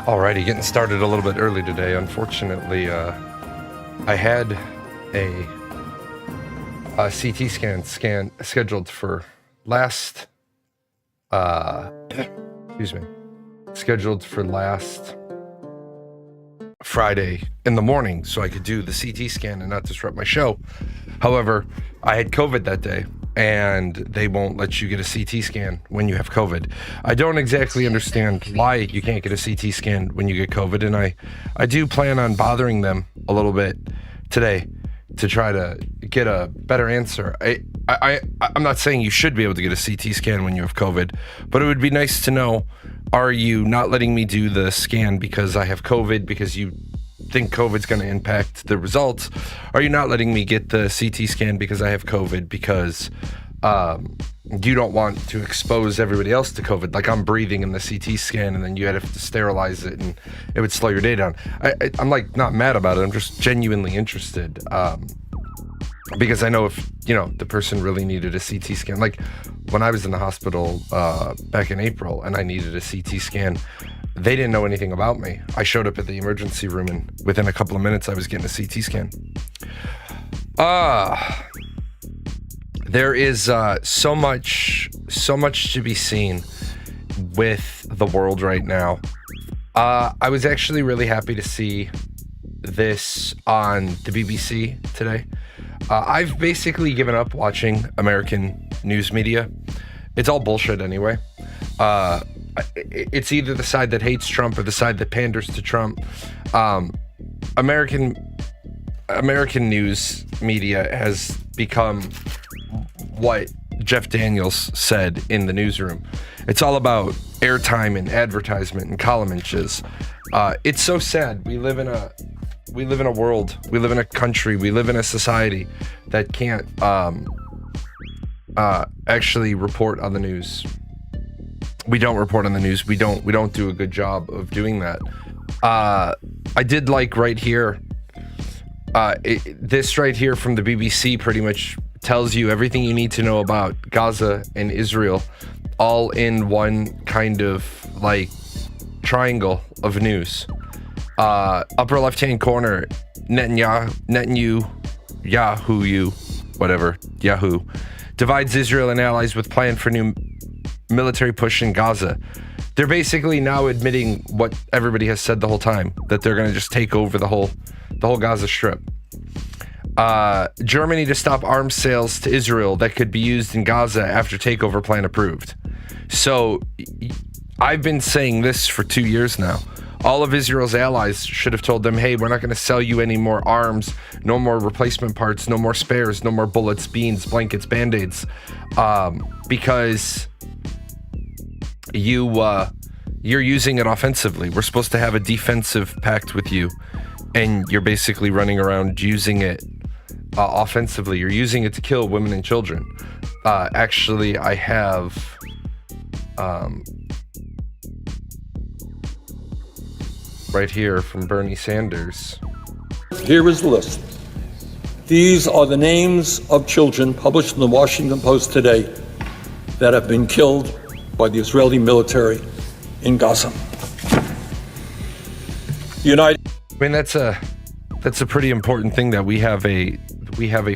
Alrighty, getting started a little bit early today. Unfortunately, I had a CT scan scheduled for last, scheduled for last Friday in the morning so I could do the CT scan and not disrupt my show. However, I had COVID that day, and they won't let you get a CT scan when you have COVID. I don't exactly understand why you can't get a CT scan when you get COVID, and I do plan on bothering them a little bit today to try to get a better answer. I'm not saying you should be able to get a CT scan when you have COVID, but it would be nice to know, are you not letting me do the scan because I have COVID, because you think COVID's going to impact the results? Are you not letting me get the CT scan because I have COVID because you don't want to expose everybody else to COVID? Like, I'm breathing in the CT scan and then you have to sterilize it and it would slow your day down. I'm like not mad about it. I'm just genuinely interested because I know if, the person really needed a CT scan. Like when I was in the hospital back in April and I needed a CT scan, they didn't know anything about me. I showed up at the emergency room and within a couple of minutes I was getting a CT scan. There is so much to be seen with the world right now. I was actually really happy to see this on the BBC today. I've basically given up watching American news media. It's all bullshit anyway. It's either the side that hates Trump or the side that panders to Trump. American news media has become what Jeff Daniels said in the newsroom. It's all about airtime and advertisement and column inches. It's so sad. We live in a world, we live in a country, we live in a society that can't actually report on the news. We don't report on the news. We don't do a good job of doing that. I did like right here. This right here from the BBC pretty much tells you everything you need to know about Gaza and Israel, all in one kind of like triangle of news. Upper left-hand corner, Yahoo divides Israel and allies with plan for new military push in Gaza. They're basically now admitting what everybody has said the whole time, that they're going to just take over the whole Gaza Strip. Germany to stop arms sales to Israel that could be used in Gaza after takeover plan approved. So I've been saying this for 2 years now. All of Israel's allies should have told them, hey, we're not going to sell you any more arms, no more replacement parts, no more spares, no more bullets, beans, blankets, band-aids, because you're using it offensively. We're supposed to have a defensive pact with you, and you're basically running around using it offensively. You're using it to kill women and children. Actually, I have right here from Bernie Sanders. Here is the list. These are the names of children published in the Washington Post today that have been killed by the Israeli military in Gaza. I mean, that's a pretty important thing, that we have a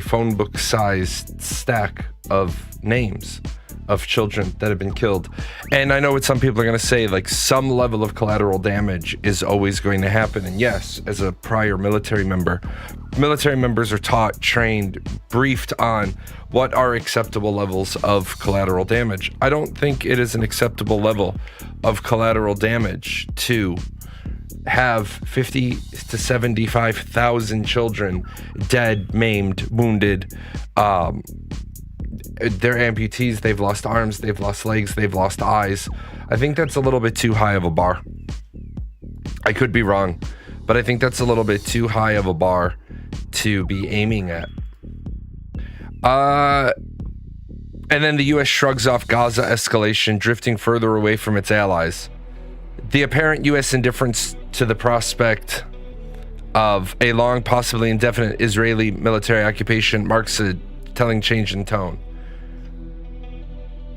phone book sized stack of names of children that have been killed. And I know what some people are going to say, like, some level of collateral damage is always going to happen. And yes, as a prior military members are taught, trained, briefed on what are acceptable levels of collateral damage. I don't think it is an acceptable level of collateral damage to have 50 to 75,000 children dead, maimed, wounded. They're amputees, they've lost arms, they've lost legs, they've lost eyes. I think that's a little bit too high of a bar. I could be wrong, but I think that's a little bit too high of a bar to be aiming at. And then the U.S. shrugs off Gaza escalation, drifting further away from its allies. The apparent U.S. indifference to the prospect of a long, possibly indefinite Israeli military occupation marks a telling change in tone.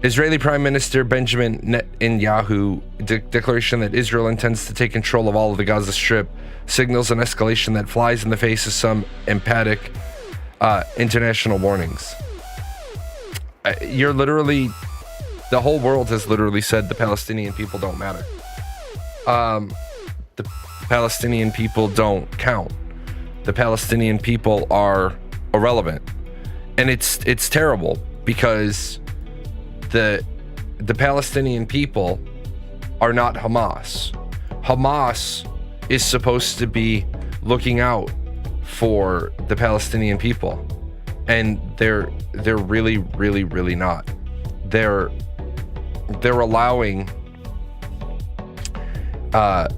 Israeli Prime Minister Benjamin Netanyahu declaration that Israel intends to take control of all of the Gaza Strip signals an escalation that flies in the face of some emphatic international warnings. You're literally, the whole world has literally said the Palestinian people don't matter. The Palestinian people don't count. The Palestinian people are irrelevant. And it's terrible because the Palestinian people are not Hamas. Hamas is supposed to be looking out for the Palestinian people, and they're really, really, really not. They're allowing that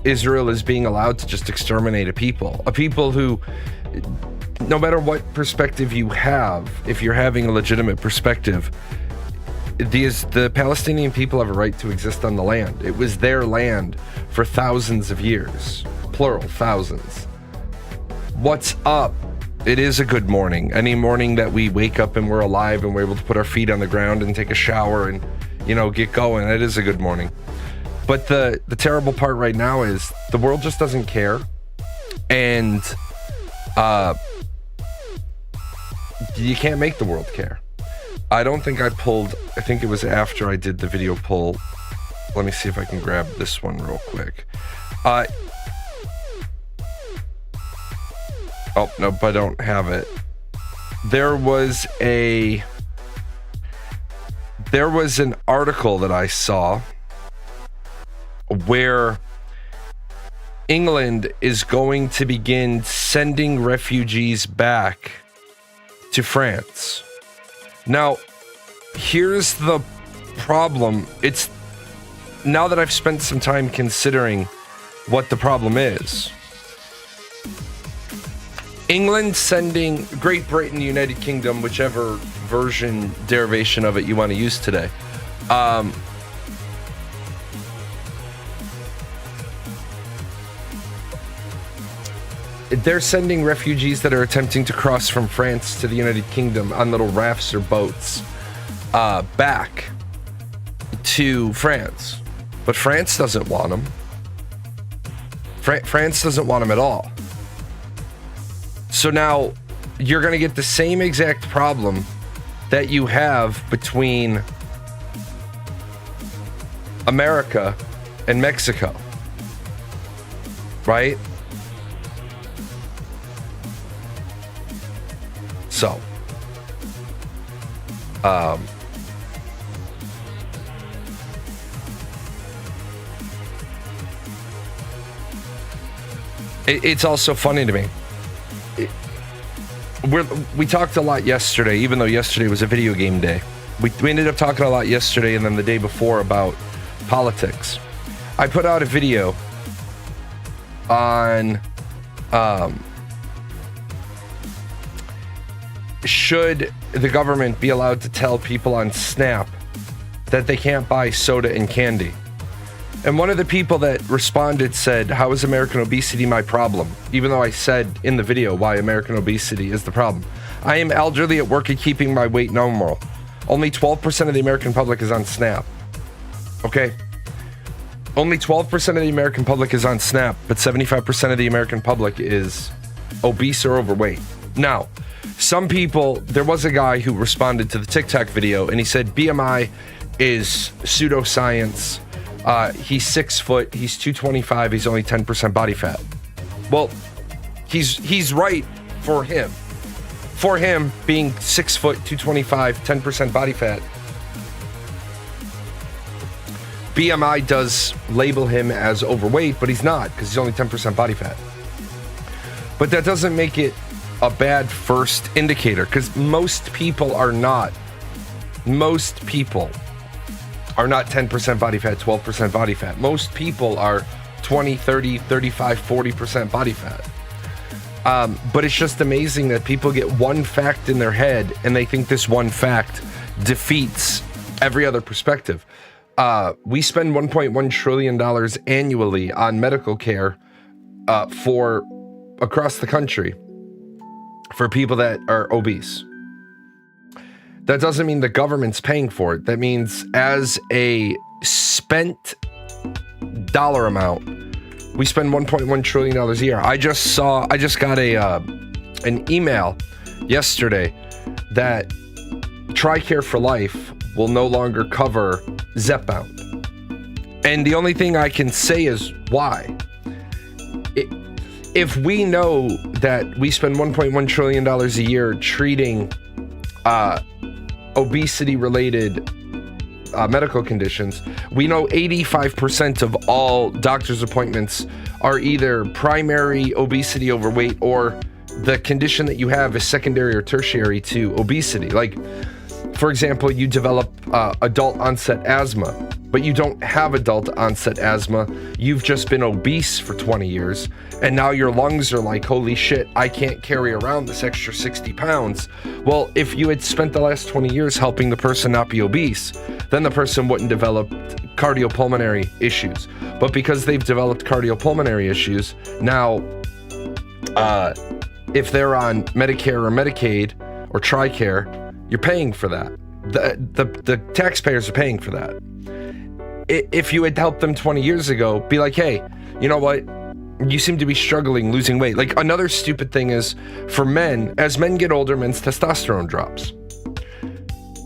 Israel is being allowed to just exterminate a people who, no matter what perspective you have, if you're having a legitimate perspective, the Palestinian people have a right to exist on the land. It was their land for thousands of years, plural, thousands. What's up? It is a good morning. Any morning that we wake up and we're alive and we're able to put our feet on the ground and take a shower and, get going, it is a good morning. But the terrible part right now is the world just doesn't care. And you can't make the world care. I don't think I think it was after I did the video poll. Let me see if I can grab this one real quick. Oh, nope, I don't have it. There was an article that I saw where England is going to begin sending refugees back to France. Now, here's the problem. It's now that I've spent some time considering what the problem is. England sending Great Britain, United Kingdom, whichever derivation of it you want to use today. They're sending refugees that are attempting to cross from France to the United Kingdom on little rafts or boats back to France. But France doesn't want them. France doesn't want them at all. So now you're going to get the same exact problem that you have between America and Mexico, right? So, it's also funny to me. We talked a lot yesterday, even though yesterday was a video game day. We ended up talking a lot yesterday and then the day before about politics. I put out a video on should the government be allowed to tell people on Snap that they can't buy soda and candy? And one of the people that responded said, "How is American obesity my problem?" Even though I said in the video why American obesity is the problem. I am elderly at work at keeping my weight normal. Only 12% of the American public is on Snap. Okay? Only 12% of the American public is on Snap, but 75% of the American public is obese or overweight. Now, some people, there was a guy who responded to the TikTok video and he said BMI is pseudoscience. He's 6 foot, he's 225, he's only 10% body fat. Well, he's right for him. For him being 6 foot, 225, 10% body fat, BMI does label him as overweight, but he's not because he's only 10% body fat. But that doesn't make it a bad first indicator because most people are not 10% body fat, 12% body fat. Most people are 20, 30, 35, 40% body fat. But it's just amazing that people get one fact in their head and they think this one fact defeats every other perspective. We spend $1.1 trillion annually on medical care for across the country for people that are obese. That doesn't mean the government's paying for it. That means as a spent dollar amount, we spend $1.1 trillion a year. I just got an email yesterday that TRICARE for Life will no longer cover Zepbound. And the only thing I can say is why. If we know that we spend $1.1 trillion a year treating obesity-related medical conditions, we know 85% of all doctor's appointments are either primary obesity, overweight, or the condition that you have is secondary or tertiary to obesity. Like, for example, you develop adult onset asthma, but you don't have adult onset asthma. You've just been obese for 20 years, and now your lungs are like, holy shit, I can't carry around this extra 60 pounds. Well, if you had spent the last 20 years helping the person not be obese, then the person wouldn't develop cardiopulmonary issues. But because they've developed cardiopulmonary issues, now if they're on Medicare or Medicaid or TRICARE, you're paying for that. The taxpayers are paying for that. If you had helped them 20 years ago, be like, hey, you know what? You seem to be struggling losing weight. Like, another stupid thing is, for men, as men get older, men's testosterone drops.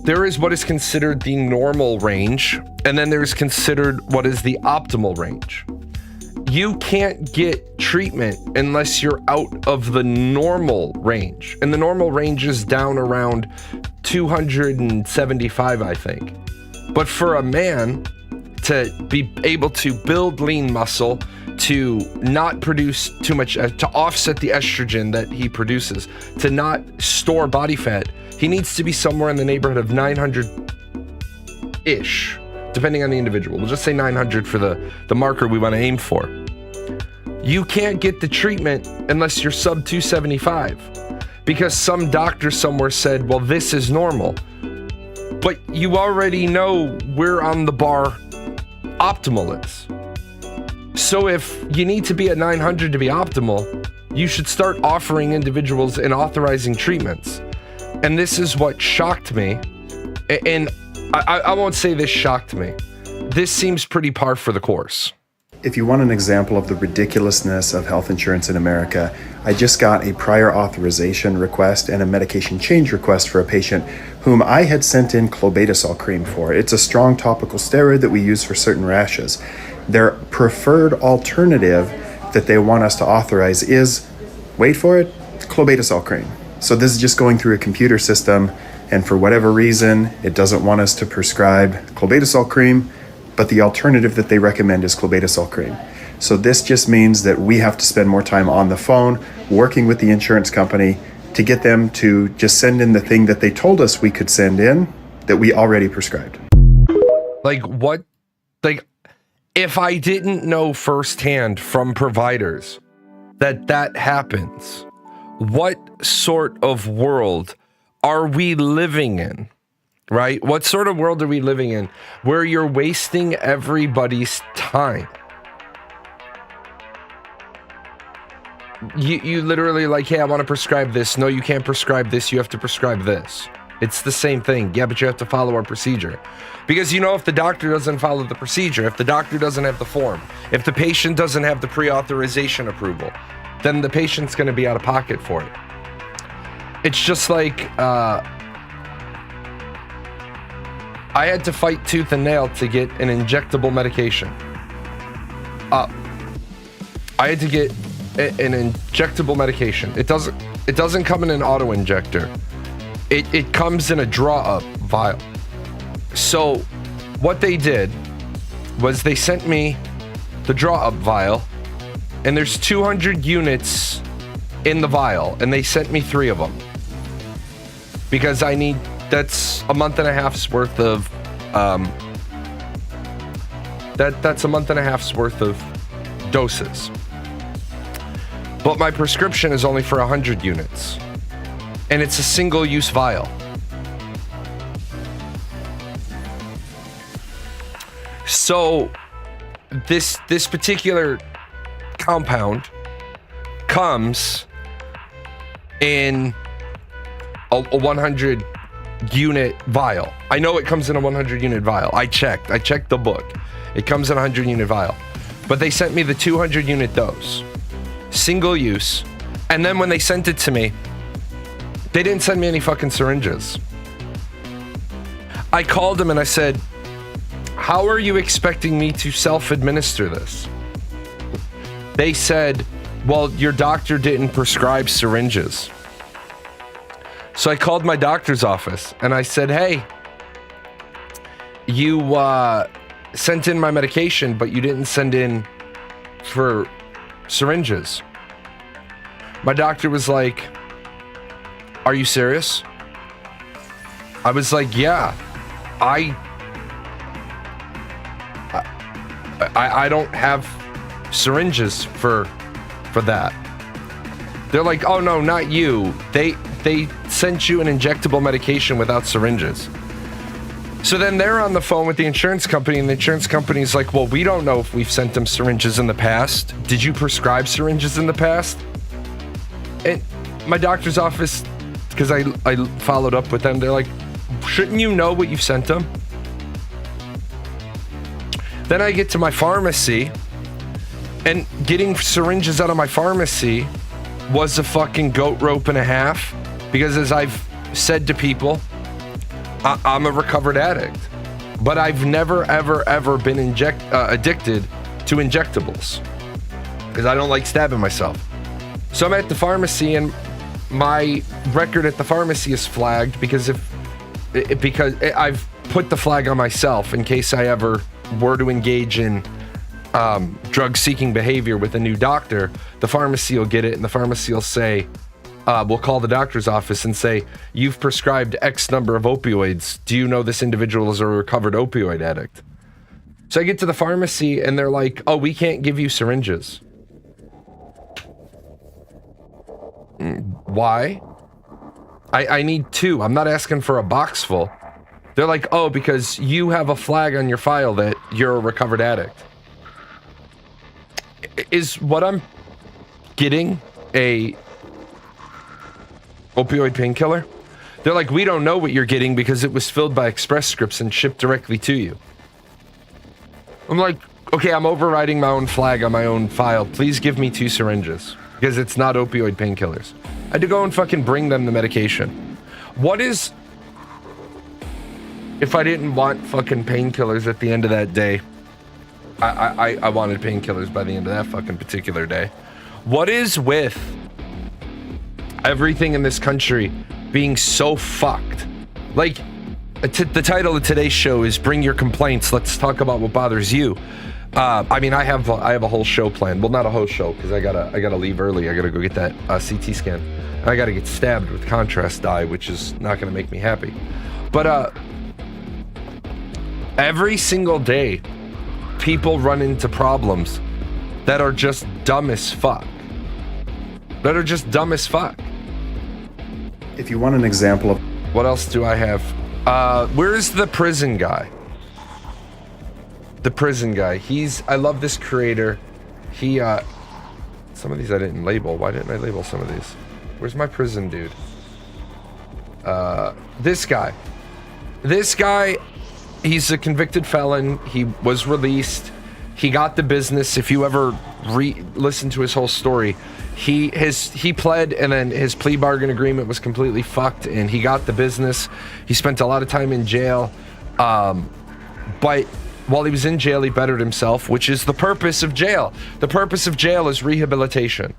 There is what is considered the normal range, and then there's considered what is the optimal range. You can't get treatment unless you're out of the normal range. And the normal range is down around 275, I think. But for a man to be able to build lean muscle, to not produce too much, to offset the estrogen that he produces, to not store body fat, he needs to be somewhere in the neighborhood of 900-ish, depending on the individual. We'll just say 900 for the marker we want to aim for. You can't get the treatment unless you're sub 275, because some doctor somewhere said, well, this is normal. But you already know where on the bar optimal is. So if you need to be at 900 to be optimal, you should start offering individuals and authorizing treatments. And this is what shocked me. And I won't say this shocked me. This seems pretty par for the course. If you want an example of the ridiculousness of health insurance in America, I just got a prior authorization request and a medication change request for a patient whom I had sent in clobetasol cream for. It's a strong topical steroid that we use for certain rashes. Their preferred alternative that they want us to authorize is, wait for it, clobetasol cream. So this is just going through a computer system, and for whatever reason, it doesn't want us to prescribe clobetasol cream, but the alternative that they recommend is clobetasol cream. So this just means that we have to spend more time on the phone working with the insurance company to get them to just send in the thing that they told us we could send in that we already prescribed. Like, what? Like, if I didn't know firsthand from providers that happens, what sort of world are we living in? Right? What sort of world are we living in where you're wasting everybody's time? You literally like, hey, I want to prescribe this. No, you can't prescribe this. You have to prescribe this. It's the same thing. Yeah, but you have to follow our procedure. Because if the doctor doesn't follow the procedure, if the doctor doesn't have the form, if the patient doesn't have the pre-authorization approval, then the patient's going to be out of pocket for it. It's just like, I had to fight tooth and nail to get an injectable medication. I had to get an injectable medication. It doesn't come in an auto injector. It comes in a draw-up vial. So what they did was they sent me the draw-up vial, and there's 200 units in the vial, and they sent me 3 of them because that's a month and a half's worth of that's a month and a half's worth of doses. But my prescription is only for 100 units. And it's a single-use vial. So this particular compound comes in a 100 unit vial. I know it comes in a 100 unit vial. I checked the book. It comes in a 100 unit vial. But they sent me the 200 unit dose, single use. And then when they sent it to me, they didn't send me any fucking syringes. I called them and I said, how are you expecting me to self-administer this? They said, well, your doctor didn't prescribe syringes. So I called my doctor's office and I said, hey, you sent in my medication, but you didn't send in for syringes. My doctor was like, are you serious? I was like, yeah, I don't have syringes for that. They're like, oh no, not you. They sent you an injectable medication without syringes. So then they're on the phone with the insurance company, and the insurance company's like, well, we don't know if we've sent them syringes in the past. Did you prescribe syringes in the past? And my doctor's office, because I followed up with them, they're like, shouldn't you know what you've sent them? Then I get to my pharmacy, and getting syringes out of my pharmacy was a fucking goat rope and a half, because as I've said to people, I'm a recovered addict, but I've never, ever been addicted to injectables because I don't like stabbing myself. So I'm at the pharmacy and my record at the pharmacy is flagged because I've put the flag on myself in case I ever were to engage in drug-seeking behavior with a new doctor. The pharmacy will get it, and the pharmacy will say, we'll call the doctor's office and say, you've prescribed X number of opioids. Do you know this individual is a recovered opioid addict? So I get to the pharmacy and they're like, oh, we can't give you syringes. Why? I need 2. I'm not asking for a box full. They're like, oh, because you have a flag on your file that you're a recovered addict. Is what I'm getting a opioid painkiller? They're like, we don't know what you're getting because it was filled by Express Scripts and shipped directly to you. I'm like, okay, I'm overriding my own flag on my own file. Please give me 2 syringes because it's not opioid painkillers. I had to go and fucking bring them the medication. What is, if I didn't want fucking painkillers at the end of that day, I wanted painkillers by the end of that fucking particular day. What is with everything in this country being so fucked? Like, the title of today's show is Bring Your Complaints. Let's talk about what bothers you. I mean, I have a whole show planned. Well, not a whole show, because I gotta leave early. I gotta go get that CT scan. I gotta get stabbed with contrast dye, which is not gonna make me happy. But every single day, people run into problems that are just dumb as fuck. If you want an example of... What else do I have? Where's the prison guy? The prison guy. I love this creator. Some of these I didn't label. Why didn't I label some of these? Where's my prison dude? This guy, he's a convicted felon. He was released. He got the business. If you ever listen to his whole story, he pled, and then his plea bargain agreement was completely fucked, and he got the business. He spent a lot of time in jail, but while he was in jail, he bettered himself, which is the purpose of jail. The purpose of jail is rehabilitation.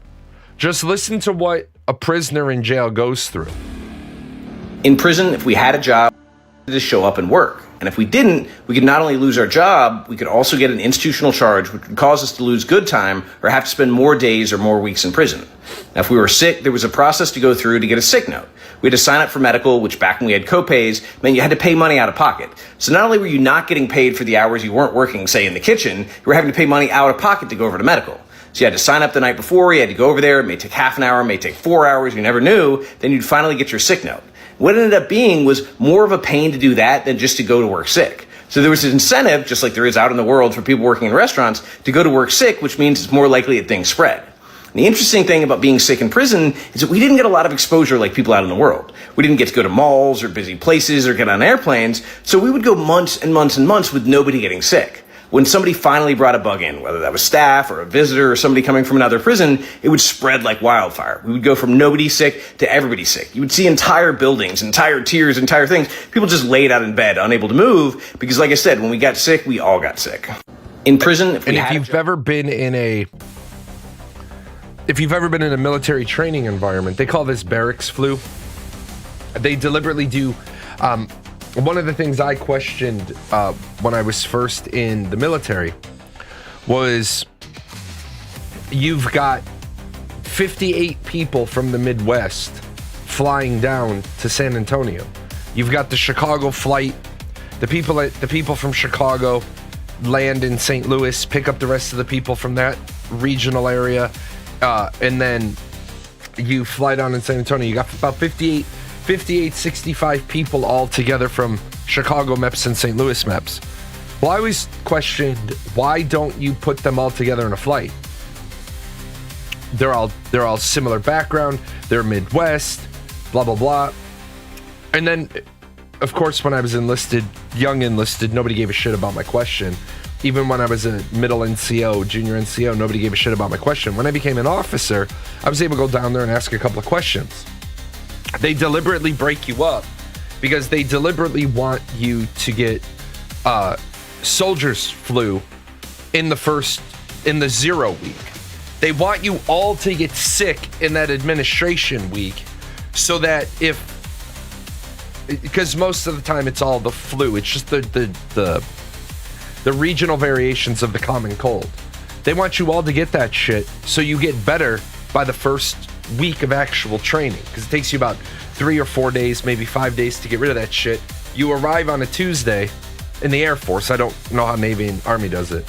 Just listen to what a prisoner in jail goes through. In prison, if we had a job, to show up and work. And if we didn't, we could not only lose our job, we could also get an institutional charge, which would cause us to lose good time or have to spend more days or more weeks in prison. Now, if we were sick, there was a process to go through to get a sick note. We had to sign up for medical, which back when we had co-pays, meant you had to pay money out of pocket. So not only were you not getting paid for the hours you weren't working, say, in the kitchen, you were having to pay money out of pocket to go over to medical. So you had to sign up the night before, you had to go over there, it may take half an hour, it may take 4 hours, you never knew, then you'd finally get your sick note. What it ended up being was more of a pain to do that than just to go to work sick. So there was an incentive, just like there is out in the world for people working in restaurants, to go to work sick, which means it's more likely that things spread. And the interesting thing about being sick in prison is that we didn't get a lot of exposure like people out in the world. We didn't get to go to malls or busy places or get on airplanes, so we would go months and months and months with nobody getting sick. When somebody finally brought a bug in, whether that was staff or a visitor or somebody coming from another prison, it would spread like wildfire. We would go from nobody sick to everybody sick. You would see entire buildings, entire tiers, entire things. People just laid out in bed, unable to move, because like I said, when we got sick, we all got sick. In prison, if you've ever been in a military training environment, they call this barracks flu. They deliberately do. One of the things I questioned when I was first in the military was you've got 58 people from the Midwest flying down to San Antonio. You've got the Chicago flight. The people from Chicago land in St. Louis, pick up the rest of the people from that regional area, and then you fly down in San Antonio. You got about 58, 65 people all together from Chicago MEPS and St. Louis MEPS. Well, I always questioned, why don't you put them all together in a flight? They're all similar background, they're Midwest, blah, blah, blah. And then, of course, when I was young enlisted, nobody gave a shit about my question. Even when I was a middle NCO, junior NCO, nobody gave a shit about my question. When I became an officer, I was able to go down there and ask a couple of questions. They deliberately break you up because they deliberately want you to get soldier's flu in the 0 week. They want you all to get sick in that administration week so that because most of the time it's all the flu. It's just the regional variations of the common cold. They want you all to get that shit so you get better by the first week of actual training, because it takes you about 3 or 4 days, maybe 5 days to get rid of that shit. You arrive on a Tuesday in the Air Force. I don't know how Navy and Army does it.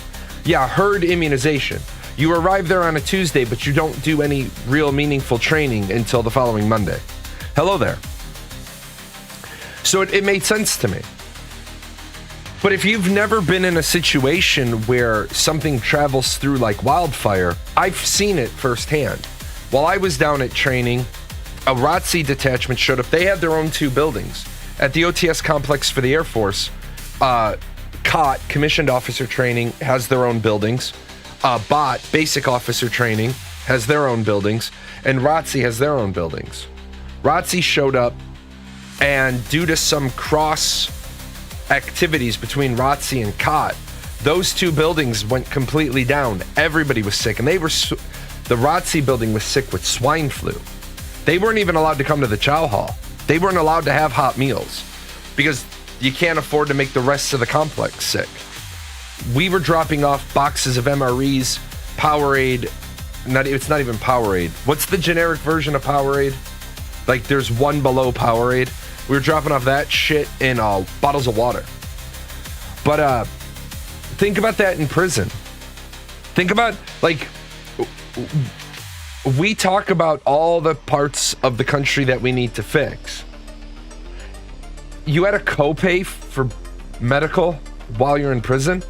Yeah, herd immunization. You arrive there on a Tuesday, but you don't do any real meaningful training until the following Monday. Hello there. So it made sense to me. But if you've never been in a situation where something travels through like wildfire, I've seen it firsthand. While I was down at training, a ROTC detachment showed up. They had their own 2 buildings. At the OTS complex for the Air Force, COT, Commissioned Officer Training, has their own buildings. BOT, Basic Officer Training, has their own buildings. And ROTC has their own buildings. ROTC showed up, and due to some cross activities between ROTC and COT, those 2 buildings went completely down. Everybody was sick, and the ROTC building was sick with swine flu. They weren't even allowed to come to the chow hall. They weren't allowed to have hot meals because you can't afford to make the rest of the complex sick. We were dropping off boxes of MREs, Powerade. It's not even Powerade. What's the generic version of Powerade? Like there's one below Powerade. We were dropping off that shit in bottles of water. But think about that in prison. Think about, like, we talk about all the parts of the country that we need to fix. You had a copay for medical while you're in prison?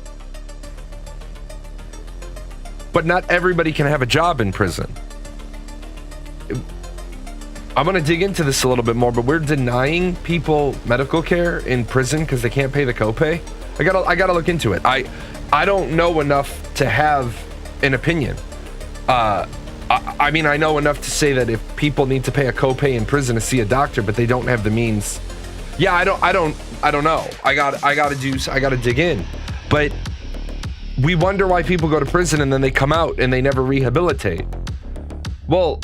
But not everybody can have a job in prison. I'm going to dig into this a little bit more, but we're denying people medical care in prison because they can't pay the copay. I gotta look into it. I don't know enough to have an opinion. I mean, I know enough to say that if people need to pay a copay in prison to see a doctor, but they don't have the means. Yeah, I don't know. I gotta dig in. But we wonder why people go to prison and then they come out and they never rehabilitate. Well,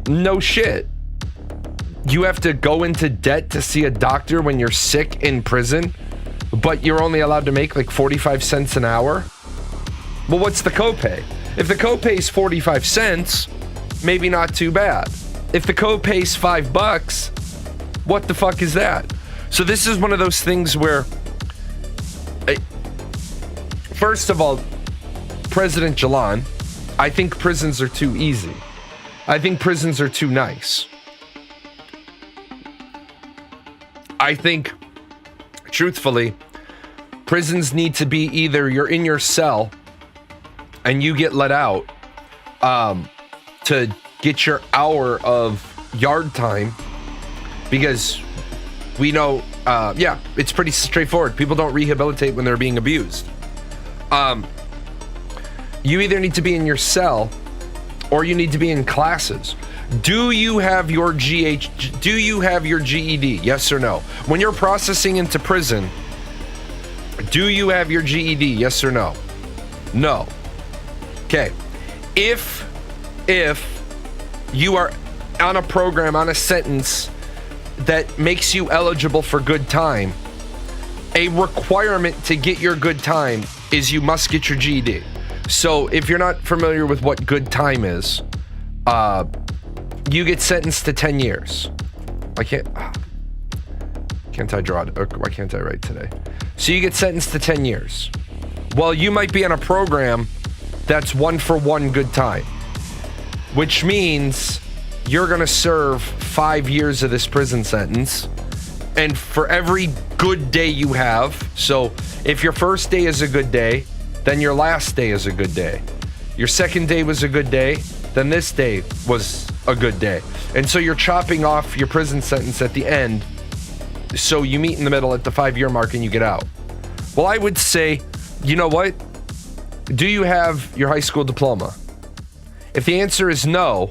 no shit. You have to go into debt to see a doctor when you're sick in prison, but you're only allowed to make like 45 cents an hour? Well, what's the copay? If the copay is 45 cents, maybe not too bad. If the copay is $5, what the fuck is that? So this is one of those things where, first of all, President Jalan, I think prisons are too easy. I think prisons are too nice. I think, truthfully, prisons need to be either you're in your cell and you get let out, to get your hour of yard time, because we know, it's pretty straightforward. People don't rehabilitate when they're being abused. You either need to be in your cell or you need to be in classes. Do you have your do you have your GED? Yes or no? When you're processing into prison, do you have your GED? Yes or no? No. Okay. If you are on a program, on a sentence that makes you eligible for good time, a requirement to get your good time is you must get your GED. So if you're not familiar with what good time is, you get sentenced to 10 years. Why can't I draw it? Why can't I write today? So you get sentenced to 10 years. Well, you might be on a program that's 1-for-1 good time, which means you're going to serve 5 years of this prison sentence. And for every good day you have, so if your first day is a good day, then your last day is a good day. Your second day was a good day, then this day was a good day. And so you're chopping off your prison sentence at the end, so you meet in the middle at the 5-year mark and you get out. Well, I would say, you know what? Do you have your high school diploma? If the answer is no,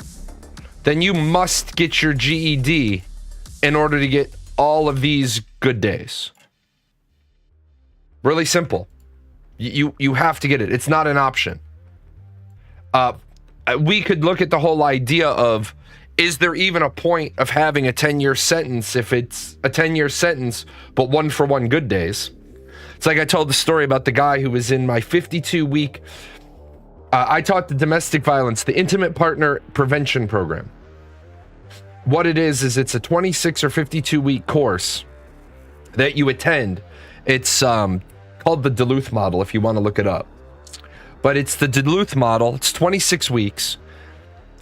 then you must get your GED in order to get all of these good days. Really simple. You have to get it. It's not an option. We could look at the whole idea of, is there even a point of having a 10-year sentence if it's a 10-year sentence, but 1-for-1 good days? It's like I told the story about the guy who was in my 52-week, I taught the domestic violence, the intimate partner prevention program. What it is it's a 26 or 52-week course that you attend. It's called the Duluth model, if you want to look it up. But it's the Duluth model. It's 26 weeks.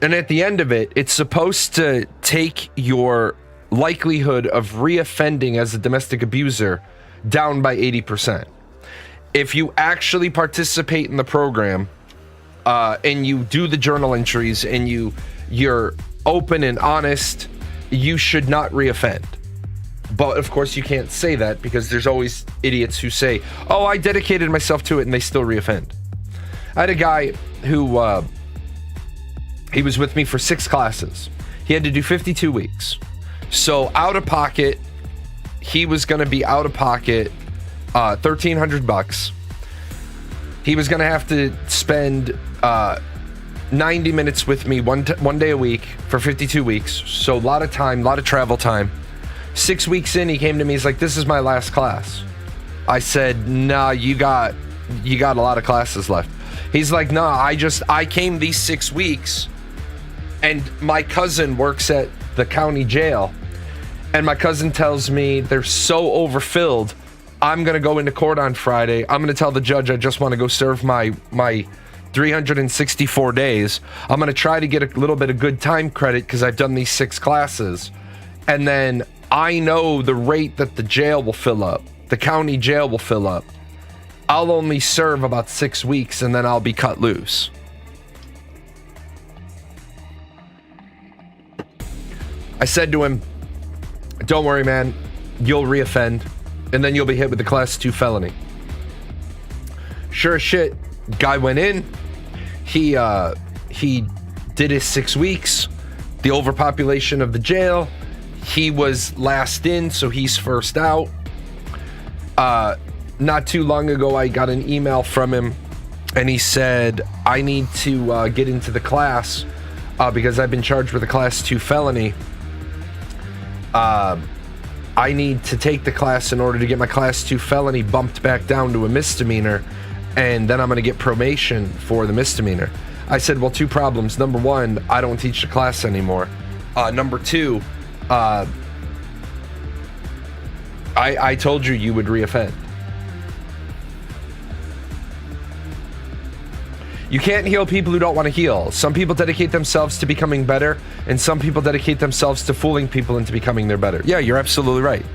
And at the end of it, it's supposed to take your likelihood of reoffending as a domestic abuser down by 80%. If you actually participate in the program, and you do the journal entries and you're open and honest, you should not reoffend. But of course you can't say that, because there's always idiots who say, oh, I dedicated myself to it, and they still reoffend. I had a guy who, he was with me for 6 classes. He had to do 52 weeks. So out of pocket, he was going to be out of pocket $1,300. He was going to have to spend 90 minutes with me one day a week for 52 weeks. So a lot of time, a lot of travel time. 6 weeks in, he came to me. He's like, this is my last class. I said, nah, you got a lot of classes left. He's like, nah, I came these 6 weeks, and my cousin works at the county jail, and my cousin tells me they're so overfilled, I'm going to go into court on Friday. I'm going to tell the judge I just want to go serve my 364 days. I'm going to try to get a little bit of good time credit because I've done these 6 classes. And then I know the rate that the jail will fill up, the county jail will fill up. I'll only serve about 6 weeks and then I'll be cut loose. I said to him, don't worry, man, you'll reoffend, and then you'll be hit with the class 2 felony. Sure as shit, guy went in, he did his 6 weeks, the overpopulation of the jail, he was last in, so he's first out. Not too long ago, I got an email from him, and he said, I need to get into the class because I've been charged with a class 2 felony. I need to take the class in order to get my class 2 felony bumped back down to a misdemeanor, and then I'm going to get probation for the misdemeanor. I said, well, 2 problems. Number 1, I don't teach the class anymore. Number 2, I told you would reoffend. You can't heal people who don't want to heal. Some people dedicate themselves to becoming better, and some people dedicate themselves to fooling people into becoming their better. Yeah, you're absolutely right.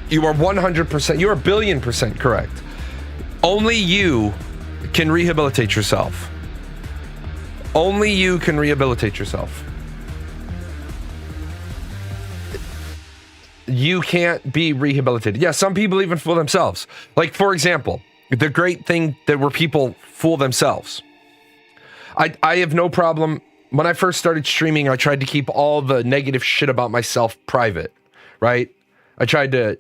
You are 100%, you're 1,000,000,000% correct. Only you can rehabilitate yourself. Only you can rehabilitate yourself. You can't be rehabilitated. Yeah, some people even fool themselves. Like, for example, the great thing that where people fool themselves. I have no problem. When I first started streaming, I tried to keep all the negative shit about myself private, right? I tried to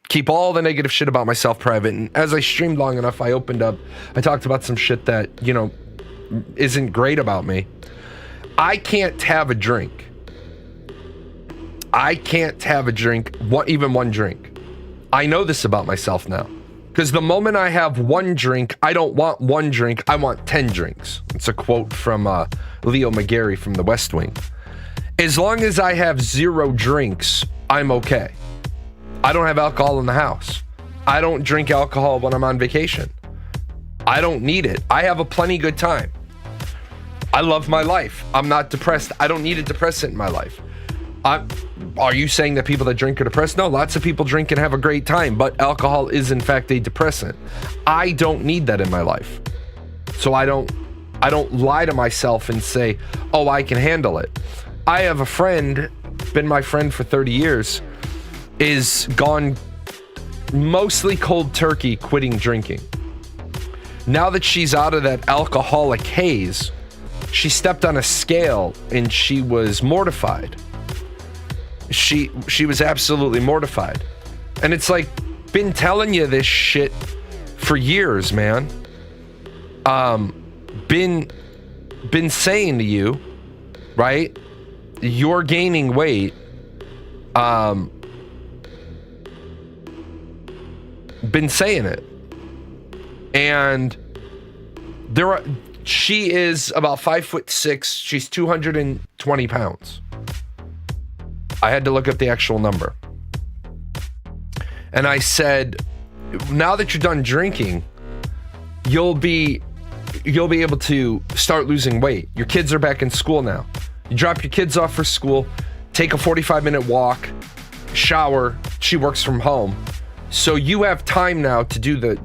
keep all the negative shit about myself private. And as I streamed long enough, I opened up. I talked about some shit that, isn't great about me. I can't have a drink. I can't have a drink, even one drink. I know this about myself now. Because the moment I have one drink, I don't want one drink, I want 10 drinks. It's a quote from Leo McGarry from The West Wing. As long as I have 0 drinks, I'm okay. I don't have alcohol in the house. I don't drink alcohol when I'm on vacation. I don't need it. I have a plenty good time. I love my life. I'm not depressed. I don't need a depressant in my life. Are you saying that people that drink are depressed? No, lots of people drink and have a great time, but alcohol is in fact a depressant. I don't need that in my life. So I don't lie to myself and say, oh, I can handle it. I have a friend, been my friend for 30 years, is gone mostly cold turkey quitting drinking. Now that she's out of that alcoholic haze, she stepped on a scale and she was mortified. She was absolutely mortified. And it's like, been telling you this shit for years, man. Been saying to you, right? You're gaining weight. Been saying it. And she is about 5'6". She's 220 pounds. I had to look up the actual number. And I said, now that you're done drinking, you'll be able to start losing weight. Your kids are back in school now. You drop your kids off for school, take a 45-minute walk, shower. She works from home. So you have time now to do the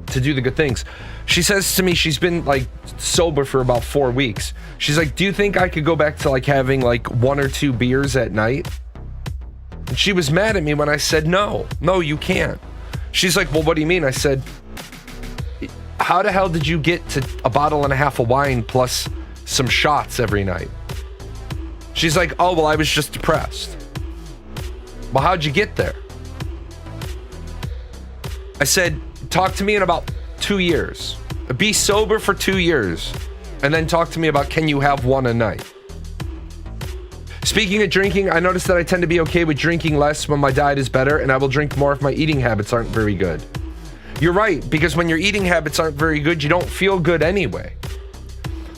good things. She says to me, she's been like sober for about 4 weeks. She's like, do you think I could go back to like having like 1 or 2 beers at night? And she was mad at me when I said, no, you can't. She's like, well, what do you mean? I said, how the hell did you get to a bottle and a half of wine plus some shots every night? She's like, oh, well, I was just depressed. Well, how'd you get there? I said, talk to me in about 2 years. Be sober for 2 years. And then talk to me about, can you have one a night? Speaking of drinking, I noticed that I tend to be okay with drinking less when my diet is better, and I will drink more if my eating habits aren't very good. You're right, because when your eating habits aren't very good, you don't feel good anyway.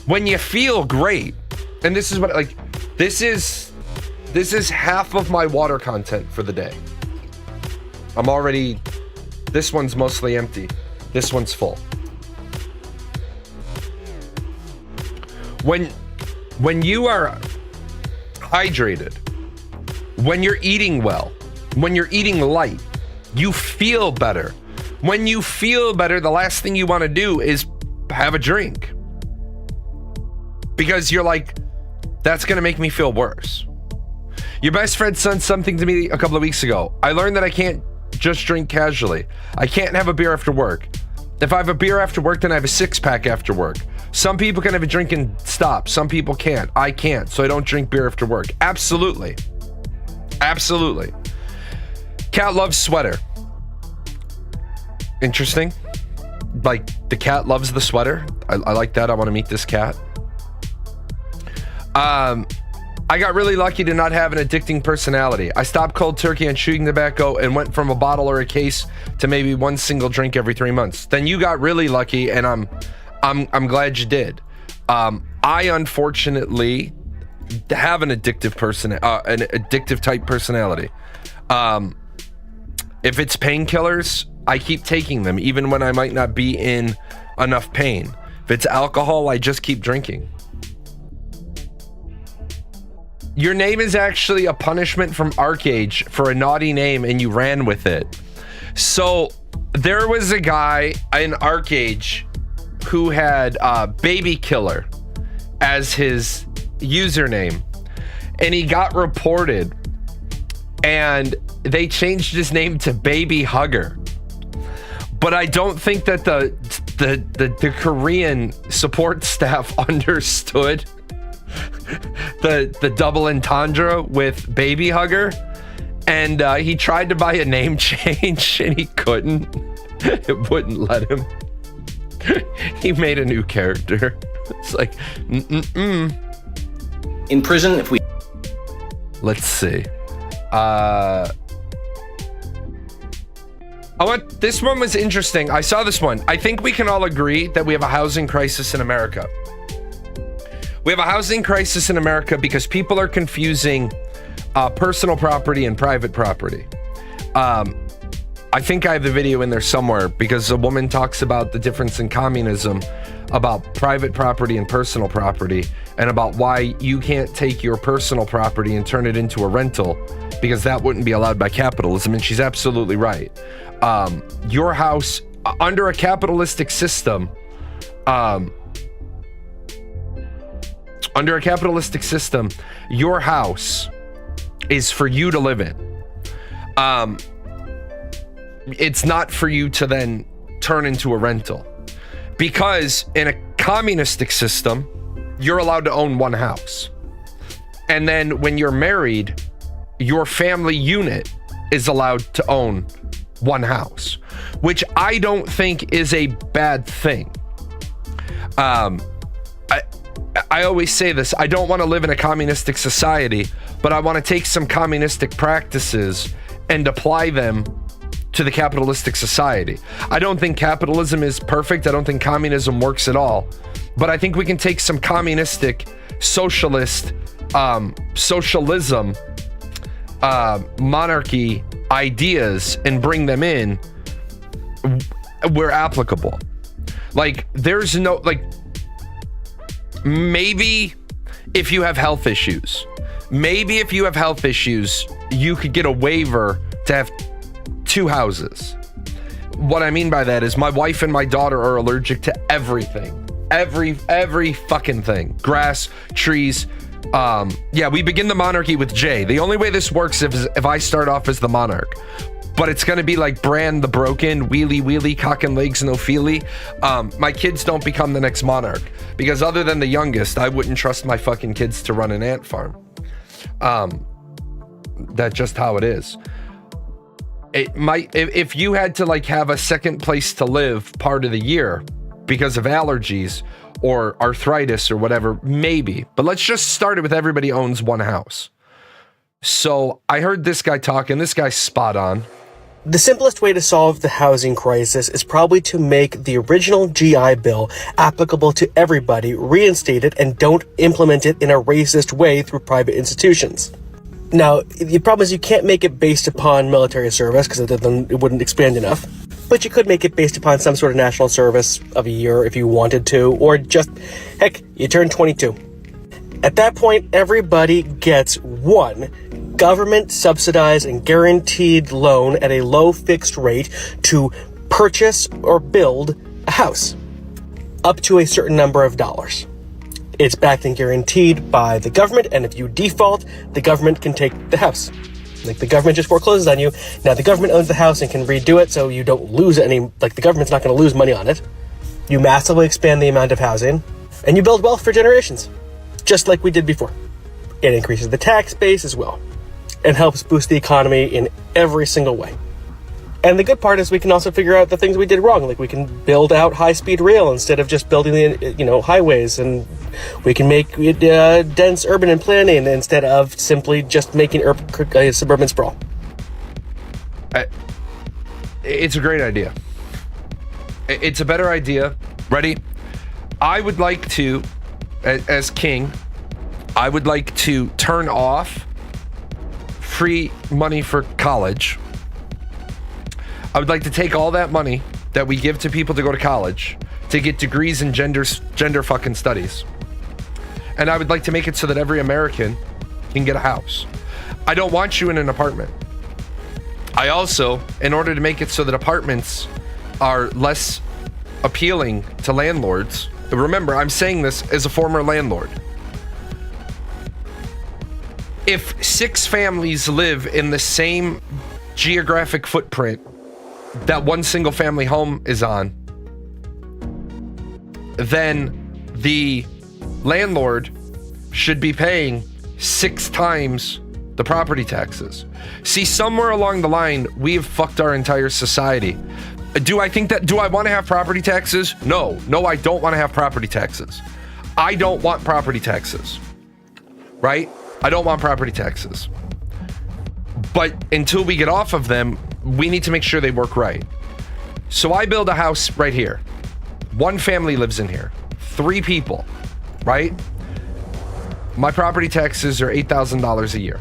When you feel great, and this is what, like, this is half of my water content for the day. This one's mostly empty. This one's full. When you are hydrated, when you're eating well, when you're eating light, you feel better. When you feel better, the last thing you want to do is have a drink. Because you're like, that's going to make me feel worse. Your best friend said something to me a couple of weeks ago. I learned that I can't just drink casually. I can't have a beer after work. If I have a beer after work, then I have a 6-pack after work. Some people can have a drink and stop. Some people can't. I can't, so I don't drink beer after work. Absolutely. Absolutely. Cat loves sweater. Interesting. Like, the cat loves the sweater. I like that. I want to meet this cat. I got really lucky to not have an addicting personality. I stopped cold turkey and chewing tobacco and went from a bottle or a case to maybe one single drink every 3 months. Then you got really lucky, and I'm glad you did. I unfortunately have an addictive type personality. If it's painkillers, I keep taking them even when I might not be in enough pain. If it's alcohol, I just keep drinking. Your name is actually a punishment from ArcAge for a naughty name, and you ran with it. So there was a guy in ArcAge who had Baby Killer as his username, and he got reported, and they changed his name to Baby Hugger. But I don't think that the Korean support staff understood the double entendre with Baby Hugger, and he tried to buy a name change and he couldn't. It wouldn't let him. He made a new character. It's like, In prison, if we... Let's see. This one was interesting. I saw this one. I think we can all agree that we have a housing crisis in America. We have a housing crisis in America because people are confusing personal property and private property. I think I have the video in there somewhere because a woman talks about the difference in communism, about private property and personal property, and about why you can't take your personal property and turn it into a rental because that wouldn't be allowed by capitalism. And she's absolutely right. Your house under a capitalistic system, your house is for you to live in. It's not for you to then turn into a rental, because in a communistic system, you're allowed to own one house. And then when you're married, your family unit is allowed to own one house, which I don't think is a bad thing. I always say this, I don't want to live in a communistic society, but I want to take some communistic practices and apply them to the capitalistic society. I don't think capitalism is perfect. I don't think communism works at all, but I think we can take some communistic, socialist, socialism, monarchy ideas and bring them in where applicable. Like, there's no, like, maybe if you have health issues, you could get a waiver to have two houses. What I mean by that is my wife and my daughter are allergic to everything. Every fucking thing. Grass, trees. Yeah, we begin the monarchy with J. The only way this works is if I start off as the monarch. But it's gonna be like Bran the Broken, wheelie, cock and legs, no feely. My kids don't become the next monarch, because other than the youngest, I wouldn't trust my fucking kids to run an ant farm. That's just how it is. It might, if you had to like have a second place to live part of the year because of allergies or arthritis or whatever, maybe. But let's just start it with everybody owns one house. So I heard this guy talk, and this guy's spot on. The simplest way to solve the housing crisis is probably to make the original GI Bill applicable to everybody, reinstate it, and don't implement it in a racist way through private institutions. Now, the problem is you can't make it based upon military service, because then it wouldn't expand enough. But you could make it based upon some sort of national service of a year if you wanted to, or just, heck, you turn 22. At that point, everybody gets one government subsidized and guaranteed loan at a low fixed rate to purchase or build a house, up to a certain number of dollars. It's backed and guaranteed by the government, and if you default, the government can take the house. Like, the government just forecloses on you. Now, the government owns the house and can redo it, so you don't lose any, like, the government's not going to lose money on it. You massively expand the amount of housing, and you build wealth for generations, just like we did before. It increases the tax base as well, and helps boost the economy in every single way. And the good part is we can also figure out the things we did wrong. Like, we can build out high-speed rail instead of just building the, highways, and we can make dense urban and planning instead of simply just making suburban sprawl. It's a great idea. It's a better idea. Ready? I would like to, as king, I would like to turn off free money for college. I would like to take all that money that we give to people to go to college to get degrees in gender fucking studies. And I would like to make it so that every American can get a house. I don't want you in an apartment. I also, in order to make it so that apartments are less appealing to landlords, remember, I'm saying this as a former landlord. if 6 families live in the same geographic footprint that one single family home is on, then the landlord should be paying 6 times the property taxes. See, somewhere along the line, we've fucked our entire society. Do I want to have property taxes? No, I don't want to have property taxes. I don't want property taxes, right? I don't want property taxes. But until we get off of them, we need to make sure they work right. So I build a house right here. 1 family lives in here. 3 people, right? My property taxes are $8,000 a year.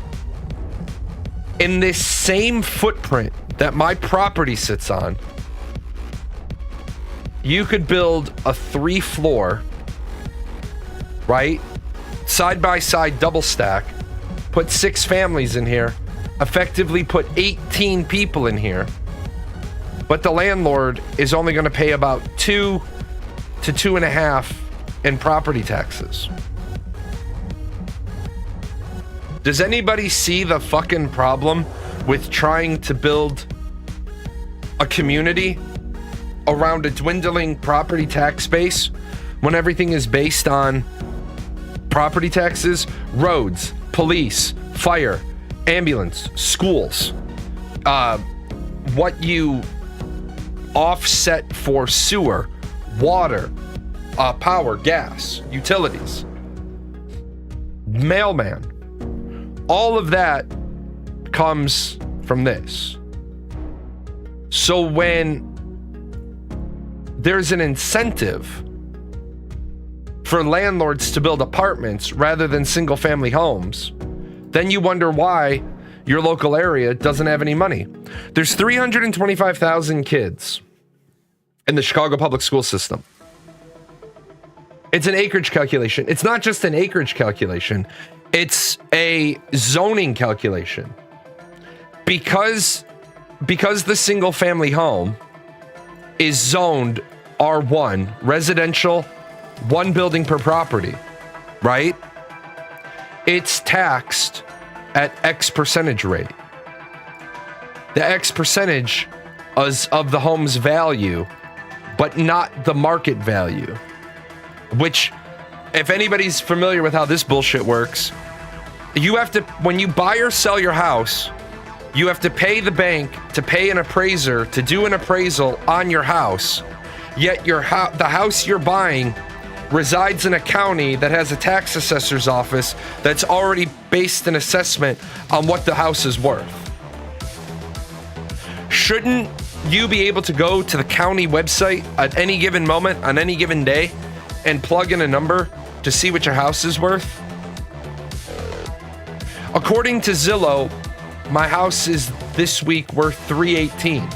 In this same footprint that my property sits on, you could build a 3-floor, right? Side-by-side double stack, put 6 families in here, effectively put 18 people in here, but the landlord is only going to pay about 2 to 2.5 in property taxes. Does anybody see the fucking problem with trying to build a community around a dwindling property tax base when everything is based on property taxes? Roads, police, fire, ambulance, schools, what you offset for sewer, water, power, gas, utilities, mailman. All of that comes from this. So when there's an incentive for landlords to build apartments rather than single family homes, then you wonder why your local area doesn't have any money. There's 325,000 kids in the Chicago public school system. It's an acreage calculation. It's not just an acreage calculation. It's a zoning calculation. Because the single family home is zoned R1, residential, 1 building per property, right? It's taxed at X percentage rate. The X percentage is of the home's value, but not the market value. Which, if anybody's familiar with how this bullshit works, you have to, when you buy or sell your house, you have to pay the bank to pay an appraiser to do an appraisal on your house. Yet the house you're buying resides in a county that has a tax assessor's office that's already based an assessment on what the house is worth. Shouldn't you be able to go to the county website at any given moment on any given day and plug in a number to see what your house is worth? According to Zillow, my house is this week worth $318.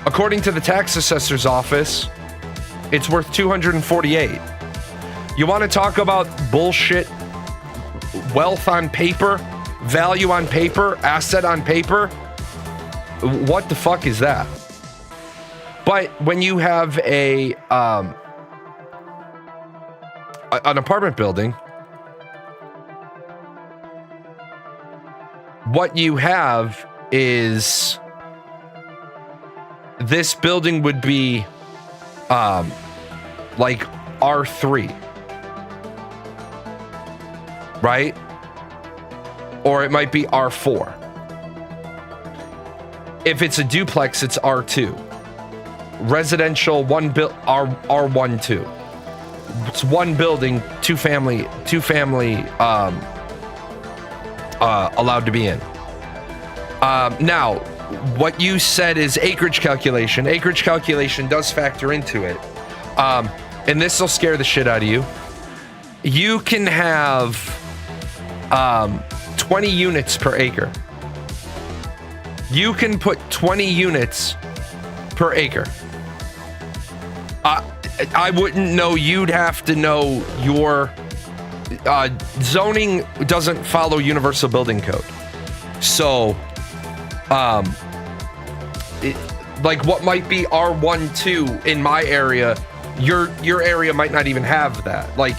According to the tax assessor's office, it's worth $248. You want to talk about bullshit, wealth on paper, value on paper, asset on paper? What the fuck is that? But when you have an apartment building, what you have is this building would be like R3, right? Or it might be R4. If it's a duplex, it's R2. Residential R1, 2. It's 1 building, 2 family allowed to be in. Now, what you said is acreage calculation. Acreage calculation does factor into it. And this will scare the shit out of you. You can have 20 units per acre. You can put 20 units per acre. I wouldn't know. You'd have to know your zoning doesn't follow universal building code. So, like what might be R1, 2 in my area, your area might not even have that. Like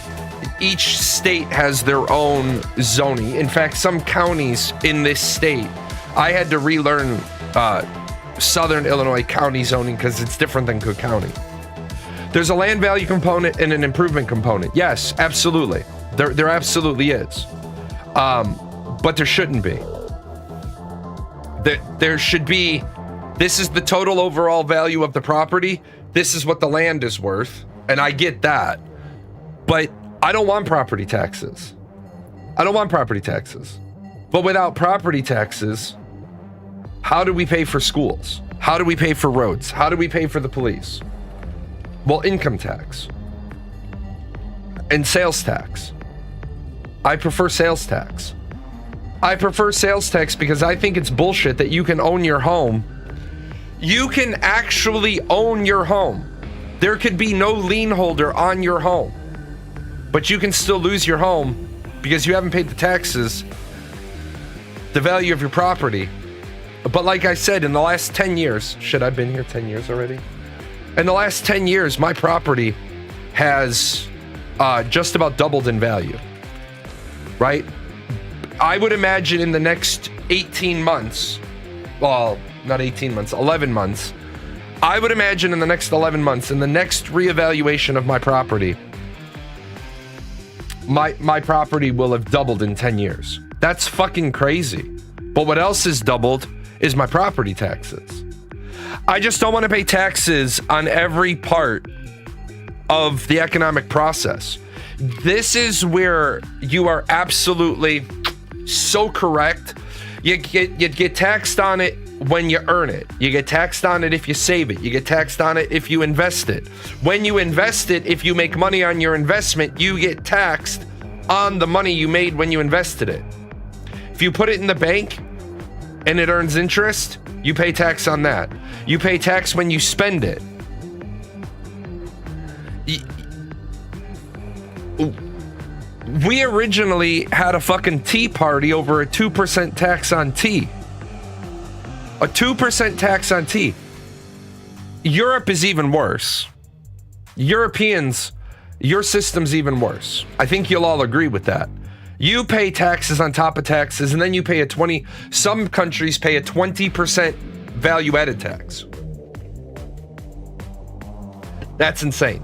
each state has their own zoning. In fact, some counties in this state, I had to relearn Southern Illinois county zoning because it's different than Cook County. There's a land value component and an improvement component. Yes, absolutely. There absolutely is. But there shouldn't be. There should be, this is the total overall value of the property. This is what the land is worth. And I get that. But I don't want property taxes. I don't want property taxes. But without property taxes, how do we pay for schools? How do we pay for roads? How do we pay for the police? Well, income tax and sales tax. I prefer sales tax. I prefer sales tax because I think it's bullshit that you can own your home. You can actually own your home. There could be no lien holder on your home, but you can still lose your home because you haven't paid the taxes, the value of your property. But like I said, in the last 10 years, shit, I've been here 10 years already. In the last 10 years, my property has just about doubled in value, right? I would imagine in the next 18 months, well, not 18 months, 11 months, I would imagine in the next 11 months, in the next reevaluation of my property, my property will have doubled in 10 years. That's fucking crazy. But what else has doubled is my property taxes. I just don't want to pay taxes on every part of the economic process. This is where you are absolutely so correct. You get taxed on it when you earn it. You get taxed on it if you save it. You get taxed on it if you invest it. When you invest it, if you make money on your investment, you get taxed on the money you made when you invested it. If you put it in the bank and it earns interest, you pay tax on that. You pay tax when you spend it. We originally had a fucking tea party over a 2% tax on tea. A 2% tax on tea. Europe is even worse. Europeans, your system's even worse. I think you'll all agree with that. You pay taxes on top of taxes, and then you pay some countries pay a 20% value-added tax. That's insane.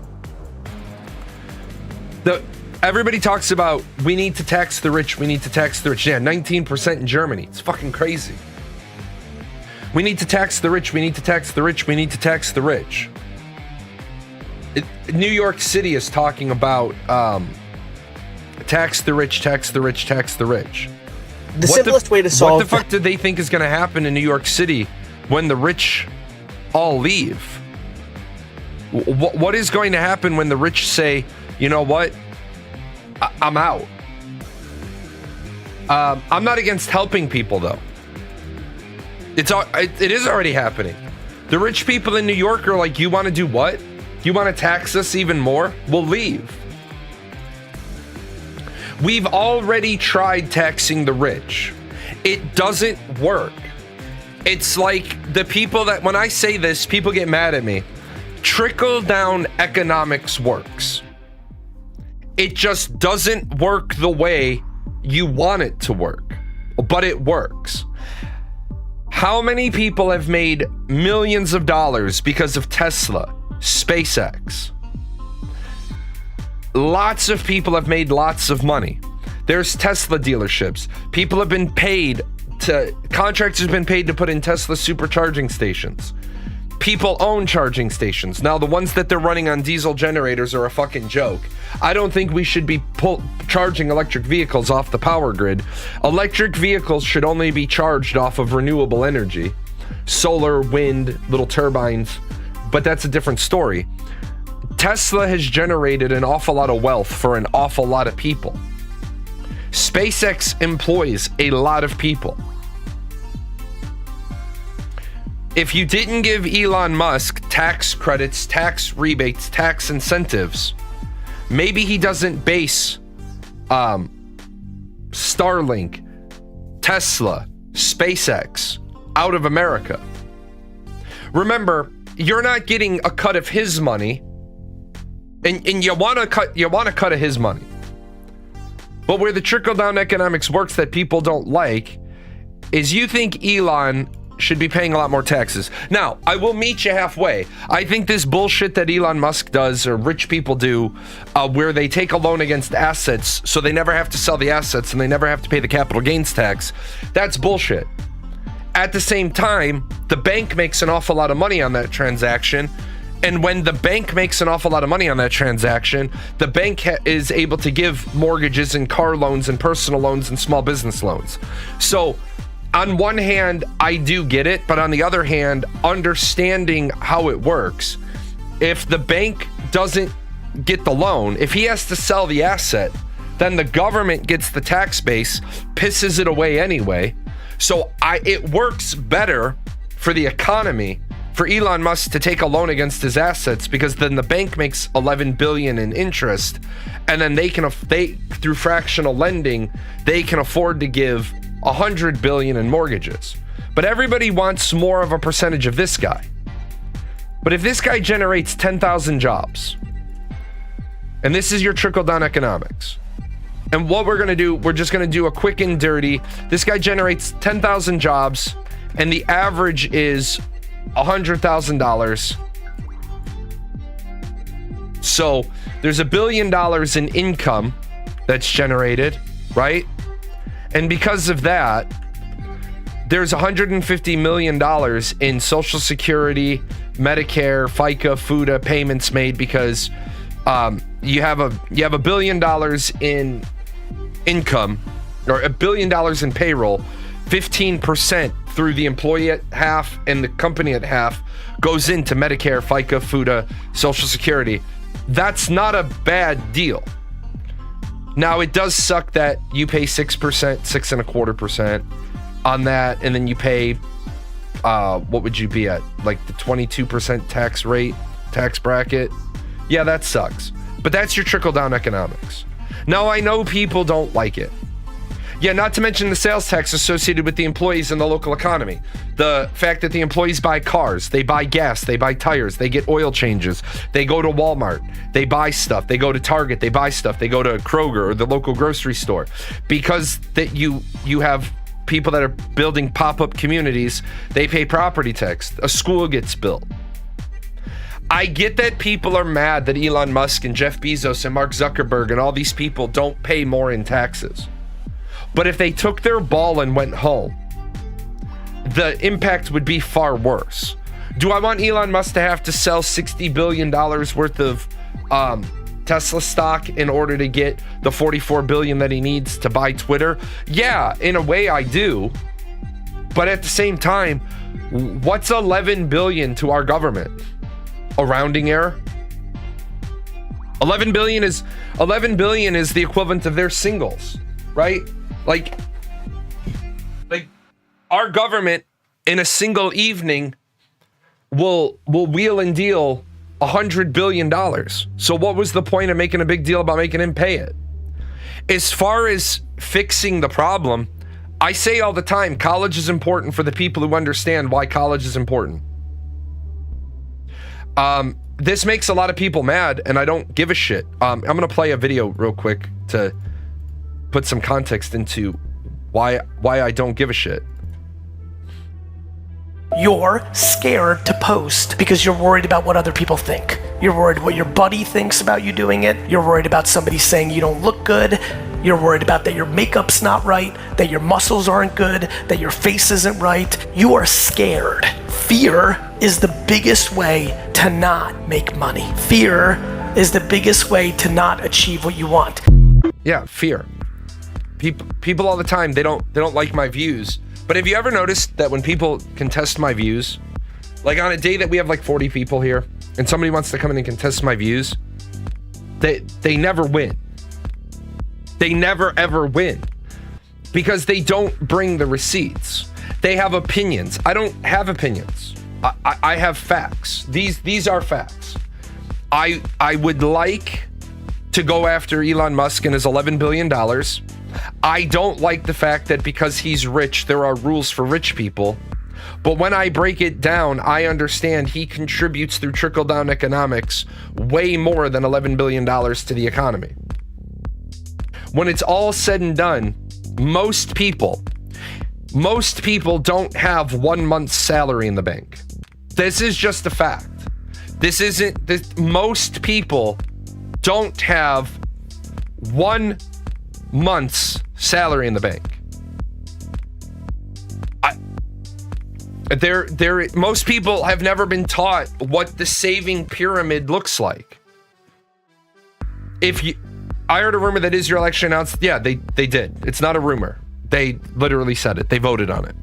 Everybody talks about we need to tax the rich, we need to tax the rich. Yeah, 19% in Germany. It's fucking crazy. We need to tax the rich, we need to tax the rich, we need to tax the rich. New York City is talking about tax the rich, tax the rich, tax the rich. The simplest way to solve... What the fuck do they think is going to happen in New York City when the rich all leave? What is going to happen when the rich say, you know what? I'm out. I'm not against helping people, though. It is already happening. The rich people in New York are like, you want to do what? You want to tax us even more? We'll leave. We've already tried taxing the rich. It doesn't work. It's like the people that, when I say this, people get mad at me. Trickle-down economics works. It just doesn't work the way you want it to work, but it works. How many people have made millions of dollars because of Tesla, SpaceX? Lots of people have made lots of money. There's Tesla dealerships. People have been paid contractors have been paid to put in Tesla supercharging stations. People own charging stations. Now, the ones that they're running on diesel generators are a fucking joke. I don't think we should be charging electric vehicles off the power grid. Electric vehicles should only be charged off of renewable energy. Solar, wind, little turbines. But that's a different story. Tesla has generated an awful lot of wealth for an awful lot of people. SpaceX employs a lot of people. If you didn't give Elon Musk tax credits, tax rebates, tax incentives, maybe he doesn't base Starlink, Tesla, SpaceX out of America. Remember, you're not getting a cut of his money, and you want a cut of his money. But where the trickle-down economics works that people don't like is you think Elon should be paying a lot more taxes. Now, I will meet you halfway. I think this bullshit that Elon Musk does or rich people do, where they take a loan against assets so they never have to sell the assets and they never have to pay the capital gains tax, that's bullshit. At the same time, the bank makes an awful lot of money on that transaction. And when the bank makes an awful lot of money on that transaction, the bank is able to give mortgages and car loans and personal loans and small business loans. So on one hand, I do get it, but on the other hand, understanding how it works, if the bank doesn't get the loan, if he has to sell the asset, then the government gets the tax base, pisses it away anyway. So it works better for the economy for Elon Musk to take a loan against his assets, because then the bank makes $11 billion in interest, and then they through fractional lending, they can afford to give $100 billion in mortgages. But everybody wants more of a percentage of this guy. But if this guy generates 10,000 jobs, and this is your trickle-down economics, and what we're going to do, we're just going to do a quick and dirty. This guy generates 10,000 jobs, and the average is $100,000. So there's $1 billion in income that's generated, right? And because of that, there's $150 million in Social Security, Medicare, FICA, FUTA payments made because you have $1 billion in income, or $1 billion in payroll. 15% through the employee at half and the company at half goes into Medicare, FICA, FUTA, Social Security. That's not a bad deal. Now, it does suck that you pay 6%, 6.25% on that, and then you pay, what would you be at? Like the 22% tax bracket? Yeah, that sucks. But that's your trickle-down economics. Now, I know people don't like it. Yeah, not to mention the sales tax associated with the employees in the local economy. The fact that the employees buy cars, they buy gas, they buy tires, they get oil changes, they go to Walmart, they buy stuff, they go to Target, they buy stuff, they go to Kroger or the local grocery store. Because that you have people that are building pop-up communities, they pay property tax. A school gets built. I get that people are mad that Elon Musk and Jeff Bezos and Mark Zuckerberg and all these people don't pay more in taxes. But if they took their ball and went home, the impact would be far worse. Do I want Elon Musk to have to sell $60 billion worth of Tesla stock in order to get the $44 billion that he needs to buy Twitter? Yeah, in a way I do. But at the same time, what's $11 billion to our government? A rounding error? $11 billion is the equivalent of their singles, right? Like our government in a single evening will wheel and deal $100 billion. So what was the point of making a big deal about making him pay it? As far as fixing the problem, I say all the time, college is important for the people who understand why college is important. This makes a lot of people mad, and I don't give a shit. I'm gonna play a video real quick to put some context into why I don't give a shit. You're scared to post because you're worried about what other people think. You're worried what your buddy thinks about you doing it. You're worried about somebody saying you don't look good. You're worried about that your makeup's not right, that your muscles aren't good, that your face isn't right. You are scared. Fear is the biggest way to not make money. Fear is the biggest way to not achieve what you want. Yeah, fear. People all the time, they don't like my views. But have you ever noticed that when people contest my views, like on a day that we have like 40 people here and somebody wants to come in and contest my views, they never win. They never ever win because they don't bring the receipts. They have opinions. I don't have opinions. I have facts. These are facts. I would like to go after Elon Musk and his $11 billion. I don't like the fact that because he's rich, there are rules for rich people. But when I break it down, I understand he contributes through trickle-down economics way more than $11 billion to the economy. when it's all said and done, most people don't have 1 month's salary in the bank. This is just a fact. Most people don't have 1 month's salary in the bank. Most people have never been taught what the saving pyramid looks like. I heard a rumor that Israel actually announced, yeah, they did. It's not a rumor. They literally said it. They voted on it.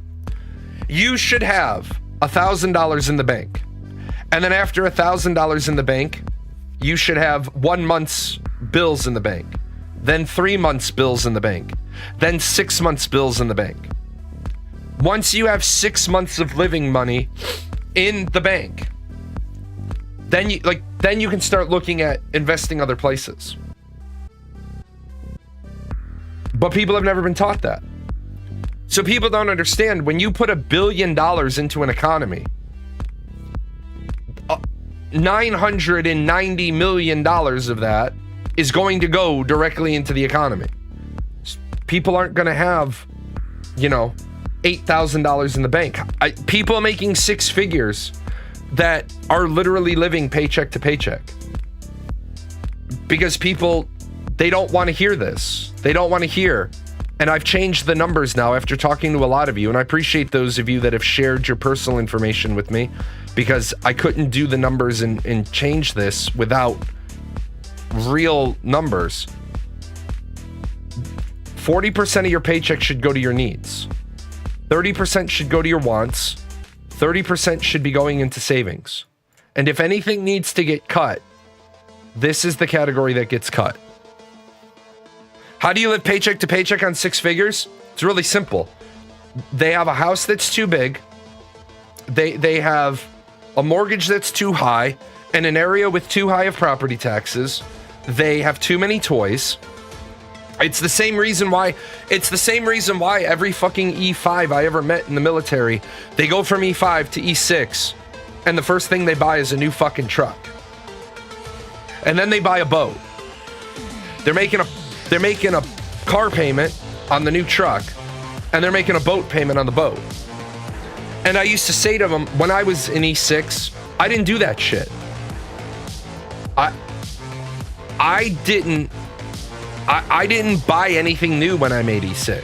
You should have $1,000 in the bank. And then after $1,000 in the bank, you should have 1 month's bills in the bank. Then 3 months' bills in the bank. Then 6 months' bills in the bank. Once you have 6 months of living money in the bank, then you can start looking at investing other places. But people have never been taught that. So people don't understand, when you put $1 billion into an economy, $990 million of that is going to go directly into the economy. People aren't going to have, $8,000 in the bank. People making 6 figures that are literally living paycheck to paycheck. Because they don't want to hear this. They don't want to hear. And I've changed the numbers now after talking to a lot of you. And I appreciate those of you that have shared your personal information with me, because I couldn't do the numbers and change this without real numbers. 40% of your paycheck should go to your needs. 30% should go to your wants. 30% should be going into savings. And if anything needs to get cut, this is the category that gets cut. How do you live paycheck to paycheck on 6 figures? It's really simple. They have a house that's too big. They have a mortgage that's too high, in an area with too high of property taxes. They have too many toys. It's the same reason why every fucking E5 I ever met in the military, they go from E5 to E6, and the first thing they buy is a new fucking truck. And then they buy a boat. They're making a car payment on the new truck, and they're making a boat payment on the boat. And I used to say to them, when I was in E6, I didn't do that shit. I didn't buy anything new when I made E6.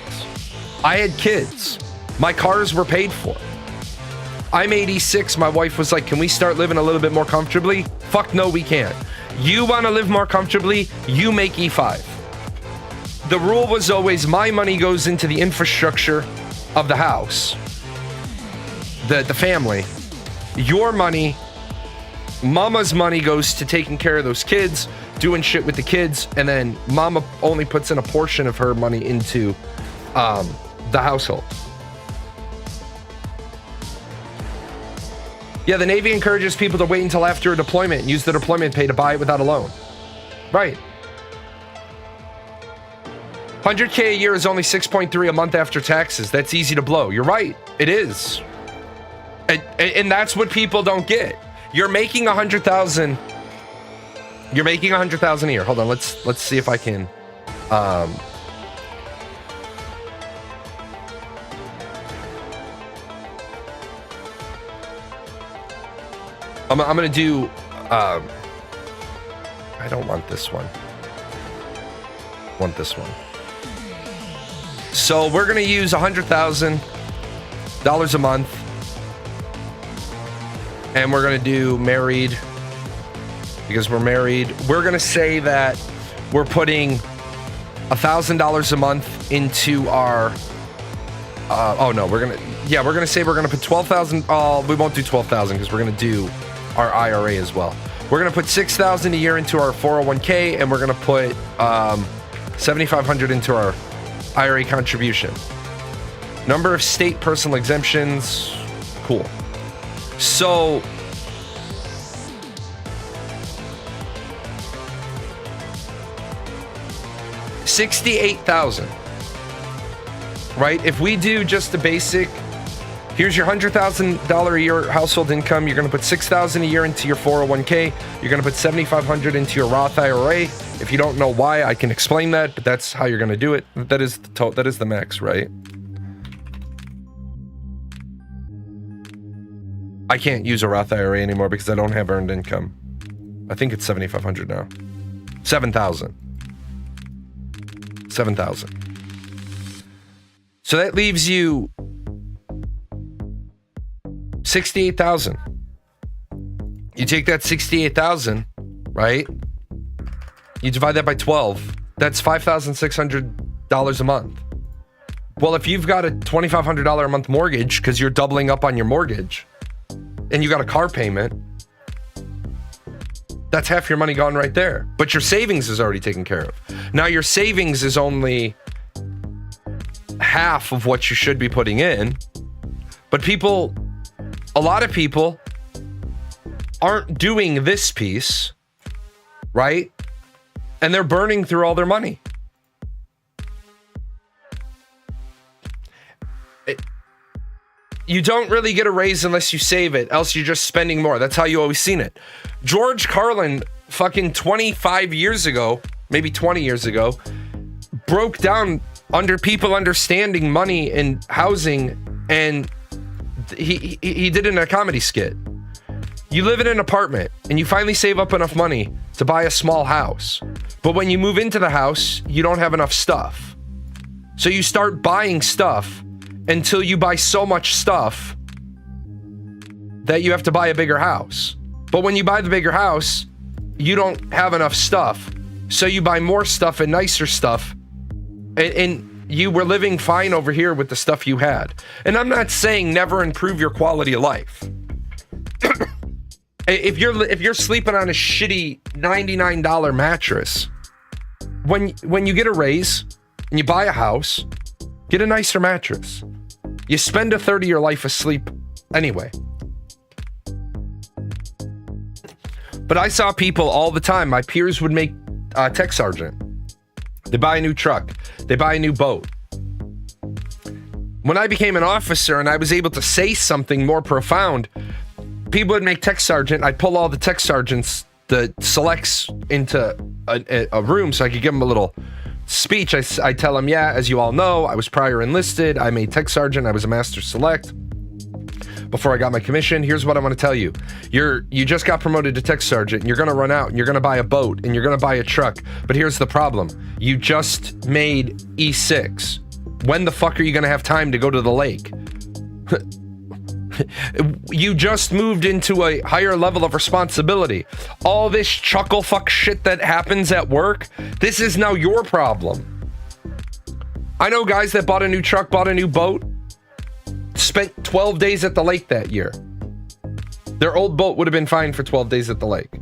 I had kids. My cars were paid for. I made E6. My wife was like, can we start living a little bit more comfortably? Fuck no, we can't. You want to live more comfortably? You make E5. The rule was always, my money goes into the infrastructure of the house, the family. Your money, mama's money, goes to taking care of those kids, doing shit with the kids, and then mama only puts in a portion of her money into the household. Yeah, the Navy encourages people to wait until after a deployment and use the deployment pay to buy it without a loan. Right. 100K a year is only 6.3 a month after taxes. That's easy to blow. You're right. It is. And that's what people don't get. You're making 100,000. You're making 100,000 a year. Hold on. Let's see if I can. I'm gonna do. I don't want this one. I want this one. So we're gonna use $100,000 a month, and we're gonna do married because we're married. We're gonna say that we're putting $1,000 a month into our. We're gonna say we're gonna put 12,000. Oh, we won't do 12,000 because we're gonna do our IRA as well. We're gonna put 6,000 a year into our 401k, and we're gonna put 7,500 into our IRA contribution. Number of state personal exemptions. Cool. So $68,000, right? If we do just the basic Here's your $100,000 a year household income. You're going to put $6,000 a year into your 401k. You're going to put $7,500 into your Roth IRA. If you don't know why, I can explain that, but that's how you're going to do it. That is the max, right? I can't use a Roth IRA anymore because I don't have earned income. I think it's $7,500 now. $7,000. So that leaves you $68,000. You take that $68,000, right? You divide that by 12. That's $5,600 a month. Well, if you've got a $2,500 a month mortgage because you're doubling up on your mortgage, and you got a car payment, that's half your money gone right there. But your savings is already taken care of. Now your savings is only half of what you should be putting in. But a lot of people aren't doing this piece, right? And they're burning through all their money. You don't really get a raise unless you save it, else you're just spending more. That's how you always seen it. George Carlin, fucking 25 years ago, maybe 20 years ago, broke down under people understanding money and housing, and he did it in a comedy skit. You live in an apartment and you finally save up enough money to buy a small house. But when you move into the house, you don't have enough stuff. So you start buying stuff until you buy so much stuff that you have to buy a bigger house. But when you buy the bigger house, you don't have enough stuff. So you buy more stuff and nicer stuff. And you were living fine over here with the stuff you had. And I'm not saying never improve your quality of life. If you're sleeping on a shitty $99 mattress, when you get a raise and you buy a house, get a nicer mattress. You spend a third of your life asleep anyway. But I saw people all the time. My peers would make tech sergeant. They buy a new truck. They buy a new boat. When I became an officer and I was able to say something more profound, people would make tech sergeant. I'd pull all the tech sergeants, the selects, into a room so I could give them a little speech. I tell them, yeah, as you all know, I was prior enlisted. I made tech sergeant. I was a master select before I got my commission. Here's what I want to tell you. You just got promoted to tech sergeant, and you're going to run out, and you're going to buy a boat, and you're going to buy a truck. But here's the problem. You just made E6. When the fuck are you going to have time to go to the lake? You just moved into a higher level of responsibility. All this chuckle fuck shit that happens at work, this is now your problem. I know guys that bought a new truck, bought a new boat, spent 12 days at the lake that year. Their old boat would have been fine for 12 days at the lake.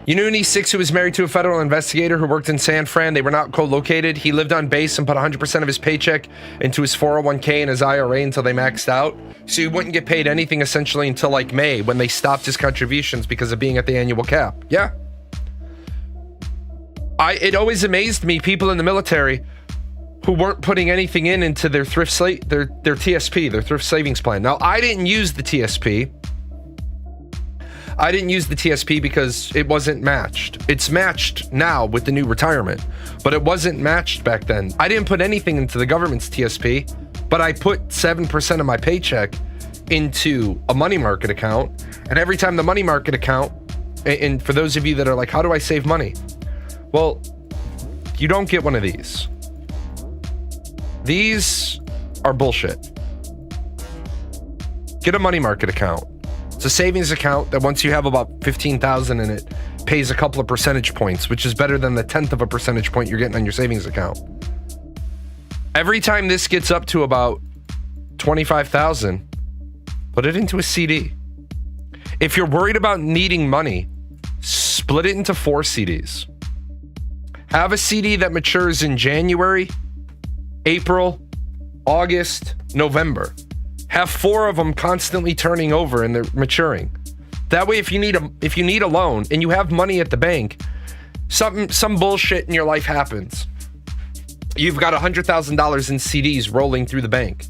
You knew an E6 who was married to a federal investigator who worked in San Fran. They were not co-located. He lived on base and put 100% of his paycheck into his 401k and his IRA until they maxed out. So he wouldn't get paid anything essentially until like May, when they stopped his contributions because of being at the annual cap. Yeah. It always amazed me, people in the military who weren't putting anything into their their TSP, their thrift savings plan. Now, I didn't use the TSP. I didn't use the TSP because it wasn't matched. It's matched now with the new retirement, but it wasn't matched back then. I didn't put anything into the government's TSP, but I put 7% of my paycheck into a money market account. And every time the money market account, and for those of you that are like, how do I save money? Well, you don't get one of these. These are bullshit. Get a money market account. It's a savings account that once you have about 15,000 in it, pays a couple of percentage points, which is better than the 10th of a percentage point you're getting on your savings account. Every time this gets up to about 25,000, put it into a CD. If you're worried about needing money, split it into 4 CDs. Have a CD that matures in January, April, August, November. Have 4 of them constantly turning over and they're maturing. That way, if you need a loan and you have money at the bank, Some bullshit in your life happens. You've got $100,000 in CDs rolling through the bank,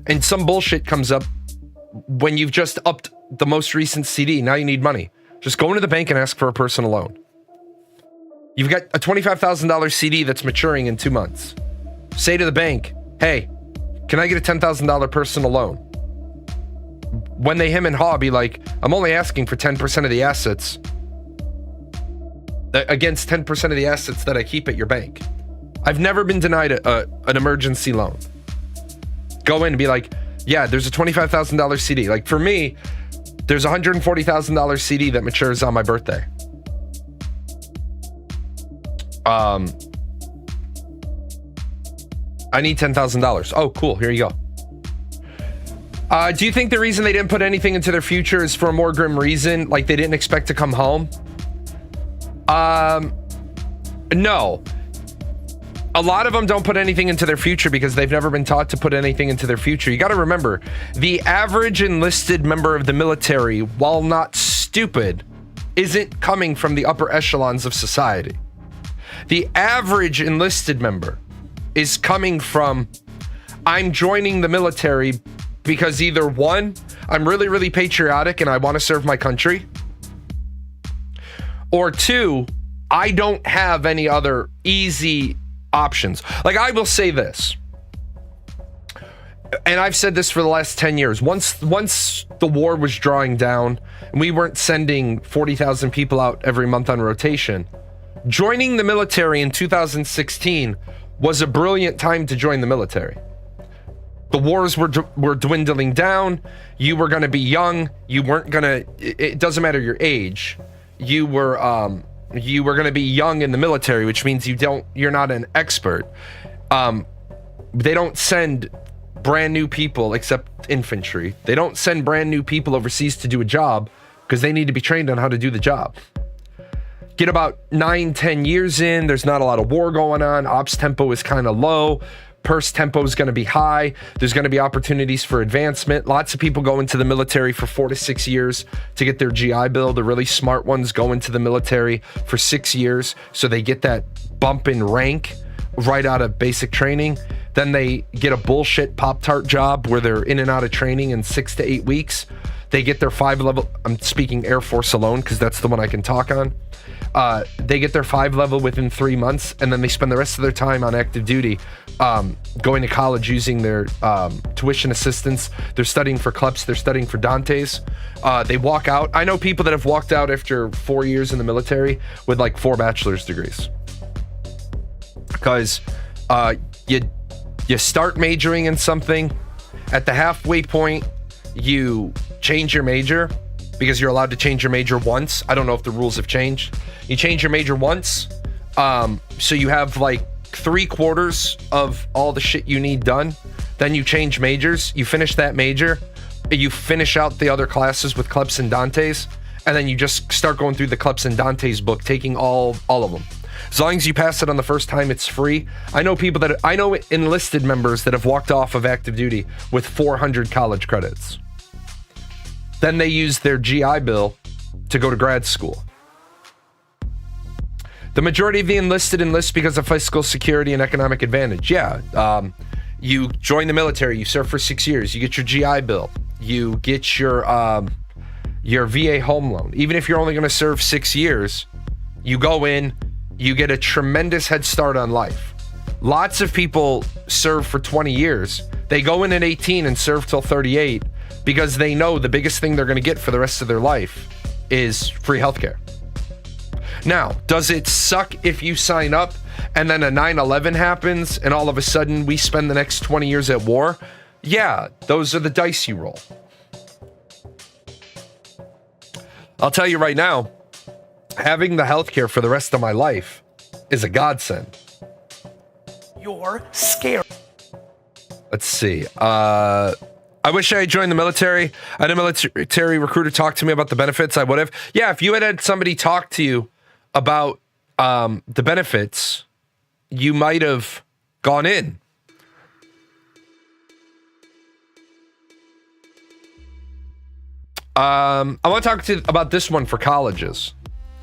and some bullshit comes up when you've just upped the most recent CD. Now you need money. Just go into the bank and ask for a personal loan. You've got a $25,000 CD that's maturing in 2 months. Say to the bank, hey, can I get a $10,000 personal loan? When they hem and haw, be like, I'm only asking for 10% of the assets against 10% of the assets that I keep at your bank. I've never been denied an emergency loan. Go in and be like, yeah, there's a $25,000 CD. Like for me, there's a $140,000 CD that matures on my birthday. I need $10,000. Oh, cool. Here you go. Do you think the reason they didn't put anything into their future is for a more grim reason? Like they didn't expect to come home? No. A lot of them don't put anything into their future because they've never been taught to put anything into their future. You got to remember, the average enlisted member of the military, while not stupid, isn't coming from the upper echelons of society. The average enlisted member is coming from, I'm joining the military because either one, I'm really, really patriotic and I want to serve my country, or two, I don't have any other easy options. Like I will say this, and I've said this for the last 10 years. Once the war was drawing down and we weren't sending 40,000 people out every month on rotation, joining the military in 2016 was a brilliant time to join the military. The wars were dwindling down. You were going to be young. You weren't going to, it doesn't matter your age. You were going to be young in the military, which means you're not an expert. They don't send brand new people, except infantry. They don't send brand new people overseas to do a job because they need to be trained on how to do the job. Get about 9-10 years in, there's not a lot of war going on. Ops tempo is kind of low. Purse tempo is going to be high. There's going to be opportunities for advancement. Lots of people go into the military for 4 to 6 years to get their GI Bill. The really smart ones go into the military for 6 years, so they get that bump in rank right out of basic training. Then they get a bullshit Pop-Tart job where they're in and out of training in 6 to 8 weeks. They get their 5 level, I'm speaking Air Force alone because that's the one I can talk on. They get their 5 level within 3 months, and then they spend the rest of their time on active duty, going to college using their tuition assistance. They're studying for CLEPS. They're studying for Dantes. They walk out. I know people that have walked out after 4 years in the military with like 4 bachelor's degrees. Because you start majoring in something, at the halfway point, you change your major because you're allowed to change your major once. I don't know if the rules have changed. You change your major once, so you have like 3/4 of all the shit you need done. Then you change majors. You finish that major. You finish out the other classes with CLEPS and Dantes, and then you just start going through the CLEPS and Dantes book, taking all of them. As long as you pass it on the first time, it's free. I know enlisted members that have walked off of active duty with 400 college credits. Then they use their GI Bill to go to grad school. The majority of the enlisted enlist because of fiscal security and economic advantage. Yeah, you join the military, you serve for 6 years, you get your GI Bill, you get your VA home loan. Even if you're only going to serve 6 years, you go in, you get a tremendous head start on life. Lots of people serve for 20 years. They go in at 18 and serve till 38 because they know the biggest thing they're going to get for the rest of their life is free healthcare. Now, does it suck if you sign up and then a 9/11 happens and all of a sudden we spend the next 20 years at war? Yeah, those are the dice you roll. I'll tell you right now, having the healthcare for the rest of my life is a godsend. You're scared. Let's see. I wish I had joined the military. I had a military recruiter talk to me about the benefits. I would have. Yeah, if you had somebody talk to you about the benefits, you might have gone in. I want to talk to you about this one for colleges.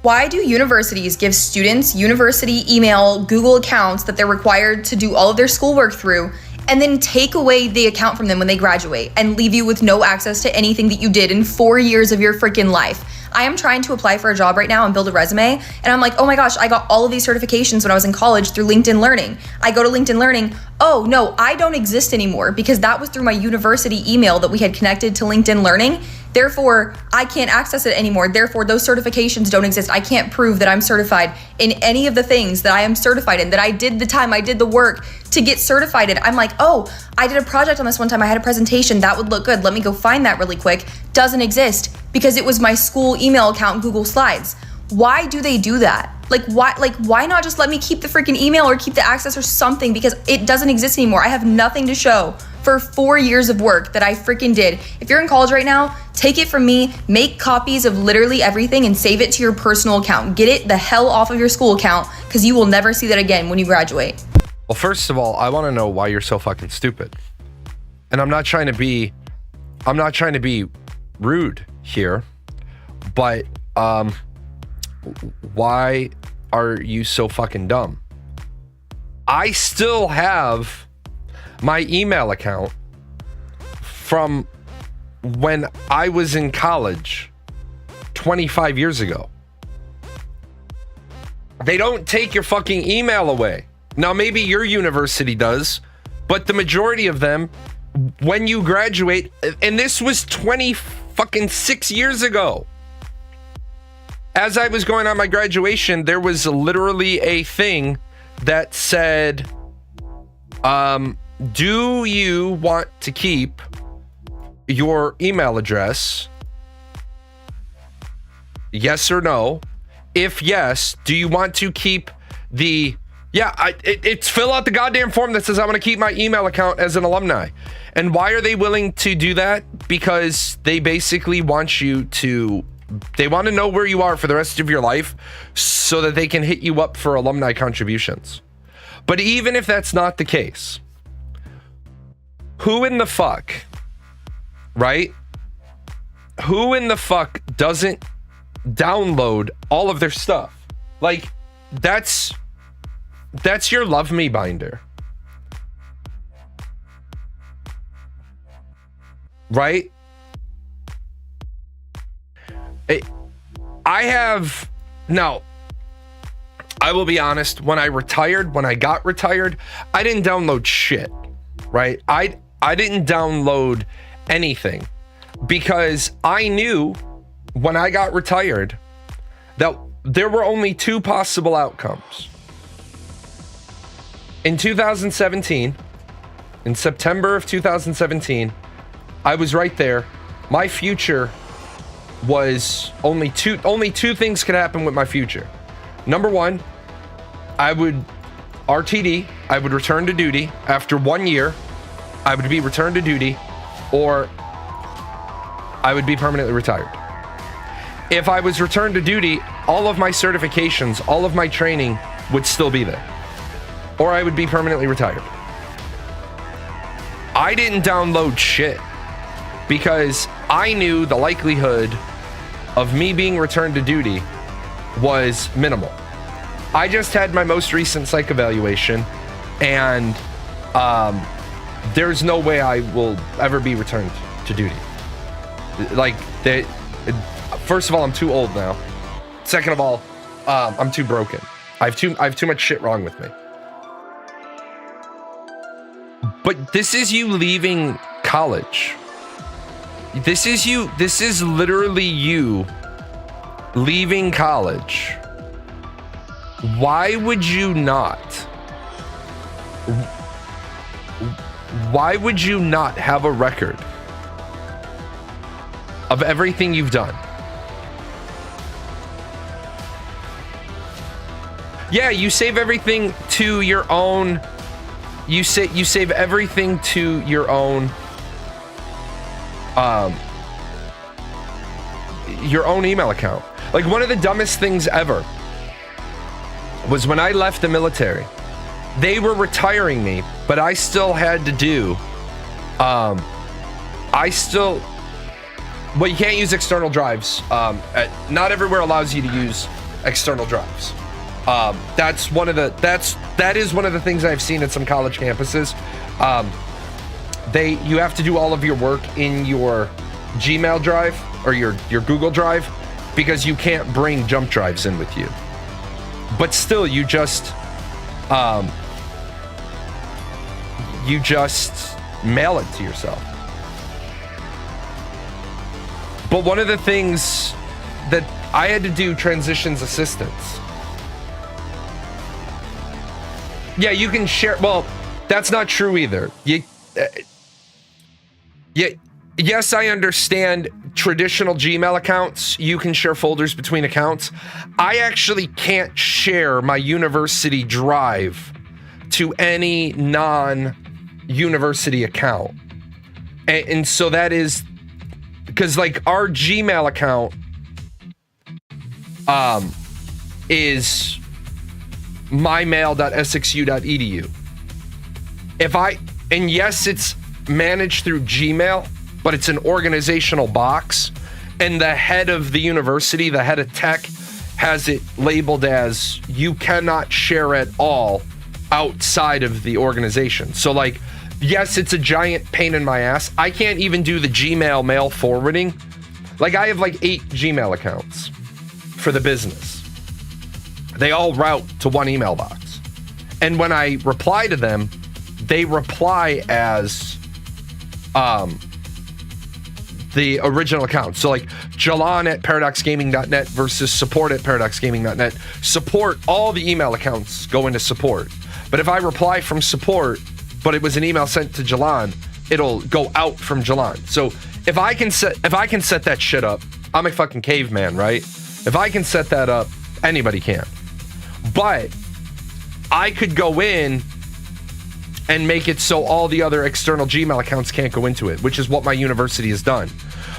Why do universities give students university email, Google accounts that they're required to do all of their schoolwork through, and then take away the account from them when they graduate and leave you with no access to anything that you did in 4 years of your freaking life? I am trying to apply for a job right now and build a resume, and I'm like, oh my gosh, I got all of these certifications when I was in college through LinkedIn Learning. I go to LinkedIn Learning, oh no, I don't exist anymore because that was through my university email that we had connected to LinkedIn Learning. Therefore, I can't access it anymore. Therefore, those certifications don't exist. I can't prove that I'm certified in any of the things that I am certified in, that I did the time, I did the work to get certified in. I'm like, oh, I did a project on this one time. I had a presentation. That would look good. Let me go find that really quick. Doesn't exist because it was my school email account, Google Slides. Why do they do that? Why not just let me keep the freaking email or keep the access or something, because it doesn't exist anymore. I have nothing to show for 4 years of work that I freaking did. If you're in college right now, take it from me, make copies of literally everything and save it to your personal account. Get it the hell off of your school account because you will never see that again when you graduate. Well, first of all, I want to know why you're so fucking stupid. And I'm not trying to be rude here, but why are you so fucking dumb? I still have my email account from when I was in college 25 years ago. They don't take your fucking email away. Now, maybe your university does, but the majority of them, when you graduate, and this was 26 years ago. As I was going on my graduation, there was literally a thing that said, do you want to keep your email address? Yes or no? If yes, do you want to keep the... it's fill out the goddamn form that says I want to keep my email account as an alumni. And why are they willing to do that? Because they basically want you to... They want to know where you are for the rest of your life so that they can hit you up for alumni contributions. But even if that's not the case, who in the fuck, right? Who in the fuck doesn't download all of their stuff? Like, that's your Love Me binder. Right? I will be honest, when I got retired, I didn't download shit, right? I didn't download anything because I knew when I got retired that there were only two possible outcomes. In 2017, in September of 2017, I was right there. My future was only two things could happen with my future. Number one, I would return to duty after 1 year. I would be returned to duty, or I would be permanently retired. If I was returned to duty, all of my certifications, all of my training would still be there, or I would be permanently retired. I didn't download shit because I knew the likelihood of me being returned to duty was minimal. I just had my most recent psych evaluation, and there's no way I will ever be returned to duty. Like, first of all, I'm too old now. Second of all, I'm too broken. I have too much shit wrong with me. But this is you leaving college. This is literally you leaving college. Why would you not have a record of everything you've done? Yeah, you save everything to your own. You save everything to your own. Your own email account. Like, one of the dumbest things ever was when I left the military. They were retiring me, but I still had to do. Well, you can't use external drives. Not everywhere allows you to use external drives. That is one of the things I've seen at some college campuses. You have to do all of your work in your Gmail drive or your Google Drive because you can't bring jump drives in with you. But still, you just mail it to yourself. But one of the things that I had to do transitions assistance. Yeah, you can share. Well, that's not true either. Yes, I understand traditional Gmail accounts. You can share folders between accounts. I actually can't share my university drive to any non-university account. And so that is because like our Gmail account is mymail.sxu.edu. And yes, it's managed through Gmail, but it's an organizational box. And the head of the university, the head of tech, has it labeled as you cannot share at all outside of the organization. So like, yes, it's a giant pain in my ass. I can't even do the Gmail mail forwarding. Like I have like 8 Gmail accounts for the business. They all route to one email box. And when I reply to them, they reply as the original account. So like Jalan at paradoxgaming.net versus support at paradoxgaming.net. Support, all the email accounts go into support. But if I reply from support, but it was an email sent to Jalan, it'll go out from Jalan. So if I can set that shit up, I'm a fucking caveman, right? If I can set that up, anybody can. But I could go in and make it so all the other external Gmail accounts can't go into it, which is what my university has done.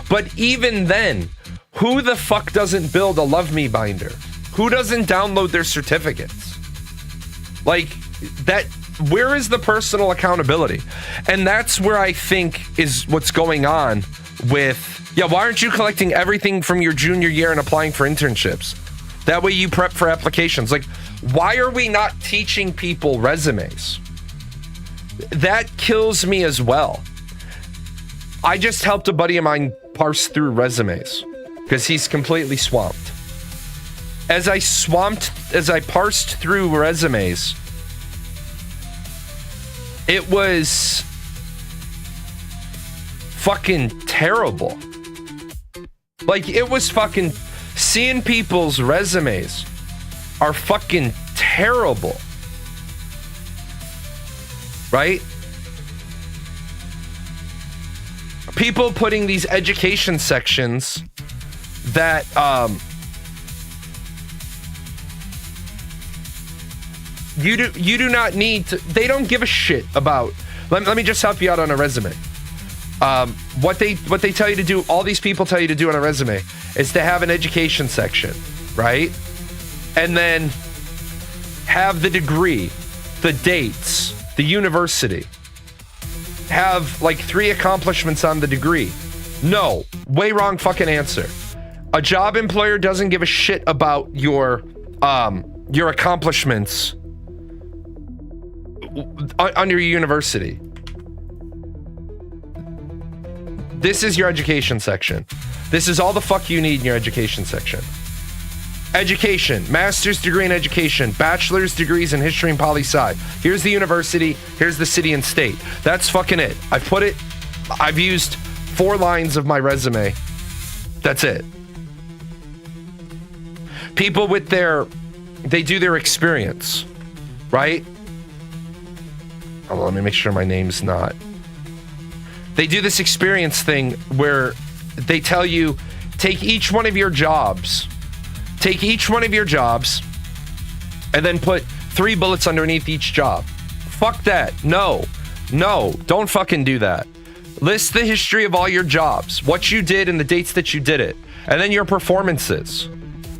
But even then, who the fuck doesn't build a Love Me binder? Who doesn't download their certificates? Like that, where is the personal accountability? And that's where I think is what's going on with, why aren't you collecting everything from your junior year and applying for internships? That way you prep for applications. Like, why are we not teaching people resumes? That kills me as well. I just helped a buddy of mine parse through resumes because he's completely swamped. As I parsed through resumes, it was fucking terrible. Like, it was fucking... Seeing people's resumes are fucking terrible. Right? People putting these education sections that you do not need to. They don't give a shit about. Let me just help you out on a resume. What they tell you to do, all these people tell you to do on a resume is to have an education section, right? And then have the degree, the dates, the university. Have like 3 accomplishments on the degree. No, way wrong fucking answer. A job employer doesn't give a shit about your accomplishments under your university. This is your education section. This is all the fuck you need in your education section. Education, master's degree in education, bachelor's degrees in history and poli-sci. Here's the university, here's the city and state. That's fucking it. I've used 4 lines of my resume. That's it. People with they do their experience, right? Oh, let me make sure my name's not. They do this experience thing where they tell you, take each one of your jobs, and then put 3 bullets underneath each job. Fuck that. No, don't fucking do that. List the history of all your jobs, what you did and the dates that you did it, and then your performances,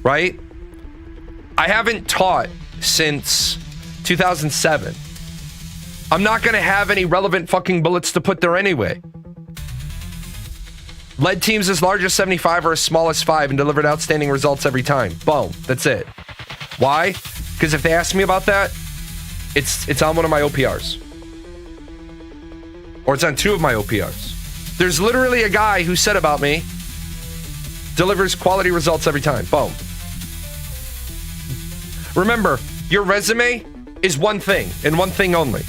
right? I haven't taught since 2007. I'm not going to have any relevant fucking bullets to put there anyway. Led teams as large as 75 or as small as 5 and delivered outstanding results every time. Boom. That's it. Why? Because if they ask me about that, it's on one of my OPRs. Or it's on 2 of my OPRs. There's literally a guy who said about me, delivers quality results every time. Boom. Remember, your resume is one thing and one thing only.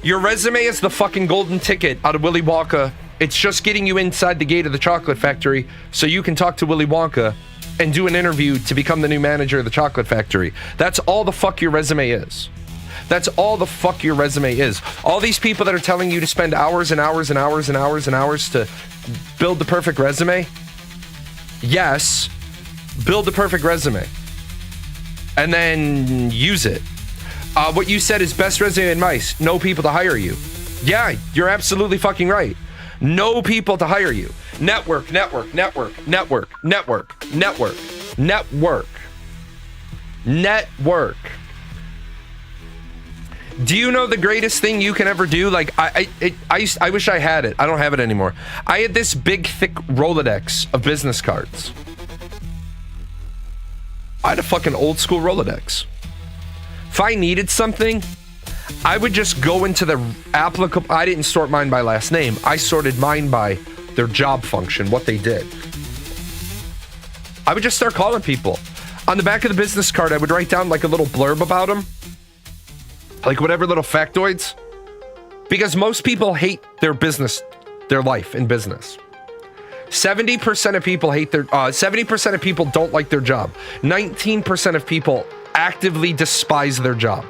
Your resume is the fucking golden ticket out of Willy Wonka. It's just getting you inside the gate of the chocolate factory so you can talk to Willy Wonka and do an interview to become the new manager of the chocolate factory. That's all the fuck your resume is. That's all the fuck your resume is. All these people that are telling you to spend hours and hours and hours and hours and hours to build the perfect resume. Yes, build the perfect resume. And then use it. What you said is best resume advice. Know people to hire you. Yeah, you're absolutely fucking right. Know people to hire you. Network, network, network, network, network, network, network, network. Do you know the greatest thing you can ever do? Like, I wish I had it. I don't have it anymore. I had this big, thick Rolodex of business cards. I had a fucking old school Rolodex. If I needed something, I would just go into the applicable. I didn't sort mine by last name. I sorted mine by their job function, what they did. I would just start calling people. On the back of the business card, I would write down like a little blurb about them. Like whatever little factoids. Because most people hate their business, their life in business. 70% of people hate their, 70% of people don't like their job. 19% of people actively despise their job.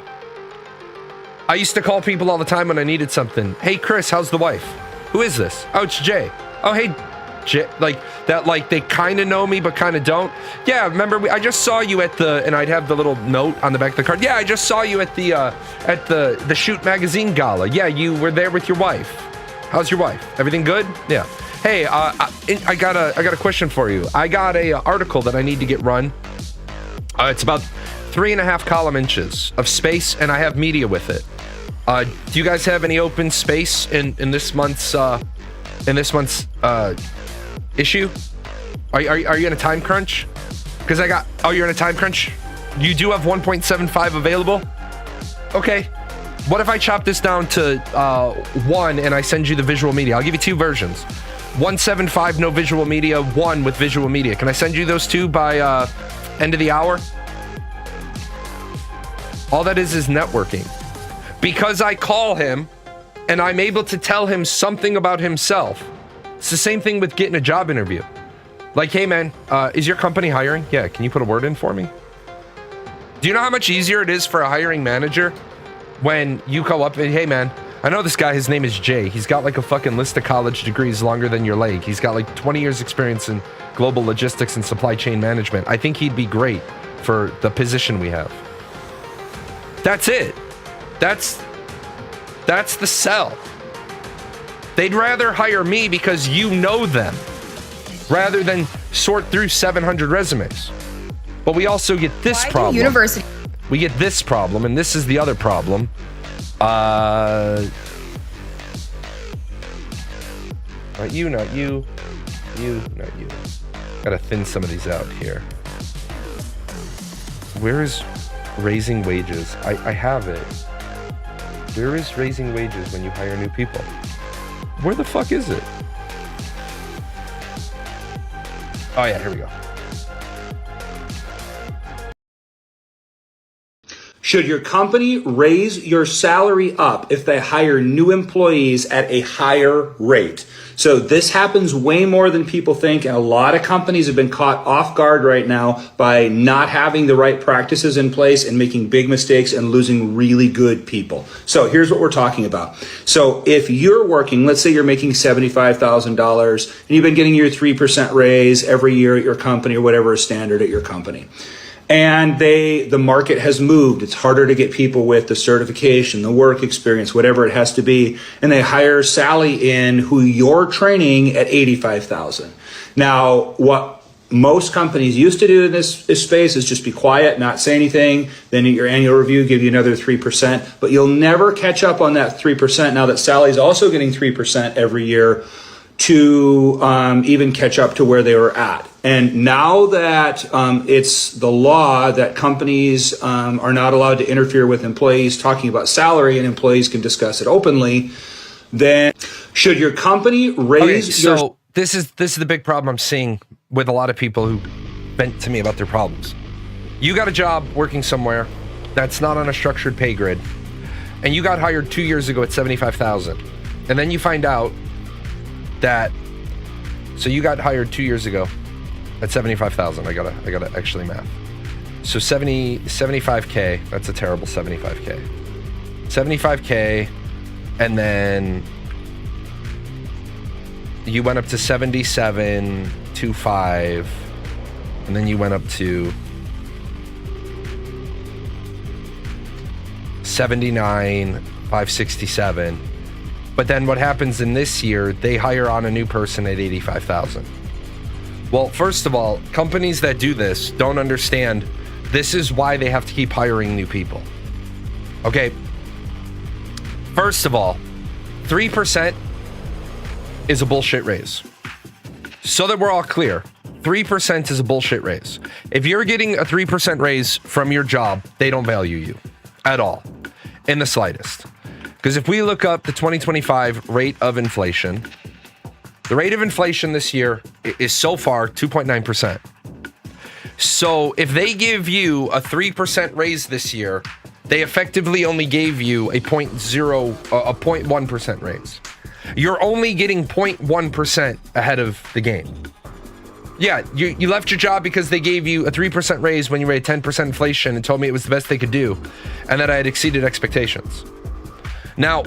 I used to call people all the time when I needed something. Hey, Chris, how's the wife? Who is this? Oh, it's Jay. Oh, hey, Jay. Like that, like they kind of know me, but kind of don't. Yeah, remember, I just saw you at the, and I'd have the little note on the back of the card. Yeah, I just saw you at the Shoot Magazine Gala. Yeah, you were there with your wife. How's your wife? Everything good? Yeah. Hey, I got a question for you. I got a article that I need to get run. It's about 3.5 column inches of space, and I have media with it. Do you guys have any open space in this month's issue? Are you in a time crunch? Because you're in a time crunch. You do have 1.75 available. Okay. What if I chop this down to 1 and I send you the visual media? I'll give you 2 versions. 1.75 no visual media, 1 with visual media. Can I send you those 2 by end of the hour? All that is networking. Because I call him and I'm able to tell him something about himself. It's the same thing with getting a job interview. Like, hey man, is your company hiring? Yeah, can you put a word in for me? Do you know how much easier it is for a hiring manager when you go up and, hey man, I know this guy, his name is Jay. He's got like a fucking list of college degrees longer than your leg. He's got like 20 years experience in global logistics and supply chain management. I think he'd be great for the position we have. That's it. That's the sell. They'd rather hire me because you know them rather than sort through 700 resumes. But we also get this problem. University. We get this problem, and this is the other problem. Not you, not you. You, not you. Gotta thin some of these out here. Where is raising wages? I have it. Where is raising wages when you hire new people? Where the fuck is it? Oh yeah, here we go. Should your company raise your salary up if they hire new employees at a higher rate? So this happens way more than people think, and a lot of companies have been caught off guard right now by not having the right practices in place and making big mistakes and losing really good people. So here's what we're talking about. So if you're working, let's say you're making $75,000 and you've been getting your 3% raise every year at your company or whatever is standard at your company. And the market has moved. It's harder to get people with the certification, the work experience, whatever it has to be. And they hire Sally in, who you're training, at $85,000. Now, what most companies used to do in this space is just be quiet, not say anything. Then at your annual review, give you another 3%. But you'll never catch up on that 3% now that Sally's also getting 3% every year to even catch up to where they were at. And now that it's the law that companies are not allowed to interfere with employees talking about salary and employees can discuss it openly, then should your company raise so this is the big problem I'm seeing with a lot of people who vent to me about their problems. You got a job working somewhere that's not on a structured pay grid, and you got hired 2 years ago at 75,000, and then you find out that, so you got hired 2 years ago at 75,000. I gotta actually math. So 75K, that's a terrible 75K. 75K, and then you went up to 77.25, and then you went up to 79,567. But then what happens in this year, they hire on a new person at 85,000. Well, first of all, companies that do this don't understand this is why they have to keep hiring new people. Okay. First of all, 3% is a bullshit raise. So that we're all clear, 3% is a bullshit raise. If you're getting a 3% raise from your job, they don't value you at all, in the slightest. Because if we look up the 2025 rate of inflation, the rate of inflation this year is so far 2.9%. So if they give you a 3% raise this year, they effectively only gave you a 0.1% raise. You're only getting 0.1% ahead of the game. Yeah, you left your job because they gave you a 3% raise when you were at 10% inflation and told me it was the best they could do and that I had exceeded expectations. Now,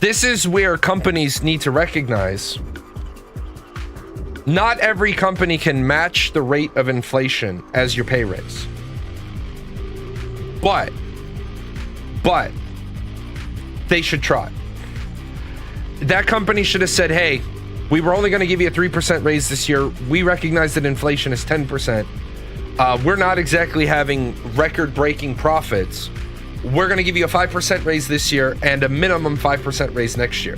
this is where companies need to recognize not every company can match the rate of inflation as your pay raise. But they should try. That company should have said, hey, we were only going to give you a 3% raise this year. We recognize that inflation is 10%. We're not exactly having record-breaking profits. We're going to give you a 5% raise this year and a minimum 5% raise next year.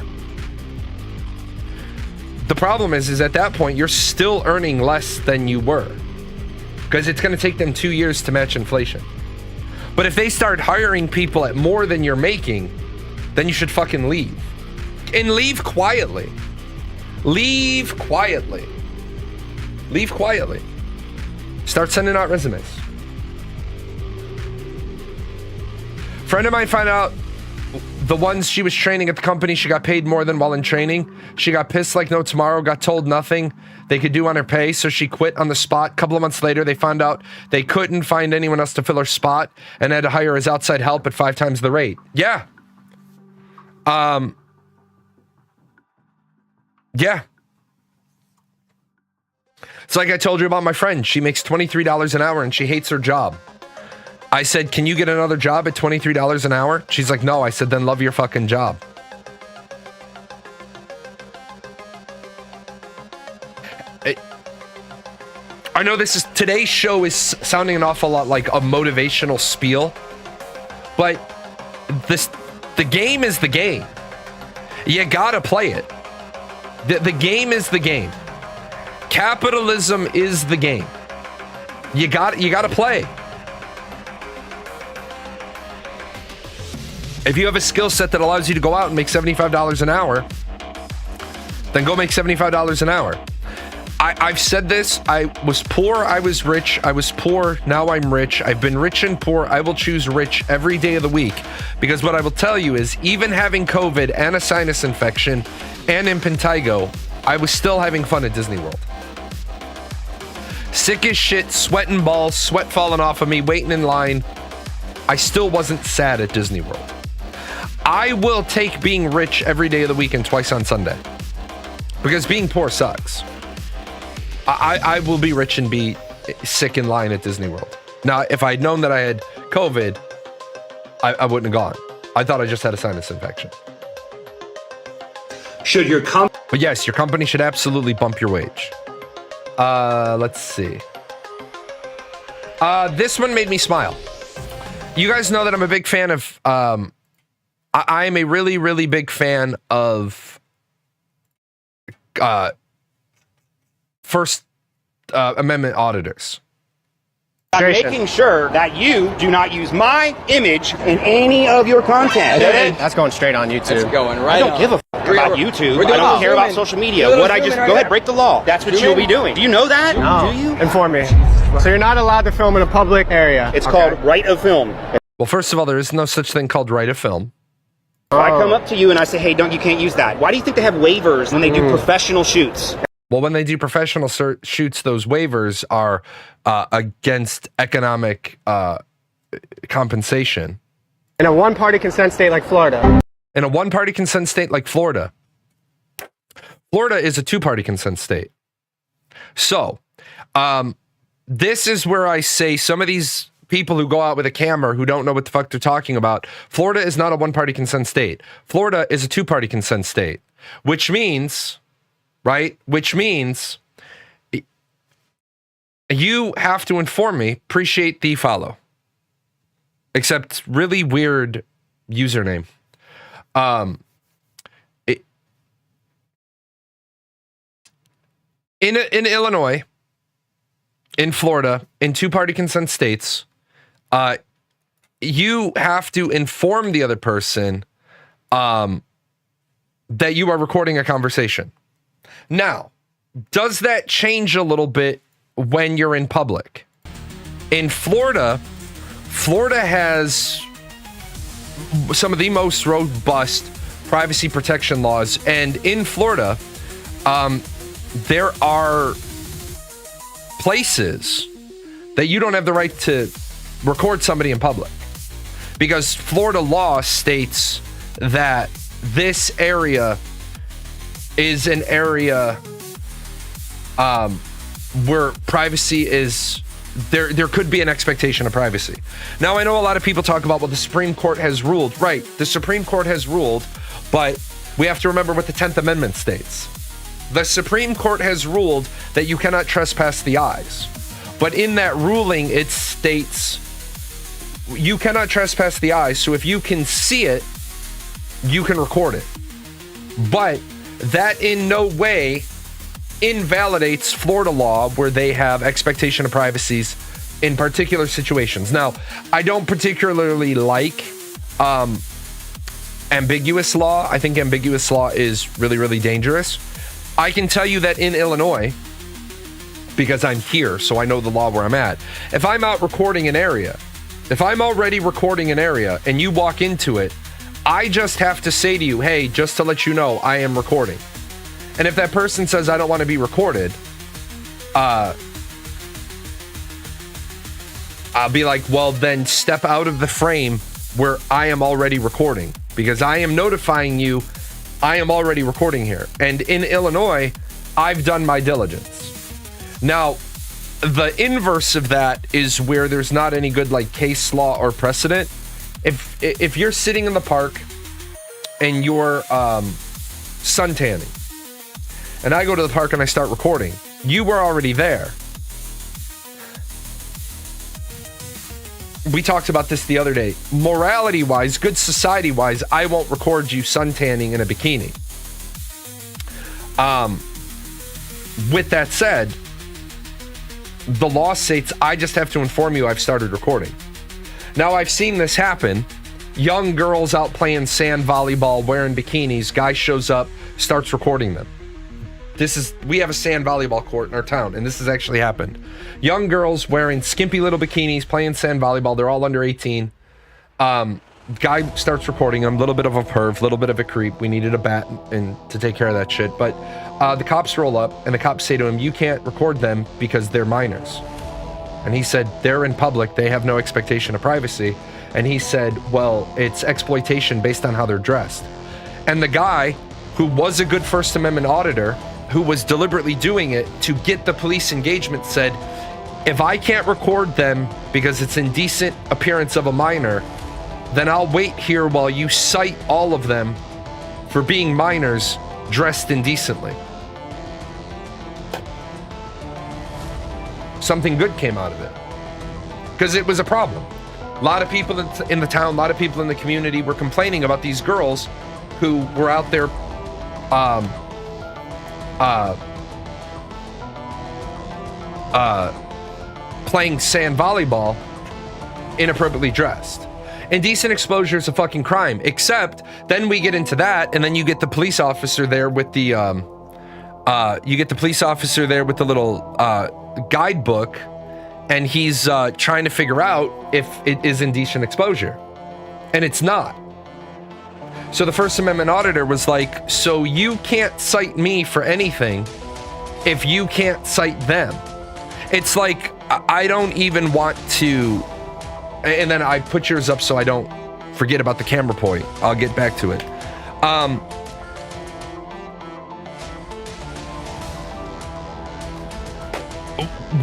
The problem is at that point, you're still earning less than you were because it's going to take them 2 years to match inflation. But if they start hiring people at more than you're making, then you should fucking leave. And leave quietly. Leave quietly. Leave quietly. Start sending out resumes. Friend of mine found out the ones she was training at the company, she got paid more than while in training. She got pissed like no tomorrow, got told nothing they could do on her pay, so she quit on the spot. A couple of months later, they found out they couldn't find anyone else to fill her spot and had to hire her as outside help at 5 times the rate. Yeah. Yeah. It's like I told you about my friend. She makes $23 an hour and she hates her job. I said, can you get another job at $23 an hour? She's like, no. I said, then love your fucking job. I know today's show is sounding an awful lot like a motivational spiel, but the game is the game. You gotta play it. The game is the game. Capitalism is the game. You gotta play. If you have a skill set that allows you to go out and make $75 an hour, then go make $75 an hour. I've said this. I was poor, I was rich. I was poor, now I'm rich. I've been rich and poor. I will choose rich every day of the week. Because what I will tell you is, even having COVID and a sinus infection and impetigo, I was still having fun at Disney World. Sick as shit, sweating balls, sweat falling off of me, waiting in line. I still wasn't sad at Disney World. I will take being rich every day of the week and twice on Sunday. Because being poor sucks. I will be rich and be sick in line at Disney World. Now, if I'd known that I had COVID, I wouldn't have gone. I thought I just had a sinus infection. Should your company... But yes, your company should absolutely bump your wage. Let's see. This one made me smile. You guys know that I'm a big fan of... I am a really, really big fan of First Amendment auditors. I'm making sure that you do not use my image in any of your content. That's going straight on YouTube. That's going right. I don't give a f- about YouTube. I don't care about social media. What I just go ahead, break the law. That's what you'll be doing. Do you know that? No. Do you? Inform me. So you're not allowed to film in a public area. It's called right of film. Well, first of all, there is no such thing called right of film. If I come up to you and I say, hey, you can't use that. Why do you think they have waivers when they do professional shoots? Well, when they do professional shoots, those waivers are against economic compensation. In a one-party consent state like Florida. In a one-party consent state like Florida. Florida is a two-party consent state. So, this is where I say some of these people who go out with a camera who don't know what the fuck they're talking about. Florida is not a one-party consent state. Florida is a two-party consent state, which means, right? Which means you have to inform me. Appreciate the follow. Except really weird username. In Illinois, in Florida, in two-party consent states, you have to inform the other person that you are recording a conversation. Now, does that change a little bit when you're in public? In Florida, Florida has some of the most robust privacy protection laws, and in Florida, there are places that you don't have the right to record somebody in public, because Florida law states that this area is an area where privacy is there could be an expectation of privacy. Now, I know a lot of people talk about, well, the Supreme Court has ruled. Right, the Supreme Court has ruled, but we have to remember what the 10th Amendment states. The Supreme Court has ruled that you cannot trespass the eyes. But in that ruling, it states you cannot trespass the eyes. So if you can see it, you can record it. But that in no way invalidates Florida law, where they have expectation of privacies in particular situations. Now, I don't particularly like ambiguous law. I think ambiguous law is really, really dangerous. I can tell you that in Illinois, because I'm here, so I know the law where I'm at. If I'm out recording an area, if I'm already recording an area and you walk into it, I just have to say to you, hey, just to let you know, I am recording. And if that person says, I don't want to be recorded, I'll be like, well, then step out of the frame where I am already recording, because I am notifying you I am already recording here. And in Illinois, I've done my diligence. Now, the inverse of that is where there's not any good like case law or precedent. If you're sitting in the park and you're suntanning, and I go to the park and I start recording, you were already there. We talked about this the other day. Morality-wise, good society-wise, I won't record you suntanning in a bikini. With that said, the law states I just have to inform you I've started recording. Now, I've seen this happen. Young girls out playing sand volleyball, wearing bikinis. Guy shows up, starts recording them. We have a sand volleyball court in our town, and this has actually happened. Young girls wearing skimpy little bikinis, playing sand volleyball. They're all under 18. Guy starts recording them. A little bit of a perv, a little bit of a creep. We needed a bat and to take care of that shit. But the cops roll up, and the cops say to him, you can't record them because they're minors. And he said, they're in public. They have no expectation of privacy. And he said, well, it's exploitation based on how they're dressed. And the guy, who was a good First Amendment auditor, who was deliberately doing it to get the police engagement, said, if I can't record them because it's indecent appearance of a minor, then I'll wait here while you cite all of them for being minors dressed indecently. Something good came out of it, because it was a problem. A lot of people in the town, a lot of people in the community were complaining about these girls who were out there playing sand volleyball inappropriately dressed. Indecent exposure is a fucking crime, except then we get into that, and then you get the police officer there with the little guidebook, and he's trying to figure out if it is indecent exposure, and it's not. So the First Amendment auditor was like, so you can't cite me for anything if you can't cite them. It's like, I don't even want to, and then I put yours up so I don't forget about the camera point. I'll get back to it.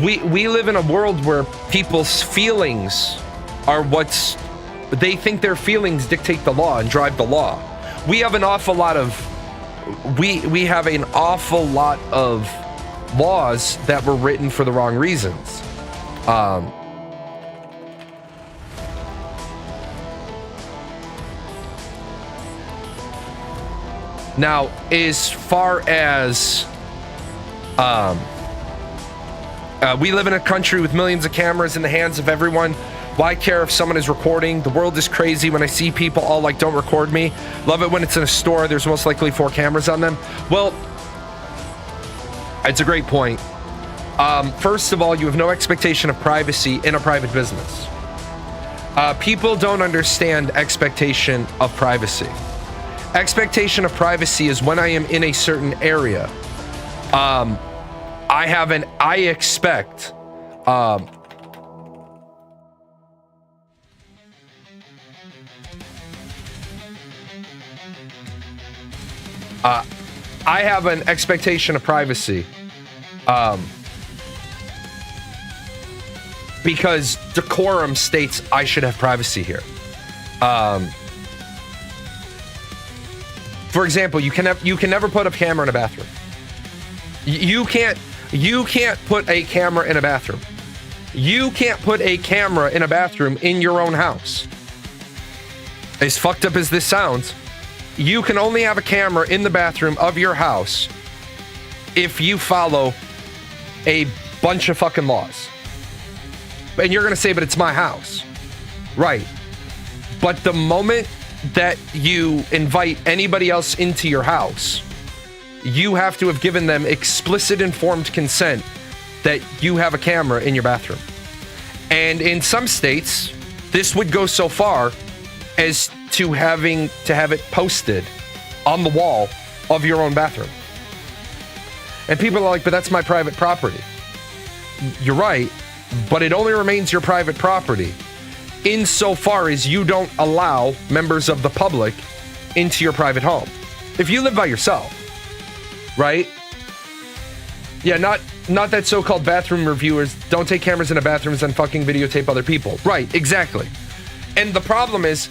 We live in a world where people's feelings are they think their feelings dictate the law and drive the law. We have an awful lot of laws that were written for the wrong reasons. Now, as far as we live in a country with millions of cameras in the hands of everyone. Why care if someone is recording? The world is crazy when I see people all like, don't record me. Love it when it's in a store. There's most likely 4 cameras on them. Well, it's a great point. First of all, you have no expectation of privacy in a private business. People don't understand expectation of privacy. Expectation of privacy is when I am in a certain area. I expect I have an expectation of privacy because decorum states I should have privacy here. For example, you can never put a camera in a bathroom. You can't put a camera in a bathroom. You can't put a camera in a bathroom in your own house. As fucked up as this sounds, you can only have a camera in the bathroom of your house if you follow a bunch of fucking laws. And you're gonna say, but it's my house. Right. But the moment that you invite anybody else into your house, you have to have given them explicit informed consent that you have a camera in your bathroom. And in some states, this would go so far as to have it posted on the wall of your own bathroom. And people are like, but that's my private property. You're right, but it only remains your private property insofar as you don't allow members of the public into your private home. If you live by yourself, right? Yeah, not that so-called bathroom reviewers don't take cameras into bathrooms and fucking videotape other people. Right, exactly. And the problem is,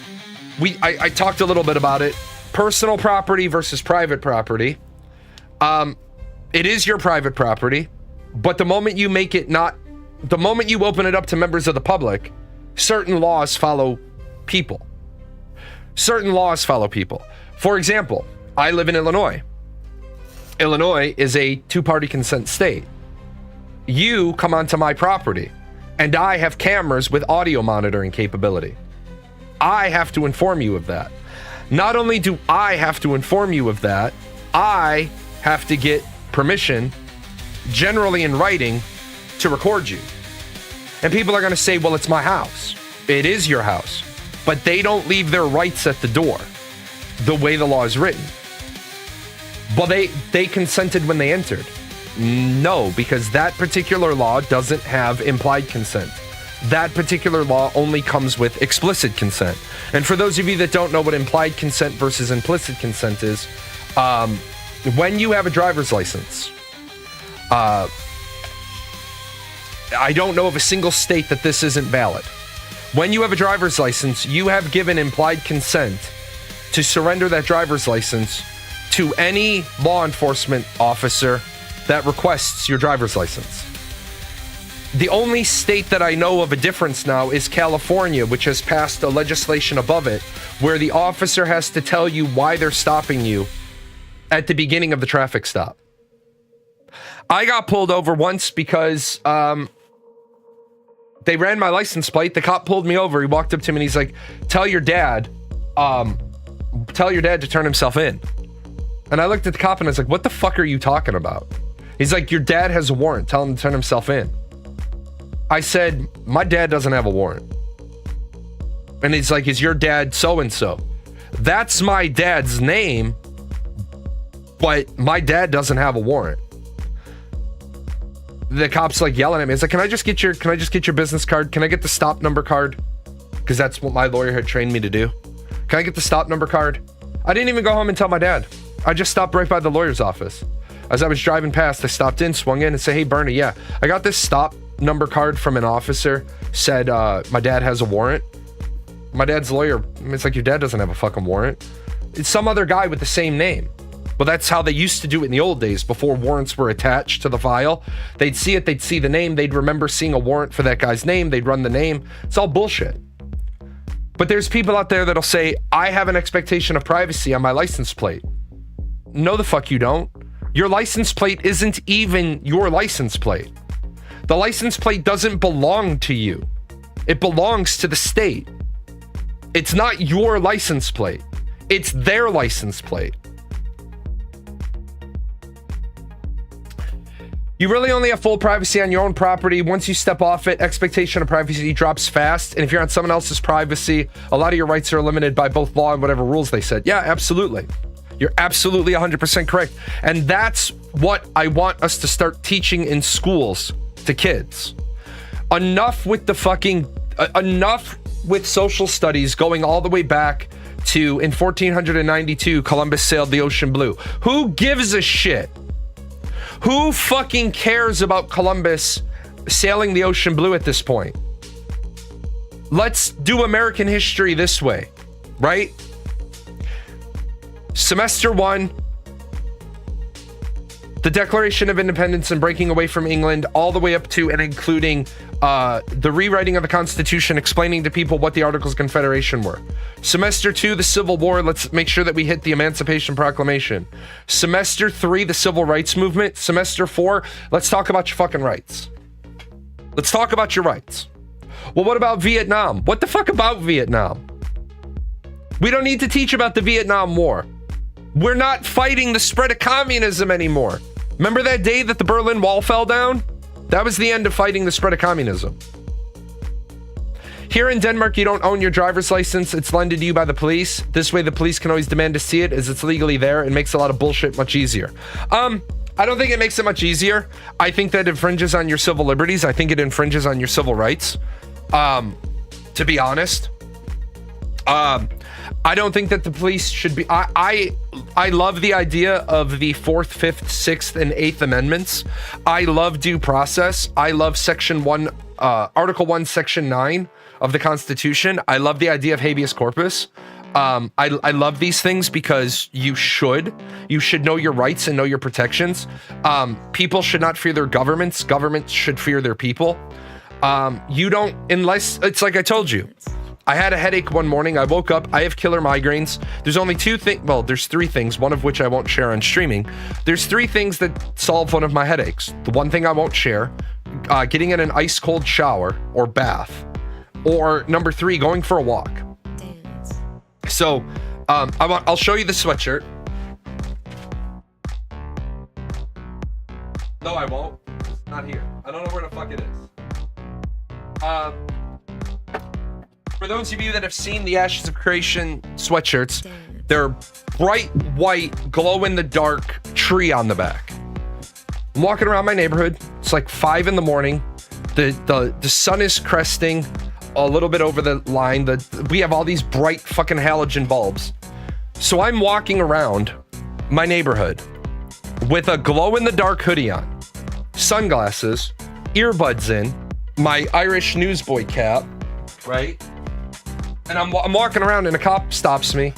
I talked a little bit about it. Personal property versus private property. It is your private property, but the moment you open it up to members of the public, certain laws follow people. Certain laws follow people. For example, I live in Illinois. Illinois is a 2-party consent state. You come onto my property, and I have cameras with audio monitoring capability. I have to inform you of that. Not only do I have to inform you of that, I have to get permission, generally in writing, to record you. And people are going to say, well, it's my house. It is your house. But they don't leave their rights at the door the way the law is written. Well, they consented when they entered. No, because that particular law doesn't have implied consent. That particular law only comes with explicit consent. And for those of you that don't know what implied consent versus implicit consent is, when you have a driver's license, I don't know of a single state that this isn't valid. When you have a driver's license, you have given implied consent to surrender that driver's license to any law enforcement officer that requests your driver's license. The only state that I know of a difference now is California, which has passed a legislation above it where the officer has to tell you why they're stopping you at the beginning of the traffic stop. I got pulled over once because they ran my license plate. The cop pulled me over. He walked up to me and he's like, tell your dad to turn himself in. And I looked at the cop and I was like, what the fuck are you talking about? He's like, your dad has a warrant. Tell him to turn himself in. I said, my dad doesn't have a warrant. And he's like, is your dad so-and-so? That's my dad's name, but my dad doesn't have a warrant. The cop's like yelling at me. He's like, can I just get your business card? Can I get the stop number card? Because that's what my lawyer had trained me to do. Can I get the stop number card? I didn't even go home and tell my dad. I just stopped right by the lawyer's office. As I was driving past, I stopped in, swung in and said, hey, Bernie, yeah, I got this stop number card from an officer, said my dad has a warrant. My dad's lawyer, it's like, your dad doesn't have a fucking warrant. It's some other guy with the same name. Well, that's how they used to do it in the old days before warrants were attached to the file. They'd see it, they'd see the name, they'd remember seeing a warrant for that guy's name, they'd run the name. It's all bullshit. But there's people out there that'll say, I have an expectation of privacy on my license plate. No, the fuck you don't. Your license plate isn't even your license plate. The license plate doesn't belong to you. It belongs to the state. It's not your license plate. It's their license plate. You really only have full privacy on your own property. Once you step off it, expectation of privacy drops fast. And if you're on someone else's privacy, a lot of your rights are limited by both law and whatever rules they set. Yeah, absolutely. You're absolutely 100% correct. And that's what I want us to start teaching in schools to kids. Enough with the fucking, enough with social studies going all the way back to in 1492, Columbus sailed the ocean blue. Who gives a shit? Who fucking cares about Columbus sailing the ocean blue at this point? Let's do American history this way, right? Semester 1, the Declaration of Independence and breaking away from England, all the way up to and including the rewriting of the Constitution, explaining to people what the Articles of Confederation were. Semester 2, the Civil War. Let's make sure that we hit the Emancipation Proclamation. Semester 3, the Civil Rights Movement. Semester 4, let's talk about your fucking rights. Let's talk about your rights. Well, what about Vietnam? What the fuck about Vietnam? We don't need to teach about the Vietnam War. We're not fighting the spread of communism anymore. Remember that day that the Berlin Wall fell down? That was the end of fighting the spread of communism. Here in Denmark, you don't own your driver's license. It's lended to you by the police. This way, the police can always demand to see it as it's legally there. It makes a lot of bullshit much easier. I don't think it makes it much easier. I think that infringes on your civil liberties. I think it infringes on your civil rights. To be honest. I don't think that the police should be. I love the idea of the 4th, 5th, 6th, and 8th Amendments. I love due process. I love Section 1, Article 1, Section 9 of the Constitution. I love the idea of habeas corpus. I love these things because you should know your rights and know your protections. People should not fear their governments. Governments should fear their people. You don't, unless it's like I told you. I had a headache one morning. I woke up. I have killer migraines. There's only two things. Well, there's three things, one of which I won't share on streaming. There's three things that solve one of my headaches. The one thing I won't share, getting in an ice cold shower or bath. Or number 3, going for a walk. So I'll show you the sweatshirt. No, I won't. It's not here. I don't know where the fuck it is. For those of you that have seen the Ashes of Creation sweatshirts, they're bright white, glow-in-the-dark tree on the back. I'm walking around my neighborhood. It's like 5 in the morning. The sun is cresting a little bit over the line. We have all these bright fucking halogen bulbs. So I'm walking around my neighborhood with a glow-in-the-dark hoodie on, sunglasses, earbuds in, my Irish newsboy cap, right? And I'm walking around and a cop stops me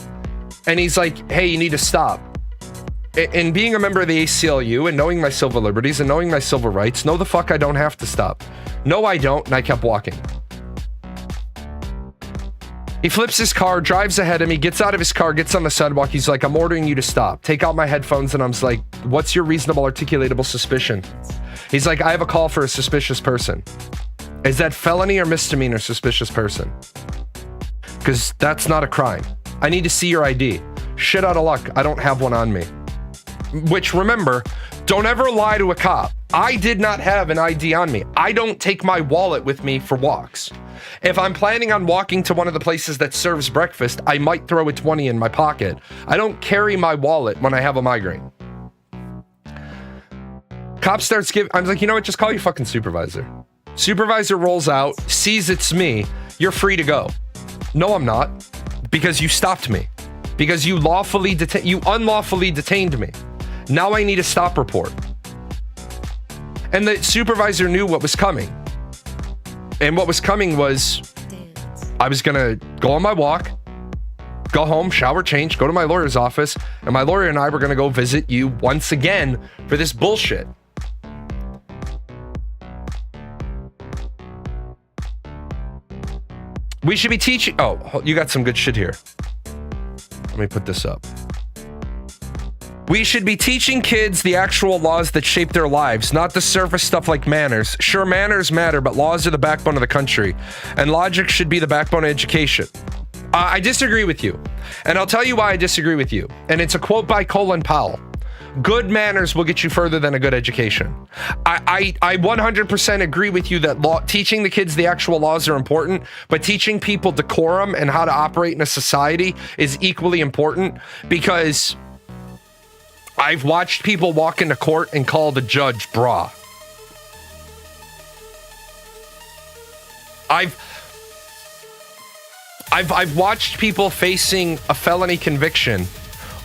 and he's like, hey, you need to stop. And being a member of the ACLU and knowing my civil liberties and knowing my civil rights, no, the fuck, I don't have to stop. No, I don't. And I kept walking. He flips his car, drives ahead of me, gets out of his car, gets on the sidewalk. He's like, I'm ordering you to stop. Take out my headphones. And I'm like, what's your reasonable articulatable suspicion? He's like, I have a call for a suspicious person. Is that felony or misdemeanor suspicious person? Because that's not a crime. I need to see your ID. Shit out of luck, I don't have one on me. Which, remember, don't ever lie to a cop. I did not have an ID on me. I don't take my wallet with me for walks. If I'm planning on walking to one of the places that serves breakfast, I might throw a 20 in my pocket. I don't carry my wallet when I have a migraine. Cop starts giving, I'm like, you know what, just call your fucking supervisor. Supervisor rolls out, sees it's me, you're free to go. No, I'm not, because you stopped me. Because you unlawfully detained me. Now I need a stop report. And the supervisor knew what was coming. And what was coming was I was gonna go on my walk, go home, shower, change, go to my lawyer's office, and my lawyer and I were gonna go visit you once again for this bullshit. We should be teaching. Oh, you got some good shit here. Let me put this up. We should be teaching kids the actual laws that shape their lives, not the surface stuff like manners. Sure, manners matter, but laws are the backbone of the country, and logic should be the backbone of education. I disagree with you, and I'll tell you why I disagree with you. And it's a quote by Colin Powell. Good manners will get you further than a good education. I 100% agree with you that teaching the kids the actual laws are important, but teaching people decorum and how to operate in a society is equally important, because I've watched people walk into court and call the judge brah. I've watched people facing a felony conviction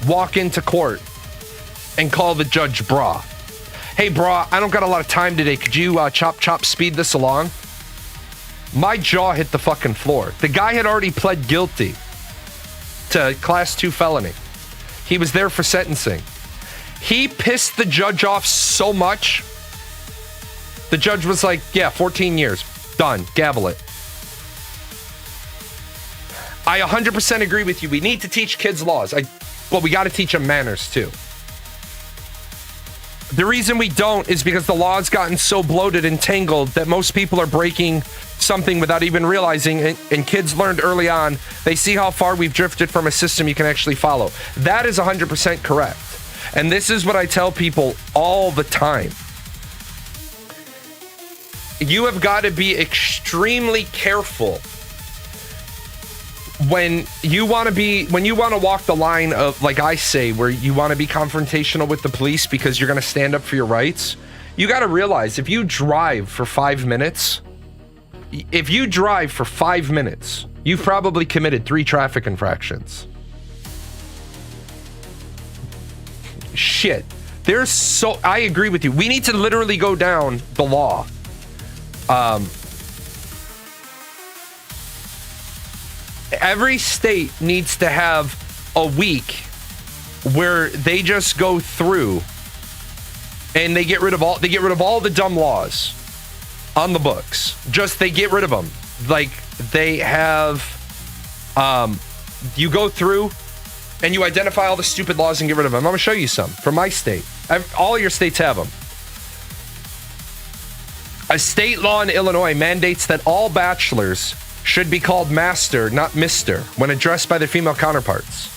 walk into court and call the judge brah. Hey brah, I don't got a lot of time today. Could you chop speed this along? My jaw hit the fucking floor. The guy had already pled guilty to class 2 felony. He was there for sentencing. He pissed the judge off so much. The judge was like, yeah, 14 years. Done. Gavel it. I 100% agree with you. We need to teach kids laws. But we got to teach them manners too. The reason we don't is because the law's gotten so bloated and tangled that most people are breaking something without even realizing it, and kids learned early on. They see how far we've drifted from a system you can actually follow. That is 100% correct. And this is what I tell people all the time. You have got to be extremely careful when you want to walk the line of, like I say, where you want to be confrontational with the police because you're going to stand up for your rights. You got to realize if you drive for 5 minutes, you've probably committed 3 traffic infractions. Shit. I agree with you. We need to literally go down the law. Every state needs to have a week where they just go through and they get rid of all the dumb laws on the books. Just they get rid of them. Like they have you go through and you identify all the stupid laws and get rid of them. I'm going to show you some from my state. All your states have them. A state law in Illinois mandates that all bachelors should be called master, not mister, when addressed by their female counterparts.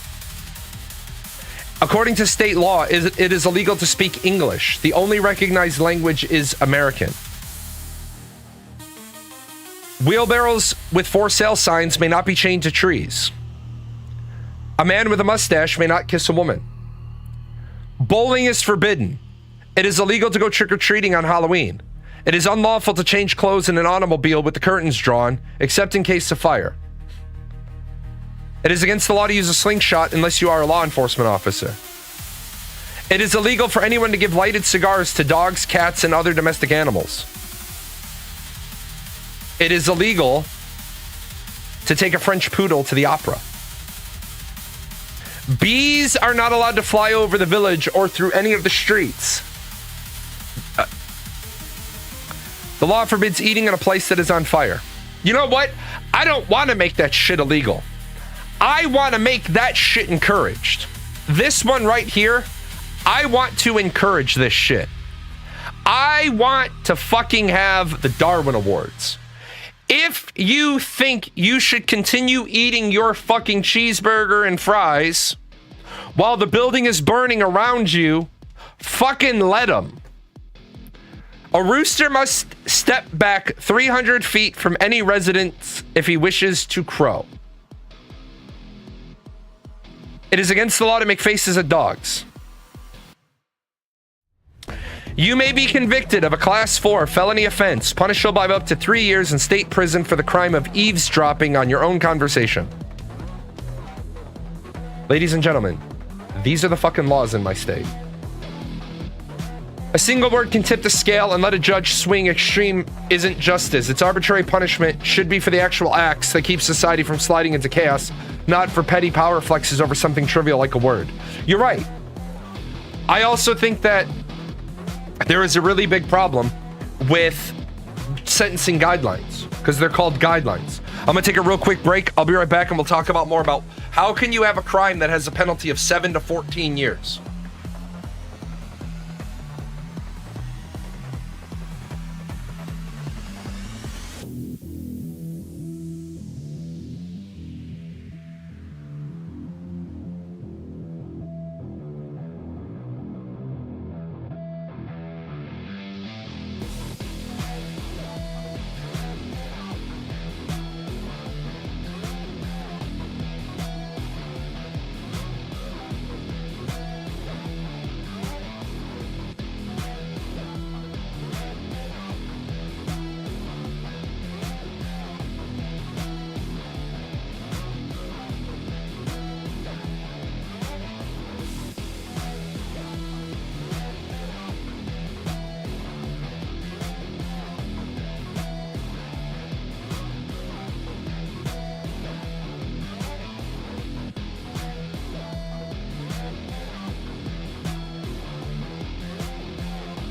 According to state law, it is illegal to speak English. The only recognized language is American. Wheelbarrows with for sale signs may not be chained to trees. A man with a mustache may not kiss a woman. Bowling is forbidden. It is illegal to go trick-or-treating on Halloween. It is unlawful to change clothes in an automobile with the curtains drawn, except in case of fire. It is against the law to use a slingshot unless you are a law enforcement officer. It is illegal for anyone to give lighted cigars to dogs, cats, and other domestic animals. It is illegal to take a French poodle to the opera. Bees are not allowed to fly over the village or through any of the streets. The law forbids eating in a place that is on fire. You know what? I don't want to make that shit illegal. I want to make that shit encouraged. This one right here, I want to encourage this shit. I want to fucking have the Darwin Awards. If you think you should continue eating your fucking cheeseburger and fries while the building is burning around you, fucking let them. A rooster must step back 300 feet from any residence if he wishes to crow. It is against the law to make faces at dogs. You may be convicted of a Class 4 felony offense, punishable by up to 3 years in state prison for the crime of eavesdropping on your own conversation. Ladies and gentlemen, these are the fucking laws in my state. A single word can tip the scale and let a judge swing extreme isn't justice. Its arbitrary punishment should be for the actual acts that keep society from sliding into chaos, not for petty power flexes over something trivial like a word. You're right. I also think that there is a really big problem with sentencing guidelines because they're called guidelines. I'm gonna take a real quick break. I'll be right back and we'll talk about more about how can you have a crime that has a penalty of 7 to 14 years.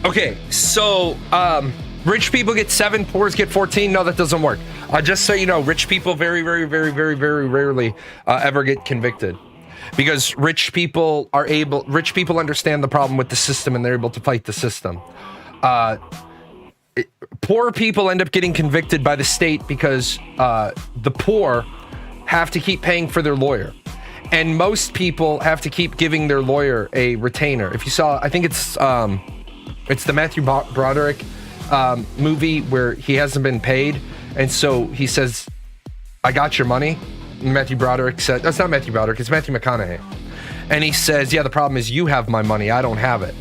Okay, so rich people get 7, poors get 14. No, that doesn't work. Just so you know, rich people very rarely ever get convicted because rich people understand the problem with the system and they're able to fight the system. Poor people end up getting convicted by the state because the poor have to keep paying for their lawyer. And most people have to keep giving their lawyer a retainer. If you saw, I think it's the Matthew Broderick movie where he hasn't been paid. And so he says, I got your money. And Matthew Broderick said, that's not Matthew Broderick, it's Matthew McConaughey. And he says, yeah, the problem is you have my money, I don't have it.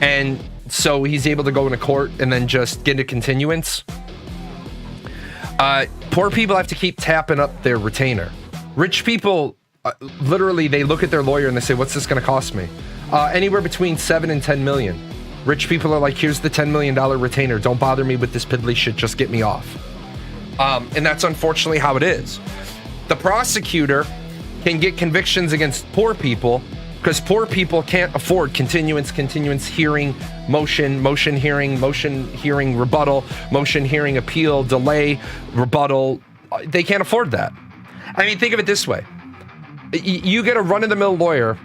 And so he's able to go into court and then just get a continuance. Poor people have to keep tapping up their retainer. Rich people, literally, they look at their lawyer and they say, what's this going to cost me? Anywhere between 7 and 10 million. Rich people are like, here's the $10 million retainer. Don't bother me with this piddly shit. Just get me off. And that's unfortunately how it is. The prosecutor can get convictions against poor people because poor people can't afford continuance, hearing, motion, hearing, rebuttal, motion, hearing, appeal, delay, rebuttal. They can't afford that. I mean, think of it this way. You get a run-of-the-mill lawyer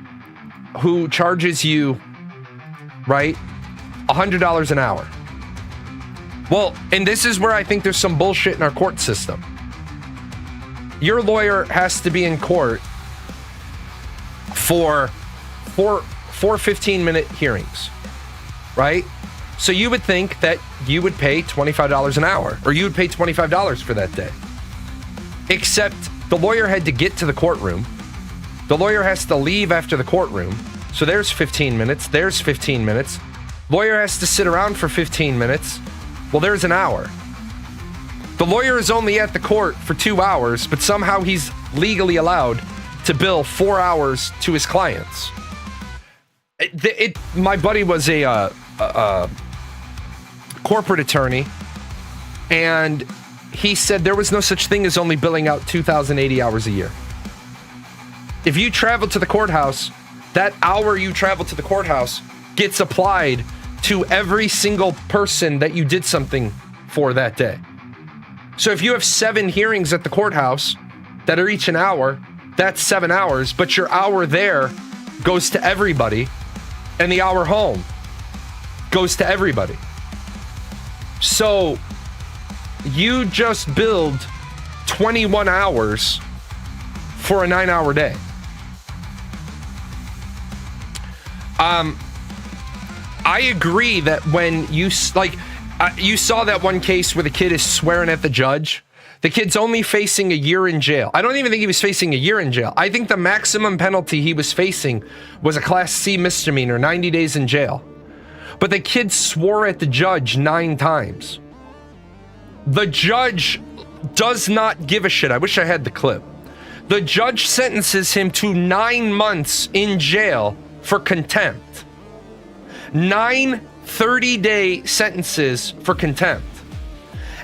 who charges you, right, $100 an hour. Well, and this is where I think there's some bullshit in our court system. Your lawyer has to be in court for four 15-minute hearings, right? So you would think that you would pay $25 an hour, or you would pay $25 for that day. Except the lawyer had to get to the courtroom. The lawyer has to leave after the courtroom. So there's 15 minutes. There's 15 minutes. Lawyer has to sit around for 15 minutes. Well, there's an hour. The lawyer is only at the court for 2 hours, but somehow he's legally allowed to bill 4 hours to his clients. My buddy was a corporate attorney, and he said there was no such thing as only billing out 2,080 hours a year. If you travel to the courthouse, that hour you travel to the courthouse gets applied to every single person that you did something for that day. So if you have 7 hearings at the courthouse, that are each an hour, that's 7 hours, but your hour there goes to everybody, and the hour home goes to everybody. So you just billed 21 hours for a 9-hour day. I agree that when you you saw that one case where the kid is swearing at the judge. The kid's only facing a year in jail. I don't even think he was facing a year in jail. I think the maximum penalty he was facing was a Class C misdemeanor, 90 days in jail. But the kid swore at the judge 9 times. The judge does not give a shit. I wish I had the clip. The judge sentences him to 9 months in jail for contempt. 9 30-day sentences for contempt.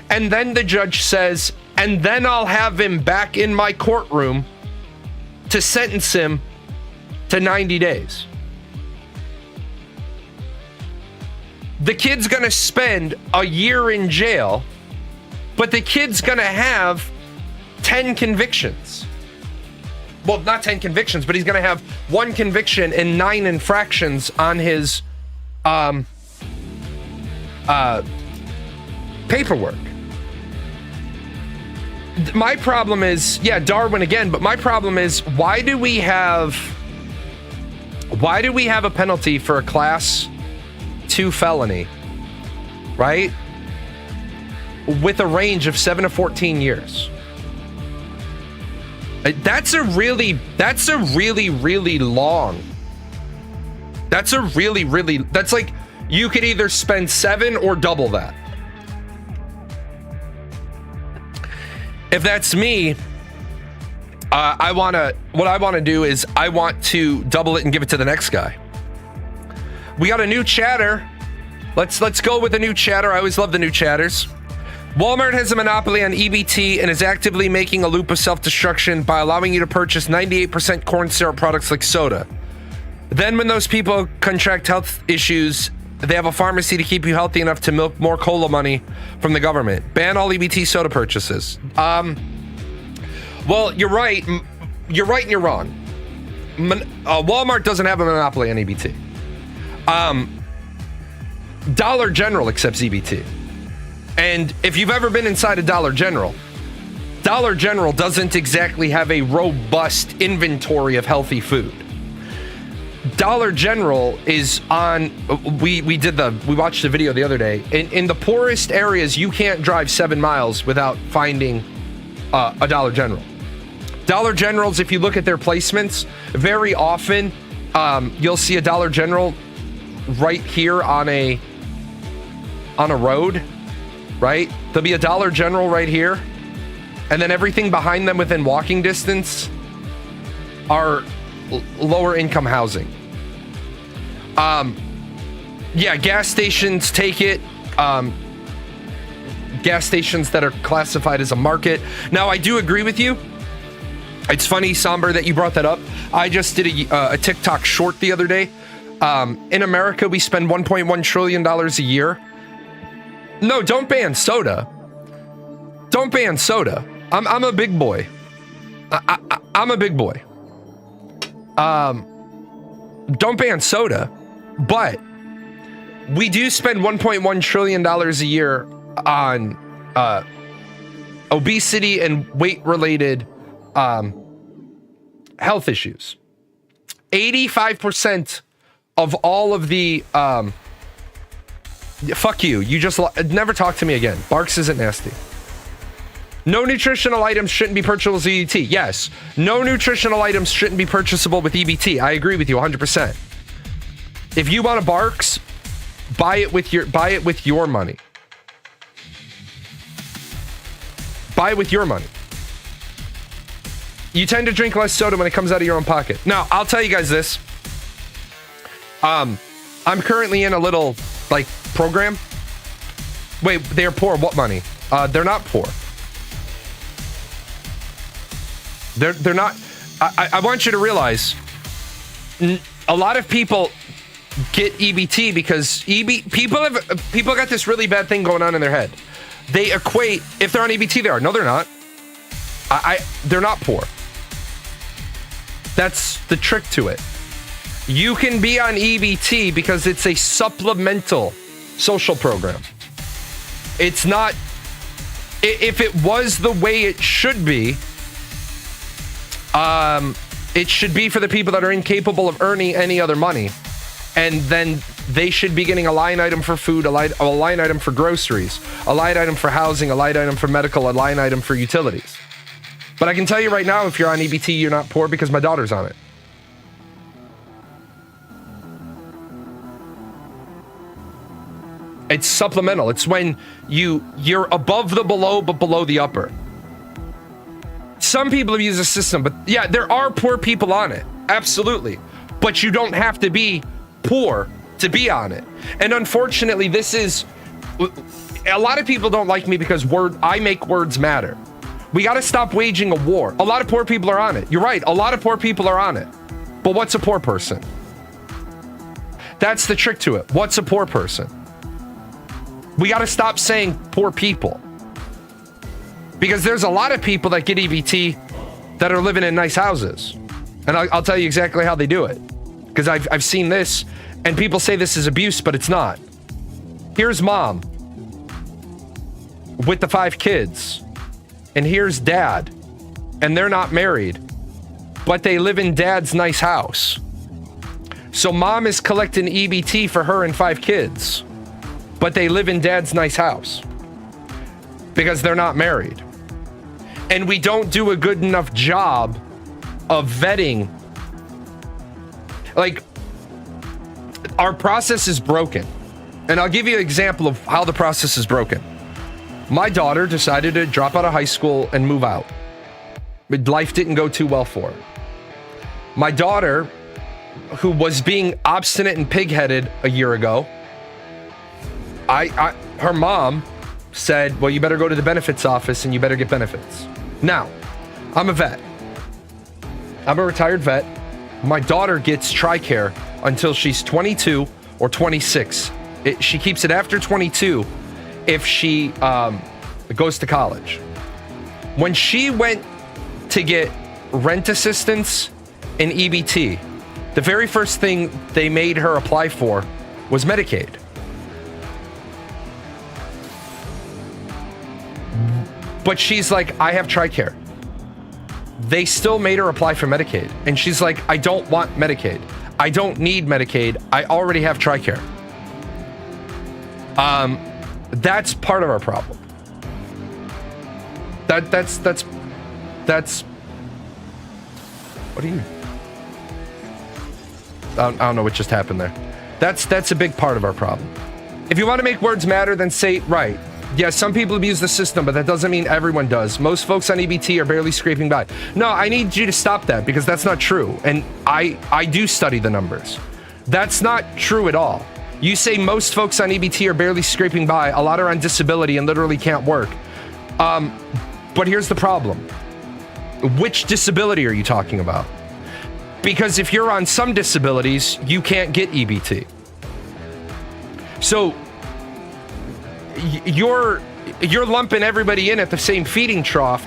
And then the judge says, and then I'll have him back in my courtroom to sentence him to 90 days. The kid's gonna spend a year in jail, but the kid's gonna have 10 convictions. Well, not 10 convictions, but he's gonna have 1 conviction and 9 infractions on his paperwork. My problem is, yeah, Darwin again, but my problem is, why do we have a penalty for a Class 2 felony, right? With a range of 7 to 14 years. That's a really long. That's like, you could either spend 7 or double that. If that's me, what I want to do is I want to double it and give it to the next guy. We got a new chatter. Let's go with the new chatter. I always love the new chatters. Walmart has a monopoly on EBT and is actively making a loop of self-destruction by allowing you to purchase 98% corn syrup products like soda. Then when those people contract health issues, they have a pharmacy to keep you healthy enough to milk more cola money from the government. Ban all EBT soda purchases. Well, you're right. You're right and you're wrong. Walmart doesn't have a monopoly on EBT. Dollar General accepts EBT. And if you've ever been inside a Dollar General doesn't exactly have a robust inventory of healthy food. Dollar General is on, we watched the video the other day. In the poorest areas, you can't drive 7 miles without finding a Dollar General. Dollar Generals, if you look at their placements, very often you'll see a Dollar General right here on a road, right? There'll be a Dollar General right here, and then everything behind them within walking distance are lower income housing. Yeah, gas stations take it. Gas stations that are classified as a market. Now, I do agree with you. It's funny, Somber, that you brought that up. I just did a TikTok short the other day. In America, we spend $1.1 trillion a year. No, don't ban soda. Don't ban soda. I'm a big boy. I'm a big boy. Don't ban soda, but we do spend $1.1 trillion a year on obesity and weight-related health issues. 85% of all of the fuck you. You just never talk to me again. Barks isn't nasty. No nutritional items shouldn't be purchasable with EBT. Yes, no nutritional items shouldn't be purchasable with EBT. I agree with you 100%. If you want a Barks, buy it with your money. Buy it with your money. You tend to drink less soda when it comes out of your own pocket. Now, I'll tell you guys this. I'm currently in a little program. Wait, they're poor. What money? They're not poor. They're not. I want you to realize a lot of people get EBT because people got this really bad thing going on in their head. They equate, if they're on EBT, they are. No, they're not. They're not poor. That's the trick to it. You can be on EBT because it's a supplemental social program. It's not, if it was the way it should be, it should be for the people that are incapable of earning any other money. And then they should be getting a line item for food, a line item for groceries, a line item for housing, a line item for medical, a line item for utilities. But I can tell you right now, if you're on EBT, you're not poor because my daughter's on it. It's supplemental. It's when you're above the below, but below the upper. Some people have used the system, but yeah, there are poor people on it. Absolutely. But you don't have to be poor to be on it. And unfortunately, this is, a lot of people don't like me because I make words matter. We got to stop waging a war. A lot of poor people are on it. You're right. A lot of poor people are on it. But what's a poor person? That's the trick to it. What's a poor person? We got to stop saying poor people. Because there's a lot of people that get EBT that are living in nice houses. And I'll tell you exactly how they do it. Because I've seen this, and people say this is abuse, but it's not. Here's mom with the 5 kids. And here's dad. And they're not married. But they live in dad's nice house. So mom is collecting EBT for her and 5 kids. But they live in dad's nice house. Because they're not married. And we don't do a good enough job of vetting. Like, our process is broken. And I'll give you an example of how the process is broken. My daughter decided to drop out of high school and move out. But life didn't go too well for her. My daughter, who was being obstinate and pig-headed a year ago, her mom said, well, you better go to the benefits office and you better get benefits. Now, I'm a vet. I'm a retired vet. My daughter gets TRICARE until she's 22 or 26. She keeps it after 22 if she goes to college. When she went to get rent assistance and EBT, the very first thing they made her apply for was Medicaid. But she's like, I have TRICARE. They still made her apply for Medicaid. And she's like, I don't want Medicaid. I don't need Medicaid. I already have TRICARE. That's part of our problem. That's what do you, I don't know what just happened there. That's a big part of our problem. If you want to make words matter, then say, right. Yeah, some people abuse the system, but that doesn't mean everyone does. Most folks on EBT are barely scraping by. No, I need you to stop that because that's not true. And I do study the numbers. That's not true at all. You say most folks on EBT are barely scraping by. A lot are on disability and literally can't work. But here's the problem. Which disability are you talking about? Because if you're on some disabilities, you can't get EBT. So you're lumping everybody in at the same feeding trough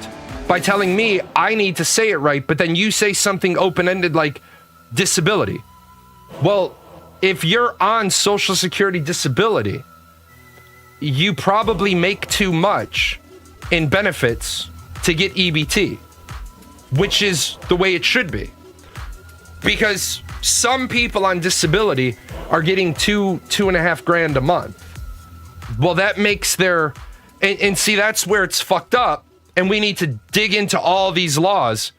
by telling me I need to say it right, but then you say something open-ended like disability. Well, if you're on Social Security disability, you probably make too much in benefits to get EBT, which is the way it should be. Because some people on disability are getting $2,500 a month. Well, that makes their, and see, that's where it's fucked up. And we need to dig into all these laws.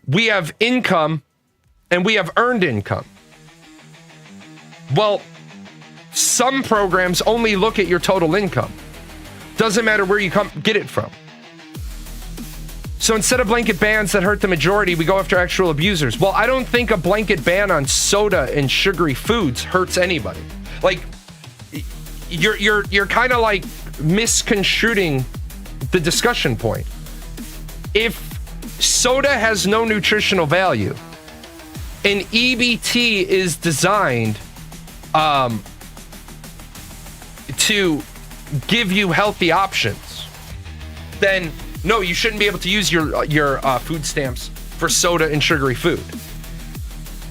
We have income and we have earned income. Well, some programs only look at your total income. Doesn't matter where you get it from. So instead of blanket bans that hurt the majority, we go after actual abusers. Well, I don't think a blanket ban on soda and sugary foods hurts anybody. Like, you're kind of like misconstruing the discussion point. If soda has no nutritional value and EBT is designed to give you healthy options, then no, you shouldn't be able to use your food stamps for soda and sugary food.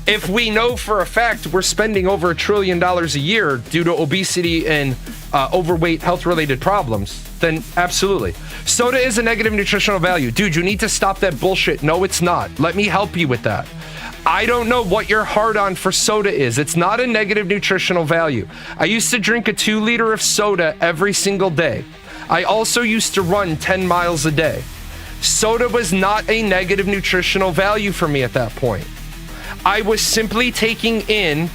If we know for a fact we're spending over $1 trillion a year due to obesity and overweight health-related problems, then absolutely. Soda is a negative nutritional value. Dude, you need to stop that bullshit. No, it's not. Let me help you with that. I don't know what your hard on for soda is. It's not a negative nutritional value. I used to drink a 2 liter of soda every single day. I also used to run 10 miles a day. Soda was not a negative nutritional value for me at that point. I was simply taking in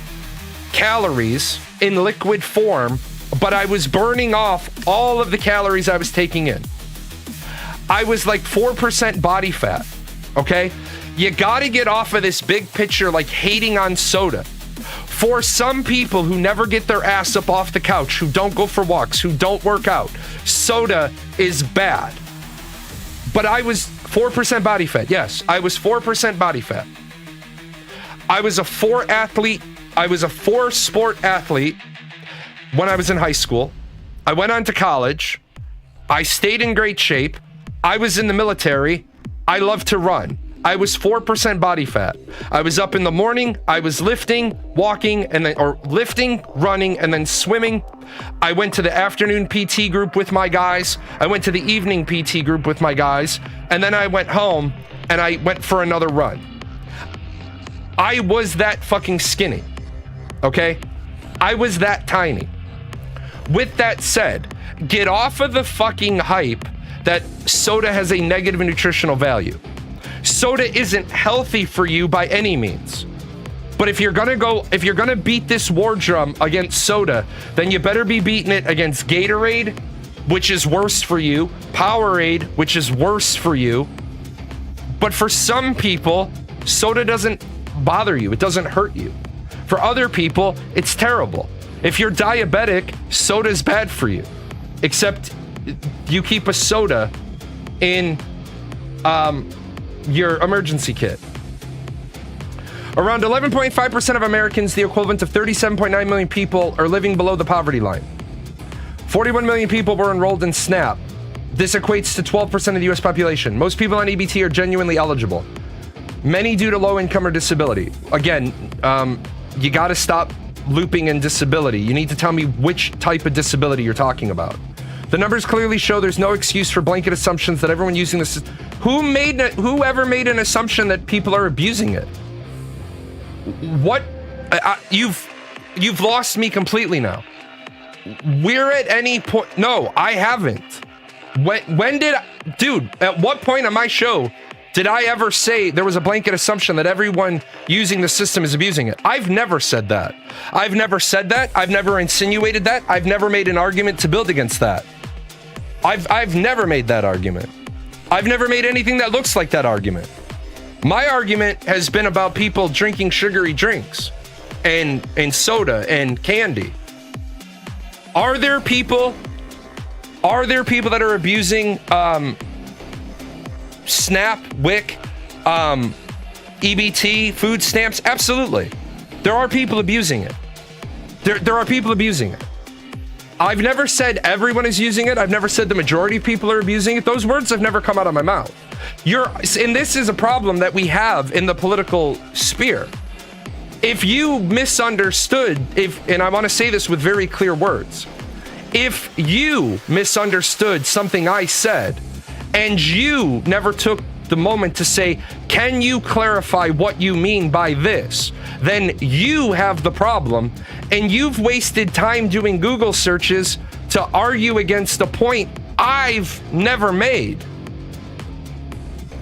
calories in liquid form, but I was burning off all of the calories I was taking in. I was like 4% body fat, okay? You gotta get off of this big picture like hating on soda. For some people who never get their ass up off the couch, who don't go for walks, who don't work out, soda is bad. But I was 4% body fat. Yes, I was 4% body fat. I was a 4-sport athlete when I was in high school. I went on to college. I stayed in great shape. I was in the military. I love to run. I was 4% body fat. I was up in the morning. I was lifting, walking, lifting, running, and then swimming. I went to the afternoon PT group with my guys. I went to the evening PT group with my guys. And then I went home and I went for another run. I was that fucking skinny, okay? I was that tiny. With that said, get off of the fucking hype that soda has a negative nutritional value. Soda isn't healthy for you by any means. But if you're gonna beat this war drum against soda, then you better be beating it against Gatorade, which is worse for you, Powerade, which is worse for you. But for some people, soda doesn't bother you. It doesn't hurt you. For other people, it's terrible. If you're diabetic, soda's bad for you. Except you keep a soda in your emergency kit. Around 11.5% of Americans, the equivalent of 37.9 million people, are living below the poverty line. 41 million people were enrolled in SNAP. This equates to 12% of the US population. Most people on EBT are genuinely eligible. Many due to low income or disability. Again, you gotta stop looping in disability. You need to tell me which type of disability you're talking about. The numbers clearly show there's no excuse for blanket assumptions that everyone using this... Whoever made an assumption that people are abusing it? What? You've lost me completely now. We're at any point... No, I haven't. When did... Dude, at what point on my show did I ever say there was a blanket assumption that everyone using the system is abusing it? I've never said that. I've never said that. I've never insinuated that. I've never made an argument to build against that. I've never made that argument. I've never made anything that looks like that argument. My argument has been about people drinking sugary drinks and soda and candy. Are there people that are abusing SNAP, WIC, EBT, food stamps? Absolutely. There are people abusing it. There are people abusing it. I've never said everyone is using it. I've never said the majority of people are abusing it. Those words have never come out of my mouth. And this is a problem that we have in the political sphere. If you misunderstood, and I want to say this with very clear words, if you misunderstood something I said, and you never took the moment to say, can you clarify what you mean by this? Then you have the problem, and you've wasted time doing Google searches to argue against a point I've never made.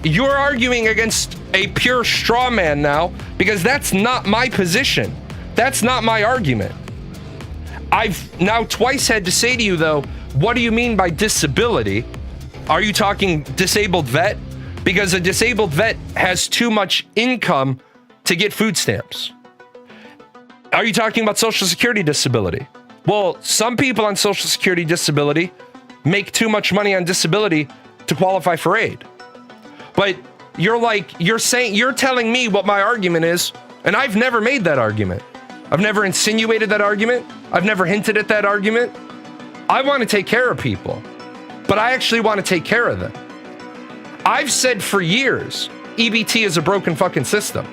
You're arguing against a pure straw man now, because that's not my position. That's not my argument. I've now twice had to say to you, though, what do you mean by disability? Are you talking disabled vet? Because a disabled vet has too much income to get food stamps. Are you talking about Social Security disability? Well, some people on Social Security disability make too much money on disability to qualify for aid. But you're telling me what my argument is, and I've never made that argument. I've never insinuated that argument. I've never hinted at that argument. I want to take care of people, but I actually want to take care of them. I've said for years, EBT is a broken fucking system.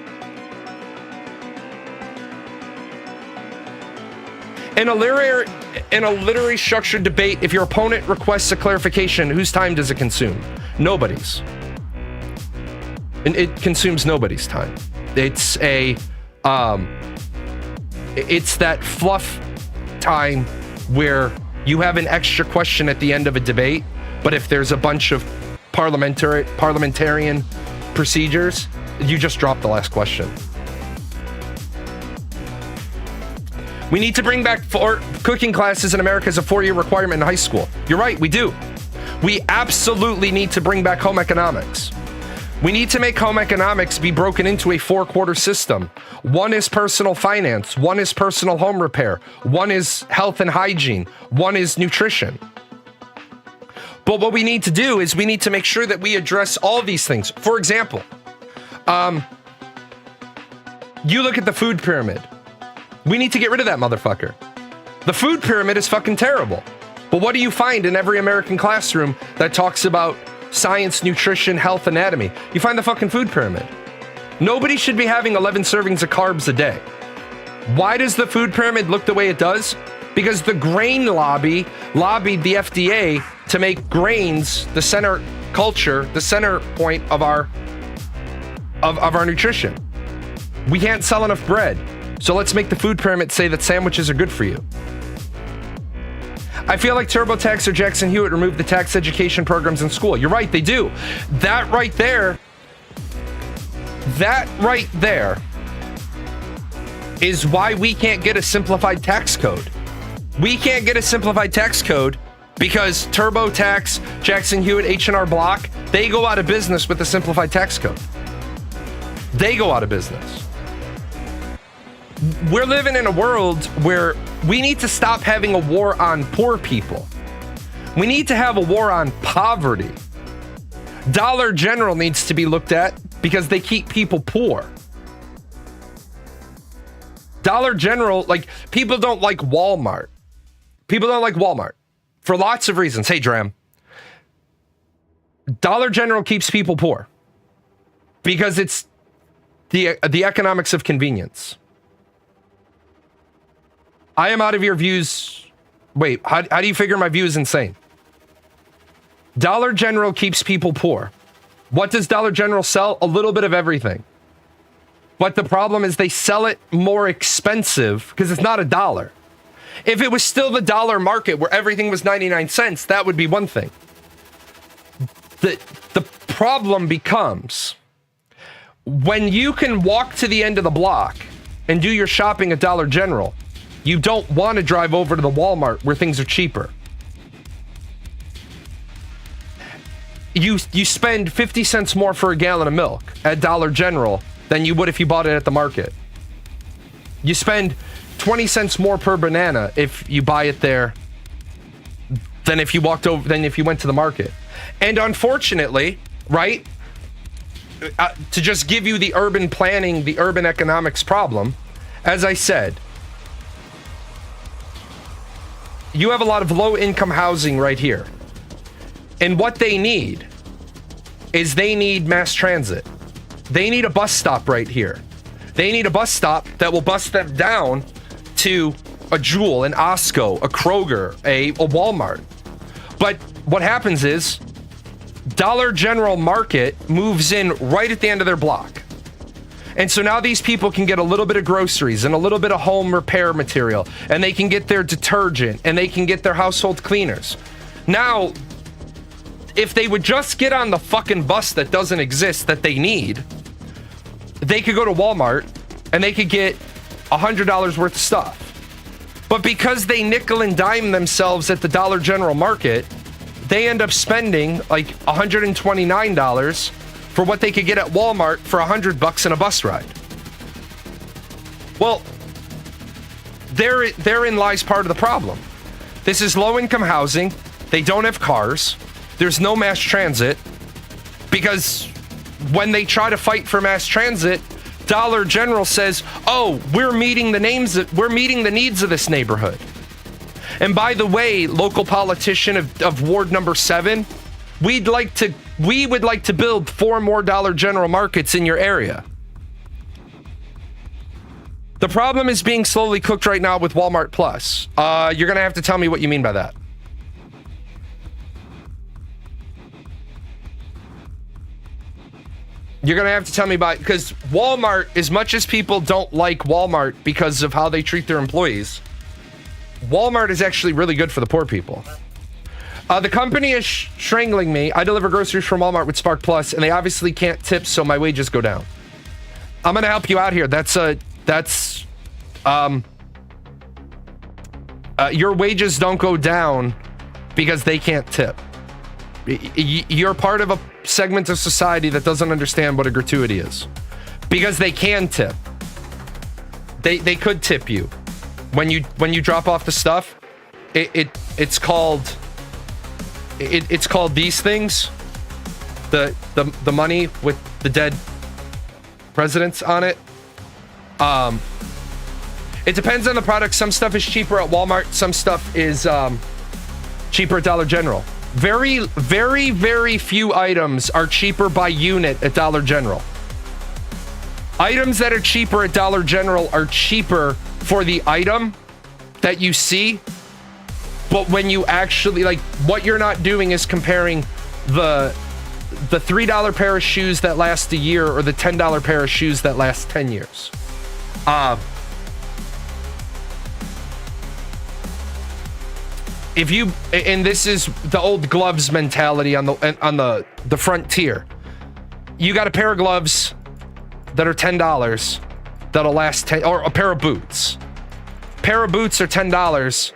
In a literary structured debate, if your opponent requests a clarification, whose time does it consume? Nobody's. And it consumes nobody's time. It's that fluff time where you have an extra question at the end of a debate, but if there's a bunch of parliamentarian procedures, you just drop the last question. We need to bring back cooking classes in America as a 4-year requirement in high school. You're right, we do. We absolutely need to bring back home economics. We need to make home economics be broken into a 4-quarter system. One is personal finance, one is personal home repair, one is health and hygiene, one is nutrition. But what we need to do is we need to make sure that we address all of these things. For example, you look at the food pyramid. We need to get rid of that motherfucker. The food pyramid is fucking terrible. But what do you find in every American classroom that talks about science, nutrition, health, anatomy? You find the fucking food pyramid. Nobody should be having 11 servings of carbs a day. Why does the food pyramid look the way it does? Because the grain lobby lobbied the FDA to make grains the center culture, the center point of our nutrition. We can't sell enough bread. So let's make the food pyramid say that sandwiches are good for you. I feel like TurboTax or Jackson Hewitt removed the tax education programs in school. You're right, they do. That right there is why we can't get a simplified tax code. We can't get a simplified tax code because TurboTax, Jackson Hewitt, H&R Block, they go out of business with the simplified tax code. They go out of business. We're living in a world where we need to stop having a war on poor people. We need to have a war on poverty. Dollar General needs to be looked at because they keep people poor. Dollar General, like, people don't like Walmart. People don't like Walmart for lots of reasons. Hey, Dram. Dollar General keeps people poor because it's the economics of convenience. I am out of your views. Wait, how do you figure my view is insane? Dollar General keeps people poor. What does Dollar General sell? A little bit of everything. But the problem is they sell it more expensive because it's not a dollar. If it was still the dollar market where everything was 99 cents, that would be one thing. The problem becomes when you can walk to the end of the block and do your shopping at Dollar General, you don't want to drive over to the Walmart where things are cheaper. You spend 50 cents more for a gallon of milk at Dollar General than you would if you bought it at the market. You spend 20 cents more per banana if you buy it there than if you went to the market. And unfortunately, right, to just give you the urban planning, the urban economics problem, as I said, you have a lot of low-income housing right here. And what they need is they need mass transit. They need a bus stop right here. They need a bus stop that will bus them down to a Jewel, an Osco, a Kroger, a Walmart. But what happens is Dollar General Market moves in right at the end of their block. And so now these people can get a little bit of groceries and a little bit of home repair material, and they can get their detergent and they can get their household cleaners. Now, if they would just get on the fucking bus that doesn't exist that they need, they could go to Walmart and they could get $100 worth of stuff. But because they nickel and dime themselves at the Dollar General Market, they end up spending like $129 for what they could get at Walmart for $100 in a bus ride. Well, therein lies part of the problem. This is low-income housing. They don't have cars. There's no mass transit because when they try to fight for mass transit, Dollar General says, "Oh, we're meeting the needs of this neighborhood." And by the way, local politician of Ward number 7, we would like to build 4 more Dollar General markets in your area. The problem is being slowly cooked right now with Walmart Plus. You're going to have to tell me what you mean by that. You're going to have to tell me because Walmart, as much as people don't like Walmart because of how they treat their employees, Walmart is actually really good for the poor people. The company is strangling me. I deliver groceries from Walmart with Spark Plus, and they obviously can't tip, so my wages go down. I'm going to help you out here. Your wages don't go down because they can't tip. You're part of a segment of society that doesn't understand what a gratuity is. Because they can tip. They could tip you. When you drop off the stuff, it's called these things. The money with the dead presidents on it. It depends on the product. Some stuff is cheaper at Walmart. Some stuff is cheaper at Dollar General. Very, very, very few items are cheaper by unit at Dollar General. Items that are cheaper at Dollar General are cheaper for the item that you see. But when you actually, like, what you're not doing is comparing the $3 pair of shoes that last a year or the $10 pair of shoes that last 10 years. If you, and this is the old gloves mentality on the frontier. You got a pair of gloves that are $10 that'll last 10, or a pair of boots. Pair of boots are $10.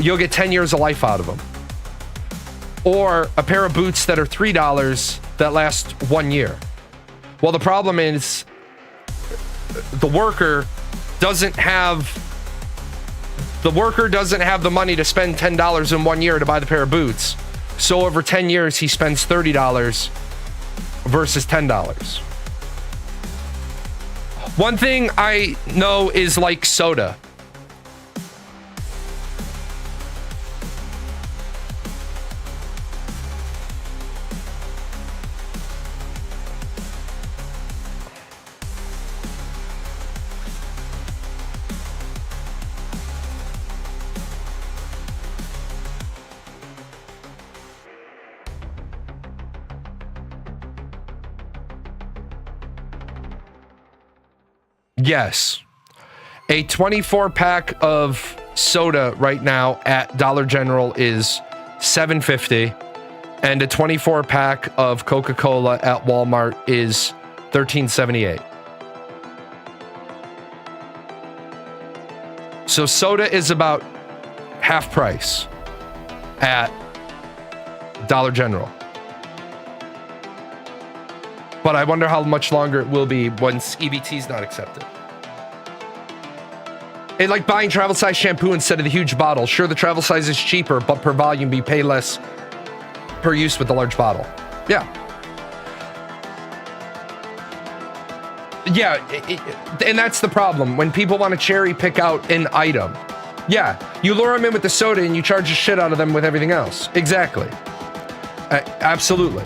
You'll get 10 years of life out of them. Or a pair of boots that are $3 that last 1 year. Well, the problem is the worker doesn't have the money to spend $10 in 1 year to buy the pair of boots. So over 10 years, he spends $30 versus $10. One thing I know is like soda. Yes. A 24 pack of soda right now at Dollar General is $7.50, and a 24 pack of Coca-Cola at Walmart is $13.78. So soda is about half price at Dollar General. But I wonder how much longer it will be once EBT is not accepted. It's like buying travel size shampoo instead of the huge bottle. Sure, the travel size is cheaper, but per volume, you pay less per use with the large bottle. Yeah. Yeah, and that's the problem. When people want to cherry pick out an item. Yeah, you lure them in with the soda and you charge the shit out of them with everything else. Exactly. Absolutely.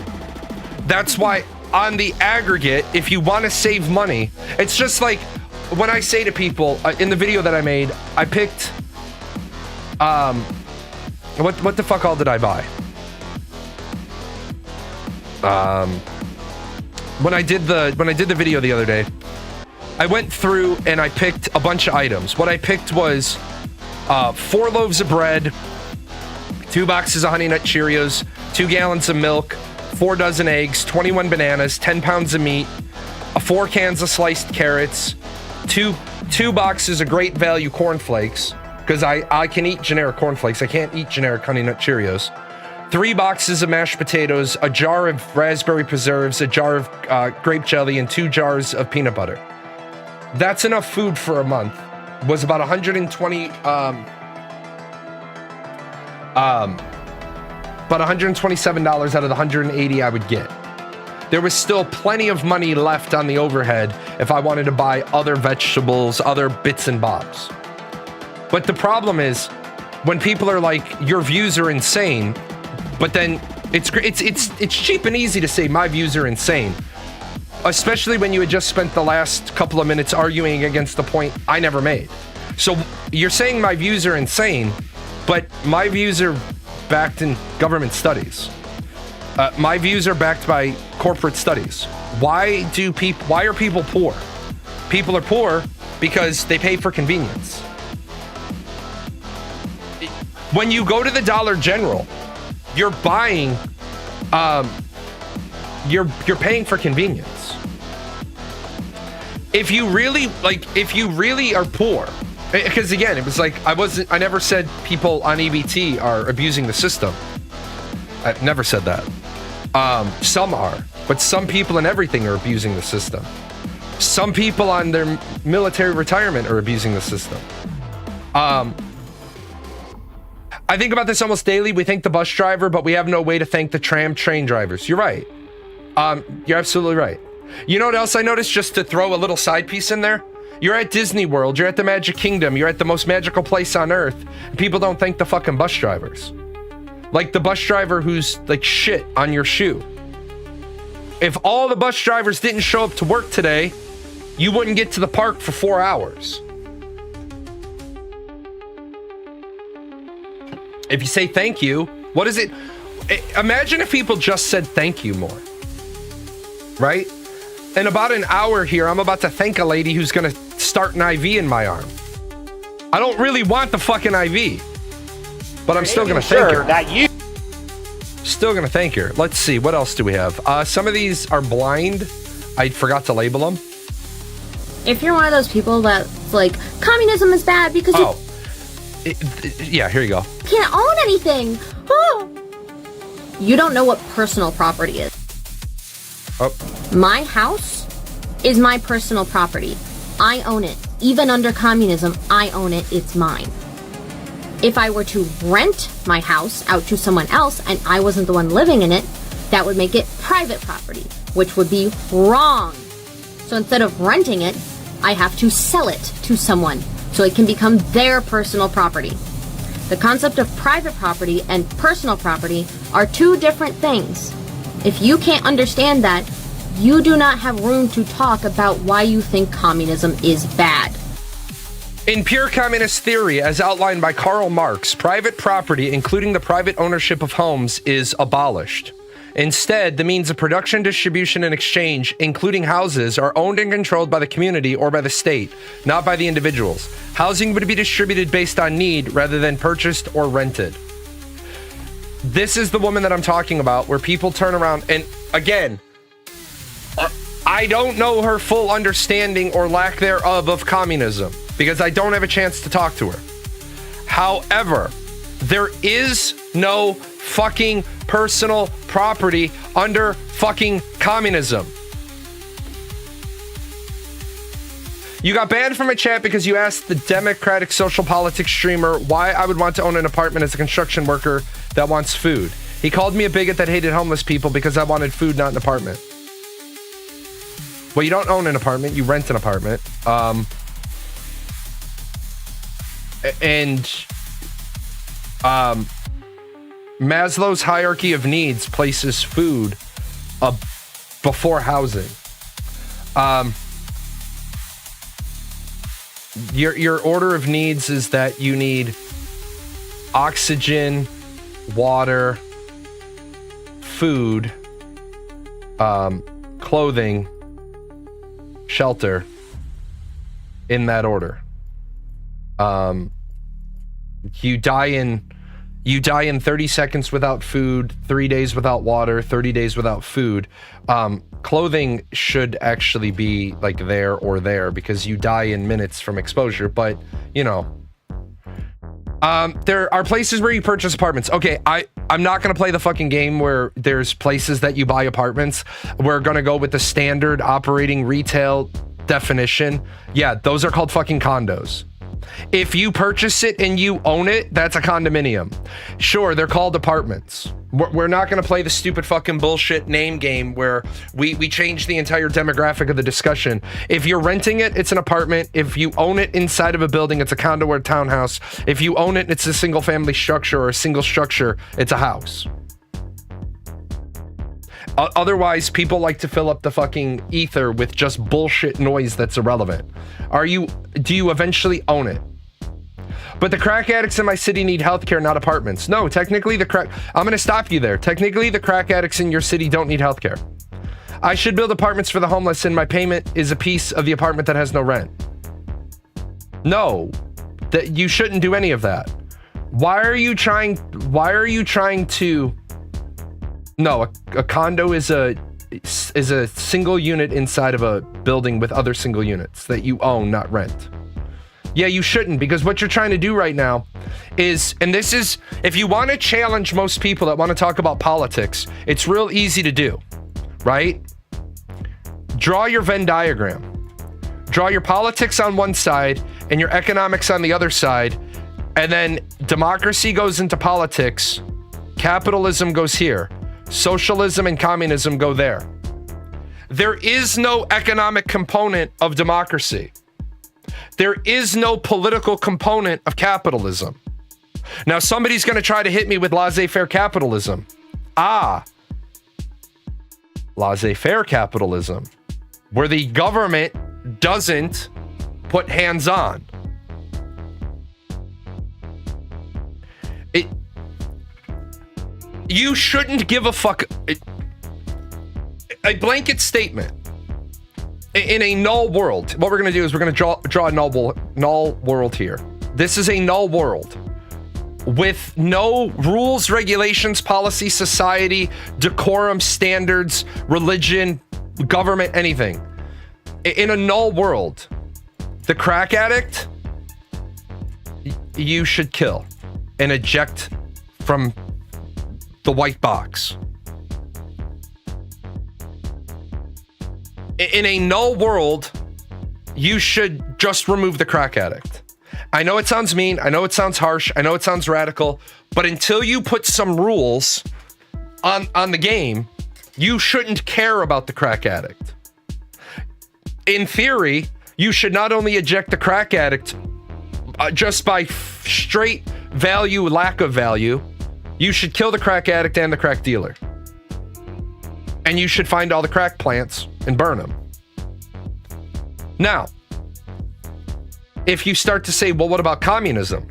That's why on the aggregate, if you want to save money, it's just like when I say to people in the video that I made, I picked what the fuck all did I buy? When I did the video the other day, I went through and I picked a bunch of items. What I picked was 4 loaves of bread, 2 boxes of Honey Nut Cheerios, 2 gallons of milk, 4 dozen eggs, 21 bananas, 10 pounds of meat, 4 cans of sliced carrots, two boxes of Great Value cornflakes, because I can eat generic cornflakes. I can't eat generic Honey Nut Cheerios. 3 boxes of mashed potatoes, a jar of raspberry preserves, a jar of grape jelly, and 2 jars of peanut butter. That's enough food for a month. Was about about $127 out of the $180 I would get. There was still plenty of money left on the overhead if I wanted to buy other vegetables, other bits and bobs. But the problem is, when people are like, your views are insane, but then It's cheap and easy to say my views are insane, especially when you had just spent the last couple of minutes arguing against the point I never made. So you're saying my views are insane, but my views are backed in government studies. My views are backed by corporate studies. Why are people poor? People are poor because they pay for convenience. When you go to the Dollar General, you're buying, you're paying for convenience. If you really are poor, because again, it was like, I never said people on EBT are abusing the system. I never said that. Some are, but some people in everything are abusing the system. Some people on their military retirement are abusing the system. I think about this almost daily. We thank the bus driver, but we have no way to thank the tram train drivers. You're right. You're absolutely right. You know what else I noticed, just to throw a little side piece in there? You're at Disney World, you're at the Magic Kingdom, you're at the most magical place on earth, and people don't thank the fucking bus drivers. Like the bus driver who's like shit on your shoe. If all the bus drivers didn't show up to work today, you wouldn't get to the park for 4 hours. If you say thank you, what is it? Imagine if people just said thank you more. Right? In about an hour here, I'm about to thank a lady who's gonna start an IV in my arm. I don't really want the fucking IV, but I'm still gonna thank her. Still gonna thank her. Let's see, what else do we have? Some of these are blind. I forgot to label them. If you're one of those people that's like, communism is bad because yeah, here you go. you can't own anything. Oh. You don't know what personal property is. Oh. My house is my personal property. I own it. Even under communism, I own it. It's mine. If I were to rent my house out to someone else and I wasn't the one living in it, that would make it private property, which would be wrong. So instead of renting it, I have to sell it to someone so it can become their personal property. The concept of private property and personal property are two different things. If you can't understand that, you do not have room to talk about why you think communism is bad. In pure communist theory, as outlined by Karl Marx, private property, including the private ownership of homes, is abolished. Instead, the means of production, distribution, and exchange, including houses, are owned and controlled by the community or by the state, not by the individuals. Housing would be distributed based on need rather than purchased or rented. This is the woman that I'm talking about, where people turn around and, again, I don't know her full understanding or lack thereof of communism because I don't have a chance to talk to her. However, there is no fucking personal property under fucking communism. You got banned from a chat because you asked the Democratic social politics streamer why I would want to own an apartment as a construction worker that wants food. He called me a bigot that hated homeless people because I wanted food, not an apartment. Well, you don't own an apartment, you rent an apartment. Maslow's hierarchy of needs places food before housing. Your order of needs is that you need oxygen, water, food, clothing, shelter, in that order. You die in 30 seconds without food, 3 days without water, 30 days without food. Clothing should actually be like there or there because you die in minutes from exposure, but you know. There are places where you purchase apartments. Okay, I'm not gonna play the fucking game where there's places that you buy apartments. We're gonna go with the standard operating retail definition. Yeah, those are called fucking condos. If you purchase it and you own it, that's a condominium. Sure, they're called apartments. We're not going to play the stupid fucking bullshit name game where we change the entire demographic of the discussion. If you're renting it, it's an apartment. If you own it inside of a building, it's a condo or a townhouse. If you own it, it's a single family structure or a single structure, it's a house. Otherwise, people like to fill up the fucking ether with just bullshit noise that's irrelevant. Do you eventually own it? But the crack addicts in my city need healthcare, not apartments. No, technically I'm going to stop you there. Technically, the crack addicts in your city don't need healthcare. I should build apartments for the homeless, and my payment is a piece of the apartment that has no rent. No, that you shouldn't do any of that. Why are you trying to? No, a condo is a single unit inside of a building with other single units that you own, not rent. Yeah, you shouldn't, because what you're trying to do right now is, and this is, if you want to challenge most people that want to talk about politics, it's real easy to do, right? Draw your Venn diagram. Draw your politics on one side and your economics on the other side, and then democracy goes into politics, capitalism goes here, socialism and communism go there. There is no economic component of democracy. There is no political component of capitalism. Now, somebody's going to try to hit me with laissez-faire capitalism. Laissez-faire capitalism, where the government doesn't put hands on. You shouldn't give a fuck. A blanket statement. In a null world, what we're going to do is we're going to draw a null world here. This is a null world with no rules, regulations, policy, society, decorum, standards, religion, government, anything. In a null world, the crack addict, you should kill and eject from the white box. In a null world, you should just remove the crack addict. I know it sounds mean. I know it sounds harsh. I know it sounds radical. But until you put some rules on the game, you shouldn't care about the crack addict. In theory, you should not only eject the crack addict just by straight value, lack of value, you should kill the crack addict and the crack dealer. And you should find all the crack plants and burn them. Now, if you start to say, well, what about communism?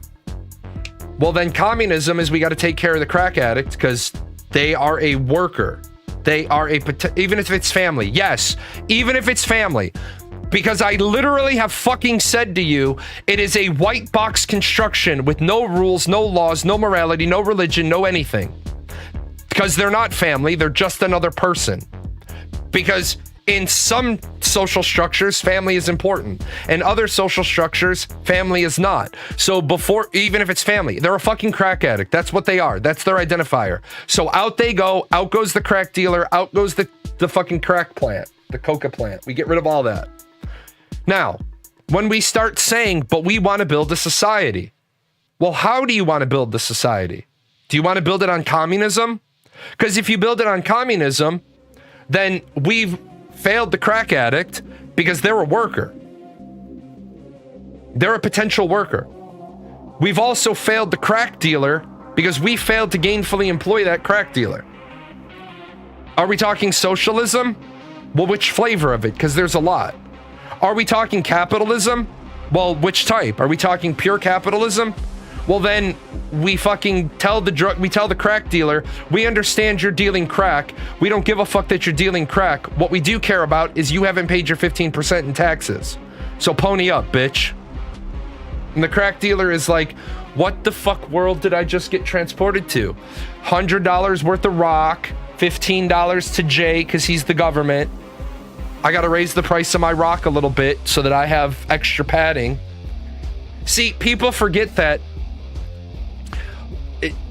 Well, then communism is we got to take care of the crack addict because they are a worker. They are even if it's family. Yes, even if it's family. Because I literally have fucking said to you, it is a white box construction with no rules, no laws, no morality, no religion, no anything. Because they're not family, they're just another person. Because in some social structures, family is important. In other social structures, family is not. So even if it's family, they're a fucking crack addict. That's what they are. That's their identifier. So out they go, out goes the crack dealer, out goes the fucking crack plant, the coca plant. We get rid of all that. Now, when we start saying, but we want to build a society. Well, how do you want to build the society? Do you want to build it on communism? Because if you build it on communism, then we've failed the crack addict because they're a worker. They're a potential worker. We've also failed the crack dealer because we failed to gainfully employ that crack dealer. Are we talking socialism? Well, which flavor of it? Because there's a lot. Are we talking capitalism? Well, which type? Are we talking pure capitalism? Well, then we fucking tell the crack dealer, we understand you're dealing crack. We don't give a fuck that you're dealing crack. What we do care about is you haven't paid your 15% in taxes. So pony up, bitch. And the crack dealer is like, what the fuck world did I just get transported to? $100 worth of rock, $15 to Jay because he's the government. I got to raise the price of my rock a little bit so that I have extra padding. See, people forget that.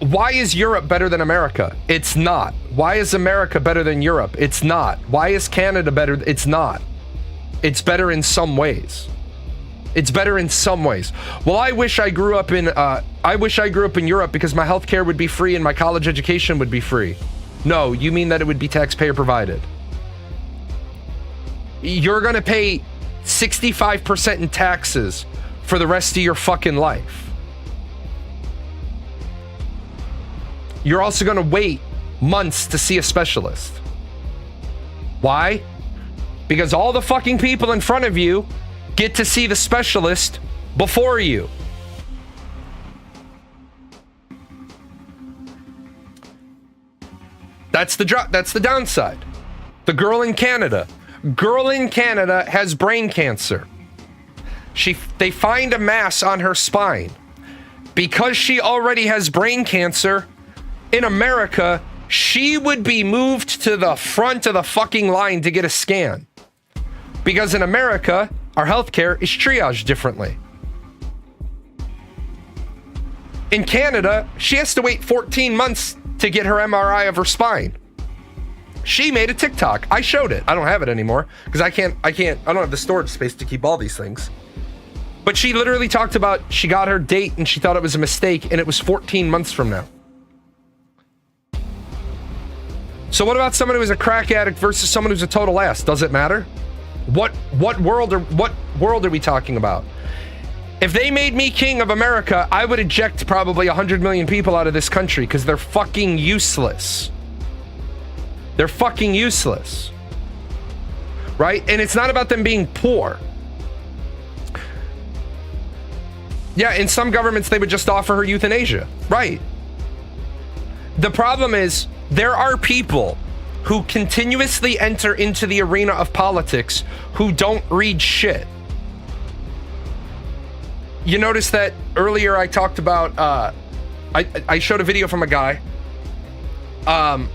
Why is Europe better than America? It's not. Why is America better than Europe? It's not. Why is Canada better? It's not. It's better in some ways. It's better in some ways. Well, I wish I grew up in Europe because my healthcare would be free and my college education would be free. No, you mean that it would be taxpayer provided. You're going to pay 65% in taxes for the rest of your fucking life. You're also going to wait months to see a specialist. Why? Because all the fucking people in front of you get to see the specialist before you. That's the downside. The girl in Canada has brain cancer. They find a mass on her spine. Because she already has brain cancer, in America, she would be moved to the front of the fucking line to get a scan. Because in America, our healthcare is triaged differently. In Canada, she has to wait 14 months to get her MRI of her spine. She made a TikTok. I showed it. I don't have it anymore because I don't have the storage space to keep all these things. But she literally talked about she got her date and she thought it was a mistake and it was 14 months from now. So what about someone who's a crack addict versus someone who's a total ass? Does it matter? What world are we talking about? If they made me king of America, I would eject probably 100 million people out of this country because they're fucking useless. They're fucking useless. Right? And it's not about them being poor. Yeah, in some governments, they would just offer her euthanasia. Right. The problem is, there are people who continuously enter into the arena of politics who don't read shit. You notice that earlier I talked about, I showed a video from a guy, and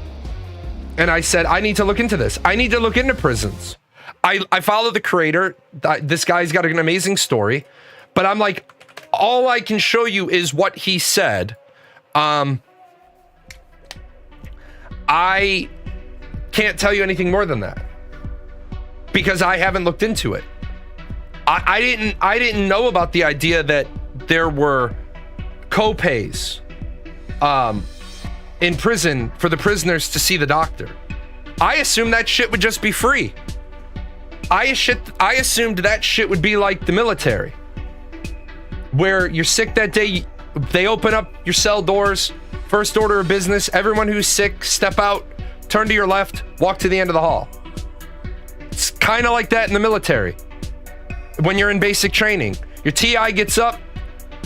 I said, I need to look into this. I need to look into prisons. I follow the creator. This guy's got an amazing story, but I'm like, all I can show you is what he said. I can't tell you anything more than that because I haven't looked into it. I didn't know about the idea that there were co-pays in prison for the prisoners to see the doctor. I assumed that shit would just be free. I assumed that shit would be like the military, where you're sick that day, they open up your cell doors, first order of business, everyone who's sick, step out, turn to your left, walk to the end of the hall. It's kind of like that in the military. When you're in basic training, your TI gets up.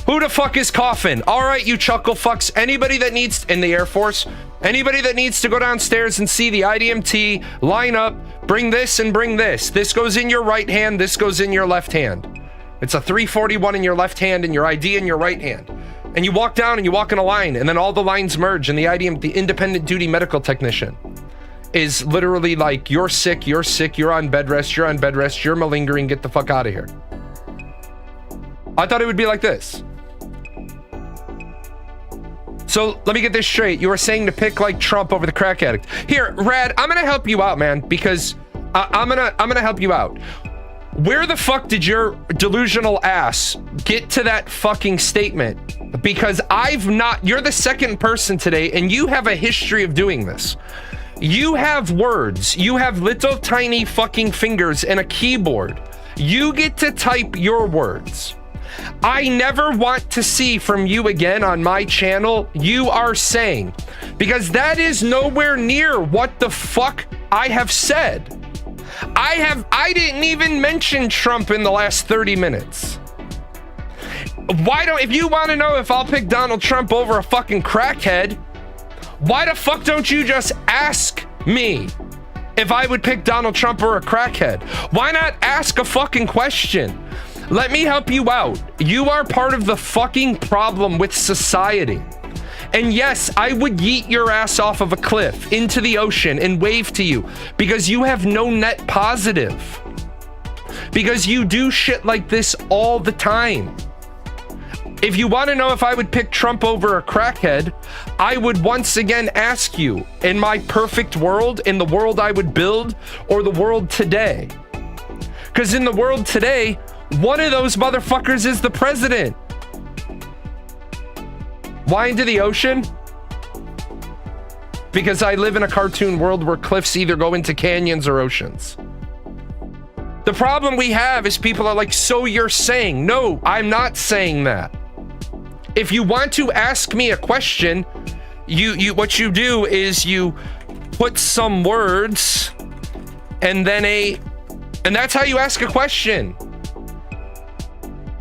Who the fuck is coughing? All right, you chuckle fucks. Anybody that needs, in the Air Force, anybody that needs to go downstairs and see the IDMT, line up, bring this and bring this. This goes in your right hand, this goes in your left hand. It's a 341 in your left hand and your ID in your right hand. And you walk down and you walk in a line and then all the lines merge and the independent duty medical technician is literally like, you're sick, you're on bed rest, you're malingering, get the fuck out of here. I thought it would be like this. So let me get this straight. You were saying to pick like Trump over the crack addict. Here, Rad, I'm gonna help you out, man, because I'm gonna help you out. Where the fuck did your delusional ass get to that fucking statement? Because you're the second person today and you have a history of doing this. You have words. You have little tiny fucking fingers and a keyboard. You get to type your words. I never want to see from you again on my channel you are saying, because that is nowhere near what the fuck I have said. I didn't even mention Trump in the last 30 minutes. If you want to know if I'll pick Donald Trump over a fucking crackhead, why the fuck don't you just ask me if I would pick Donald Trump or a crackhead? Why not ask a fucking question? Let me help you out. You are part of the fucking problem with society. And yes, I would yeet your ass off of a cliff into the ocean and wave to you because you have no net positive. Because you do shit like this all the time. If you want to know if I would pick Trump over a crackhead, I would once again ask you, in my perfect world, in the world I would build, or the world today? Because in the world today, one of those motherfuckers is the president. Why into the ocean? Because I live in a cartoon world where cliffs either go into canyons or oceans. The problem we have is people are like, so you're saying. No, I'm not saying that. If you want to ask me a question, what you do is you put some words and that's how you ask a question.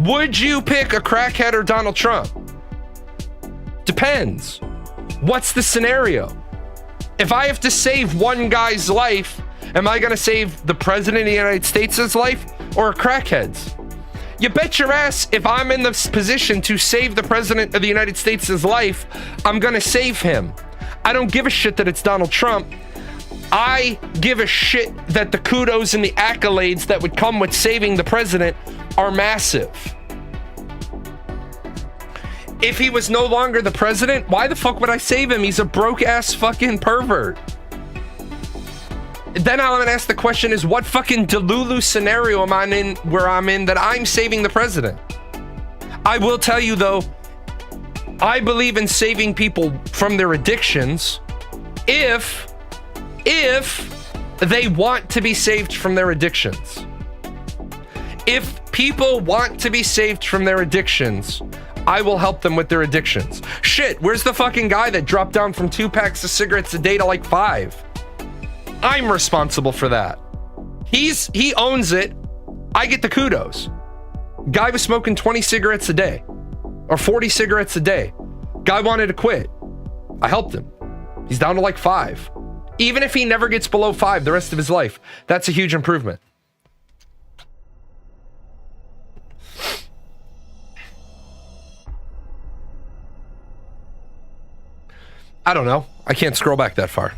Would you pick a crackhead or Donald Trump? Depends. What's the scenario? If I have to save one guy's life, am I going to save the president of the United States' life or a crackhead's? You bet your ass if I'm in this position to save the president of the United States' life, I'm going to save him. I don't give a shit that it's Donald Trump. I give a shit that the kudos and the accolades that would come with saving the president are massive. If he was no longer the president, why the fuck would I save him? He's a broke ass fucking pervert. Then I'm gonna ask the question is, what fucking Delulu scenario am I in where I'm in that I'm saving the president? I will tell you though, I believe in saving people from their addictions if they want to be saved from their addictions. If people want to be saved from their addictions, I will help them with their addictions. Shit, where's the fucking guy that dropped down from 2 packs of cigarettes a day to like 5? I'm responsible for that. He owns it. I get the kudos. Guy was smoking 20 cigarettes a day or 40 cigarettes a day. Guy wanted to quit. I helped him. He's down to like 5. Even if he never gets below 5 the rest of his life, that's a huge improvement. I don't know. I can't scroll back that far.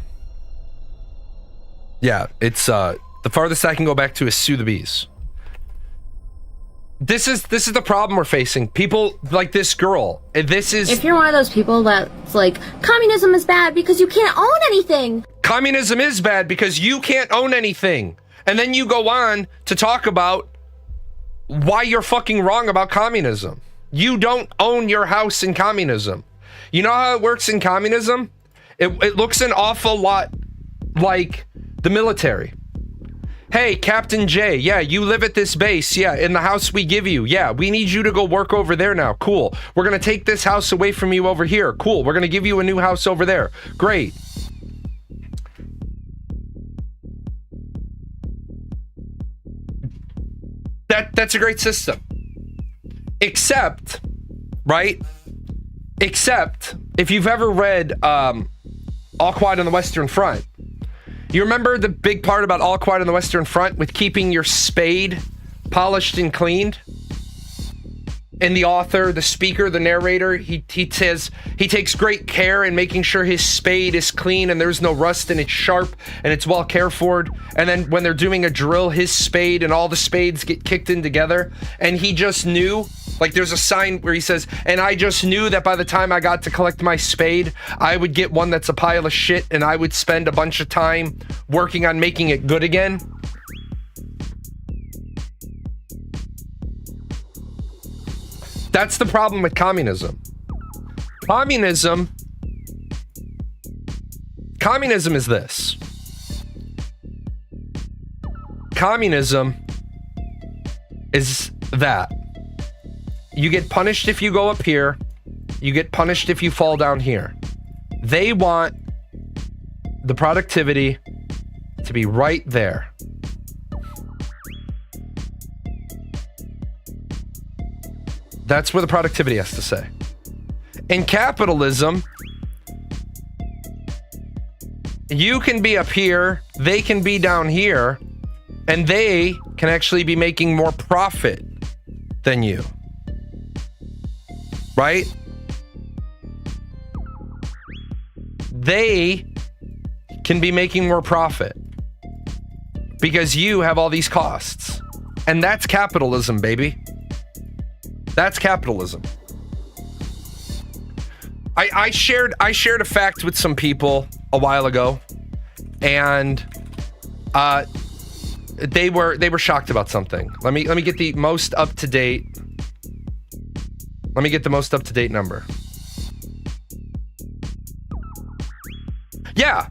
Yeah, it's the farthest I can go back to is Sue the Bees. This is the problem we're facing. People like this girl. If you're one of those people that's like, communism is bad because you can't own anything. Communism is bad because you can't own anything. And then you go on to talk about why you're fucking wrong about communism. You don't own your house in communism. You know how it works in communism? It looks an awful lot like the military. Hey, Captain J, yeah, you live at this base, yeah, in the house we give you, yeah, we need you to go work over there now, cool. We're gonna take this house away from you over here, cool. We're gonna give you a new house over there, great. That's a great system. Except, right? Except, if you've ever read All Quiet on the Western Front, you remember the big part about All Quiet on the Western Front with keeping your spade polished and cleaned? And the author, the speaker, the narrator, he says he takes great care in making sure his spade is clean and there's no rust and it's sharp and it's well cared for. And then when they're doing a drill, his spade and all the spades get kicked in together. And he just knew, like there's a sign where he says, and I just knew that by the time I got to collect my spade, I would get one that's a pile of shit and I would spend a bunch of time working on making it good again. That's the problem with communism. Communism is this. Communism is that. You get punished if you go up here. You get punished if you fall down here. They want the productivity to be right there. That's where the productivity has to say. In capitalism, you can be up here, they can be down here, and they can actually be making more profit than you. Right? They can be making more profit because you have all these costs. And that's capitalism, baby. That's capitalism. I shared a fact with some people a while ago, and they were shocked about something. Let me get the most up to date. Let me get the most up to date number. Yeah,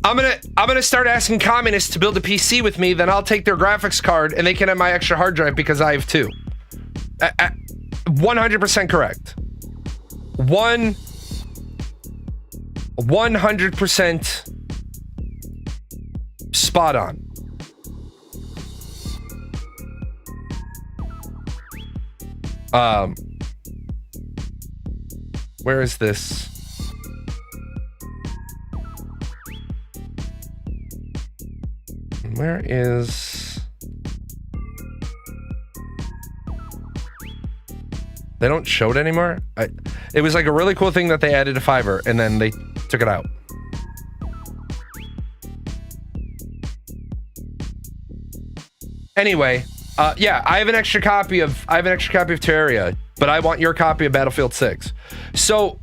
I'm gonna start asking communists to build a PC with me. Then I'll take their graphics card and they can have my extra hard drive because I have 2. 100% correct. 100% spot on. Where is this? Where is... They don't show it anymore? It was like a really cool thing that they added to Fiverr, and then they took it out. Anyway, yeah, I have an extra copy of Terraria, but I want your copy of Battlefield 6. So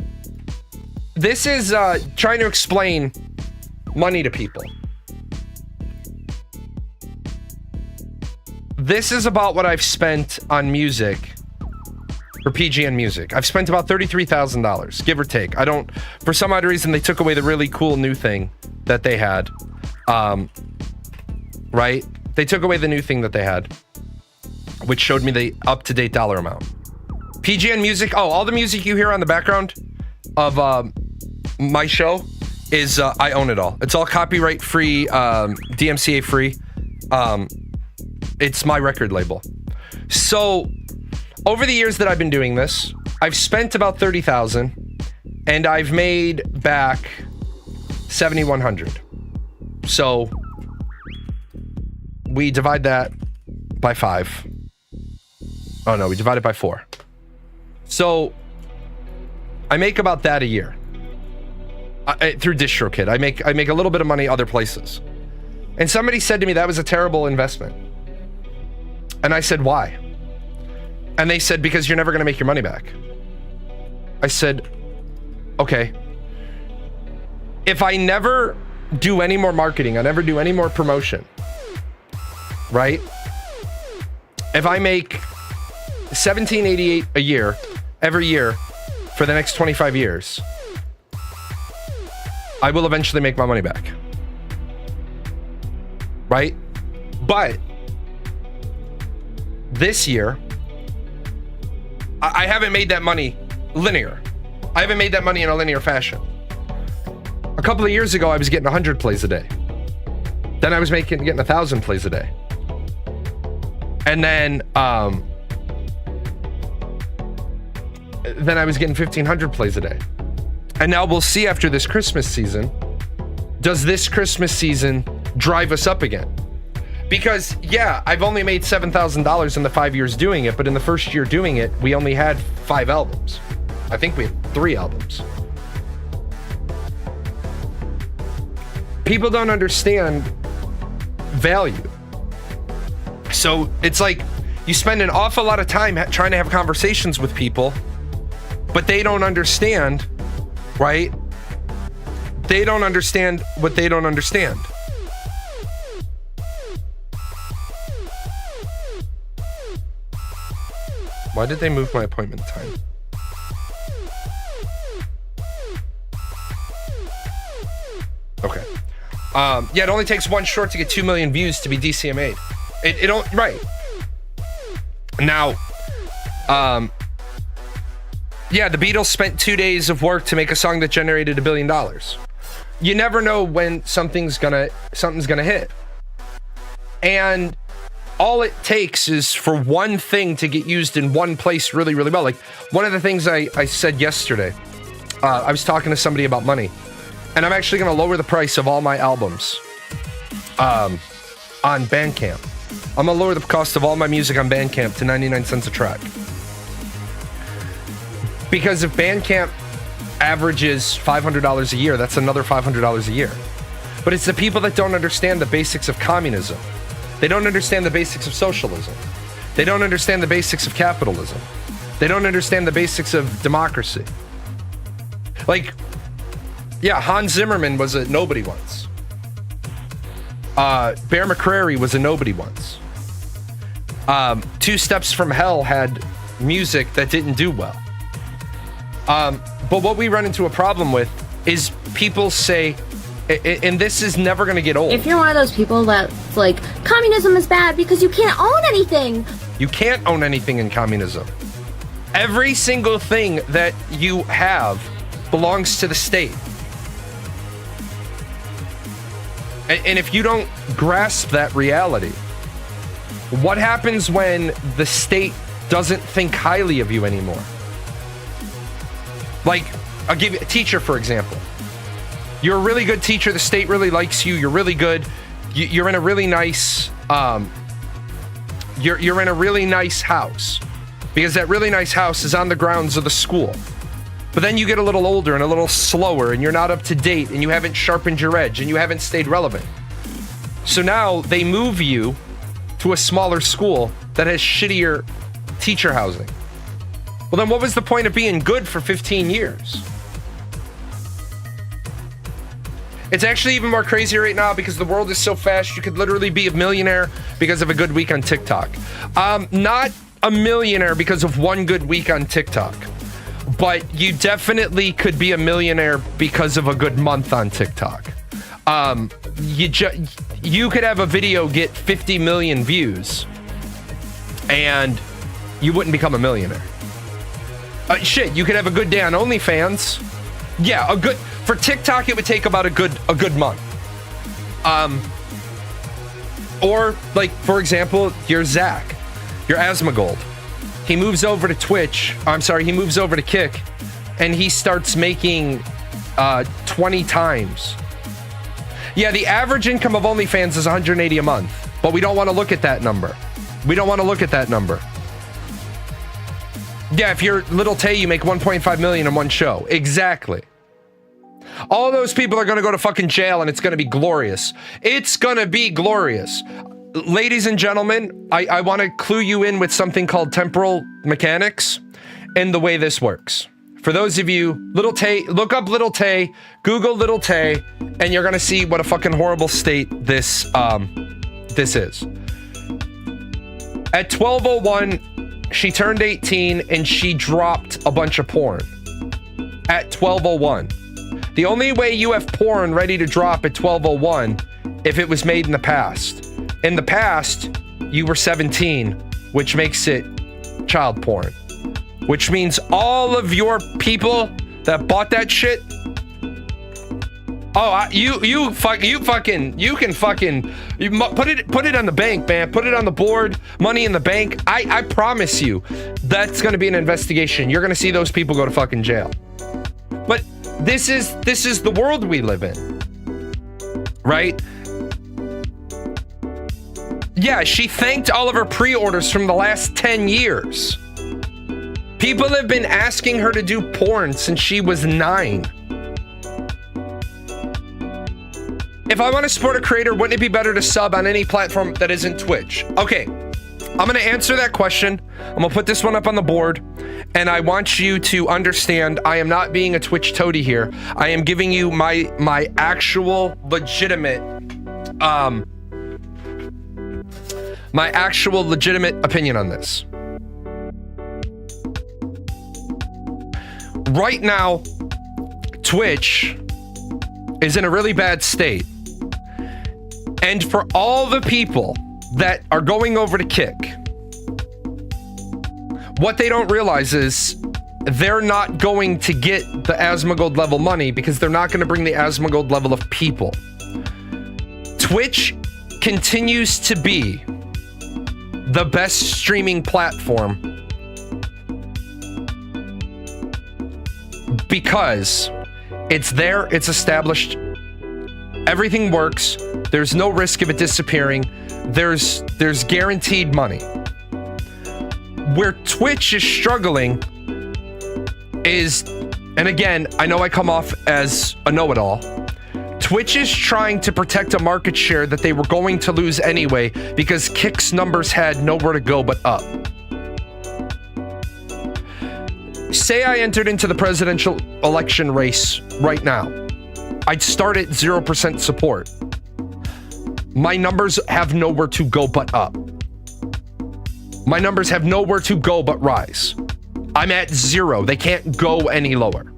this is trying to explain money to people. This is about what I've spent on music for PGN Music. I've spent about $33,000, give or take. I don't, for some odd reason, they took away the really cool new thing that they had. Right? They took away the new thing that they had, which showed me the up-to-date dollar amount. PGN Music, oh, all the music you hear on the background of my show is, I own it all. It's all copyright-free, DMCA-free. It's my record label. So, over the years that I've been doing this, I've spent about $30,000, and I've made back $7,100. So, we divide that by 5. Oh no, we divide it by 4. So, I make about that a year. Through DistroKid. I make a little bit of money other places. And somebody said to me that was a terrible investment. And I said, why? And they said, because you're never going to make your money back. I said, okay. If I never do any more marketing, I never do any more promotion, right? If I make $17.88 a year, every year, for the next 25 years, I will eventually make my money back. Right? But this year, I haven't made that money linear. I haven't made that money in a linear fashion. A couple of years ago, I was getting 100 plays a day. Then I was getting 1,000 plays a day. And then I was getting 1,500 plays a day. And now we'll see after this Christmas season, does this Christmas season drive us up again? Because, yeah, I've only made $7,000 in the 5 years doing it, but in the first year doing it, we only had 5 albums. I think we had 3 albums. People don't understand value. So it's like you spend an awful lot of time trying to have conversations with people, but they don't understand, right? They don't understand what they don't understand. Why did they move my appointment time? Okay. Yeah, it only takes one short to get 2 million views to be DCMA'd. It don't, right. Now, yeah, the Beatles spent 2 days of work to make a song that generated $1 billion. You never know when something's gonna hit. And all it takes is for one thing to get used in one place really, really well. Like one of the things I said yesterday, I was talking to somebody about money, and I'm actually going to lower the price of all my albums on Bandcamp. I'm going to lower the cost of all my music on Bandcamp to 99 cents a track. Because if Bandcamp averages $500 a year, that's another $500 a year. But it's the people that don't understand the basics of communism. They don't understand the basics of socialism. They don't understand the basics of capitalism. They don't understand the basics of democracy. Like, yeah, Hans Zimmerman was a nobody once. Bear McCreary was a nobody once. 2 Steps from Hell had music that didn't do well. But what we run into a problem with is people say, and this is never going to get old. If you're one of those people that's like, communism is bad because you can't own anything. You can't own anything in communism. Every single thing that you have belongs to the state. And if you don't grasp that reality, what happens when the state doesn't think highly of you anymore. Like, I'll give you a teacher, for example. You're a really good teacher. The state really likes you. You're really good. You're in a really nice, you're in a really nice house, because that really nice house is on the grounds of the school. But then you get a little older and a little slower, and you're not up to date, and you haven't sharpened your edge, and you haven't stayed relevant. So now they move you to a smaller school that has shittier teacher housing. Well, then what was the point of being good for 15 years? It's actually even more crazy right now because the world is so fast. You could literally be a millionaire because of a good week on TikTok. Not a millionaire because of one good week on TikTok, but you definitely could be a millionaire because of a good month on TikTok. You could have a video get 50 million views and you wouldn't become a millionaire. Shit, you could have a good day on OnlyFans. Yeah, for TikTok it would take about a good month. Or like, for example, you're Zach, you're Asmongold. He moves over to he moves over to Kick, and he starts making 20 times. Yeah, the average income of OnlyFans is 180 a month, but we don't want to look at that number. Yeah, if you're Little Tay, you make 1.5 million in one show. Exactly. All those people are going to go to fucking jail, and it's going to be glorious. It's going to be glorious. Ladies and gentlemen, I want to clue you in with something called temporal mechanics and the way this works. For those of you, Little Tay, look up Little Tay, Google Little Tay, and you're going to see what a fucking horrible state this is. At 12:01, she turned 18 and she dropped a bunch of porn. At 12:01. The only way you have porn ready to drop at 12:01 if it was made in the past. In the past, you were 17, which makes it child porn. Which means all of your people that bought that shit. Oh, you can put it on the bank, man. Put it on the board, money in the bank. I promise you, that's gonna be an investigation. You're gonna see those people go to fucking jail. But this is the world we live in, right? Yeah, she thanked all of her pre-orders from the last 10 years. People have been asking her to do porn since she was 9. If I want to support a creator, wouldn't it be better to sub on any platform that isn't Twitch? Okay, I'm going to answer that question. I'm going to put this one up on the board. And I want you to understand, I am not being a Twitch toady here. I am giving you my actual legitimate opinion on this. Right now, Twitch is in a really bad state. And for all the people that are going over to Kick, what they don't realize is they're not going to get the Asmongold level money because they're not going to bring the Asmongold level of people. Twitch continues to be the best streaming platform because it's there, it's established, everything works, there's no risk of it disappearing, there's guaranteed money. Where Twitch is struggling is, and again, I know I come off as a know-it-all, Twitch is trying to protect a market share that they were going to lose anyway because Kick's numbers had nowhere to go but up. Say I entered into the presidential election race right now. I'd start at 0% support. My numbers have nowhere to go but up. My numbers have nowhere to go but rise. I'm at 0. They can't go any lower.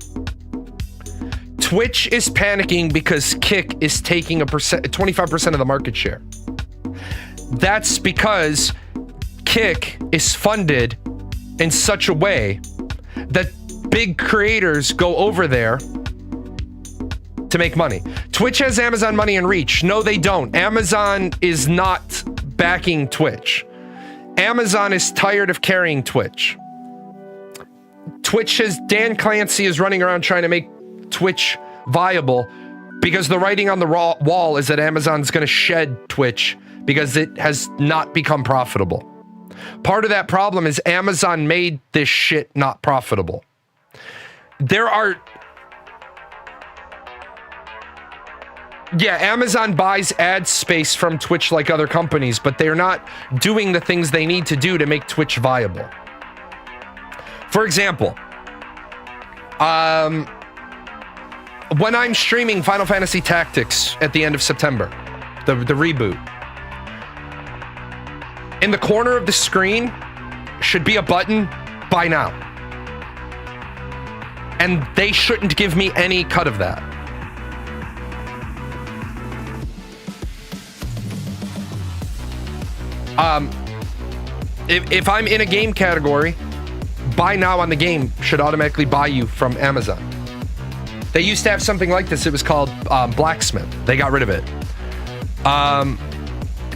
Twitch is panicking because Kick is taking 25% of the market share. That's because Kick is funded in such a way that big creators go over there to make money. Twitch has Amazon money and reach. No, they don't. Amazon is not backing Twitch. Amazon is tired of carrying Twitch. Dan Clancy is running around trying to make Twitch viable because the writing on the wall is that Amazon's going to shed Twitch because it has not become profitable. Part of that problem is Amazon made this shit not profitable. Amazon buys ad space from Twitch like other companies, but they're not doing the things they need to do to make Twitch viable. For example, when I'm streaming Final Fantasy Tactics at the end of September, the reboot, in the corner of the screen should be a button buy now. And they shouldn't give me any cut of that. If I'm in a game category, buy now on the game should automatically buy you from Amazon. They used to have something like this. It was called Blacksmith. They got rid of it.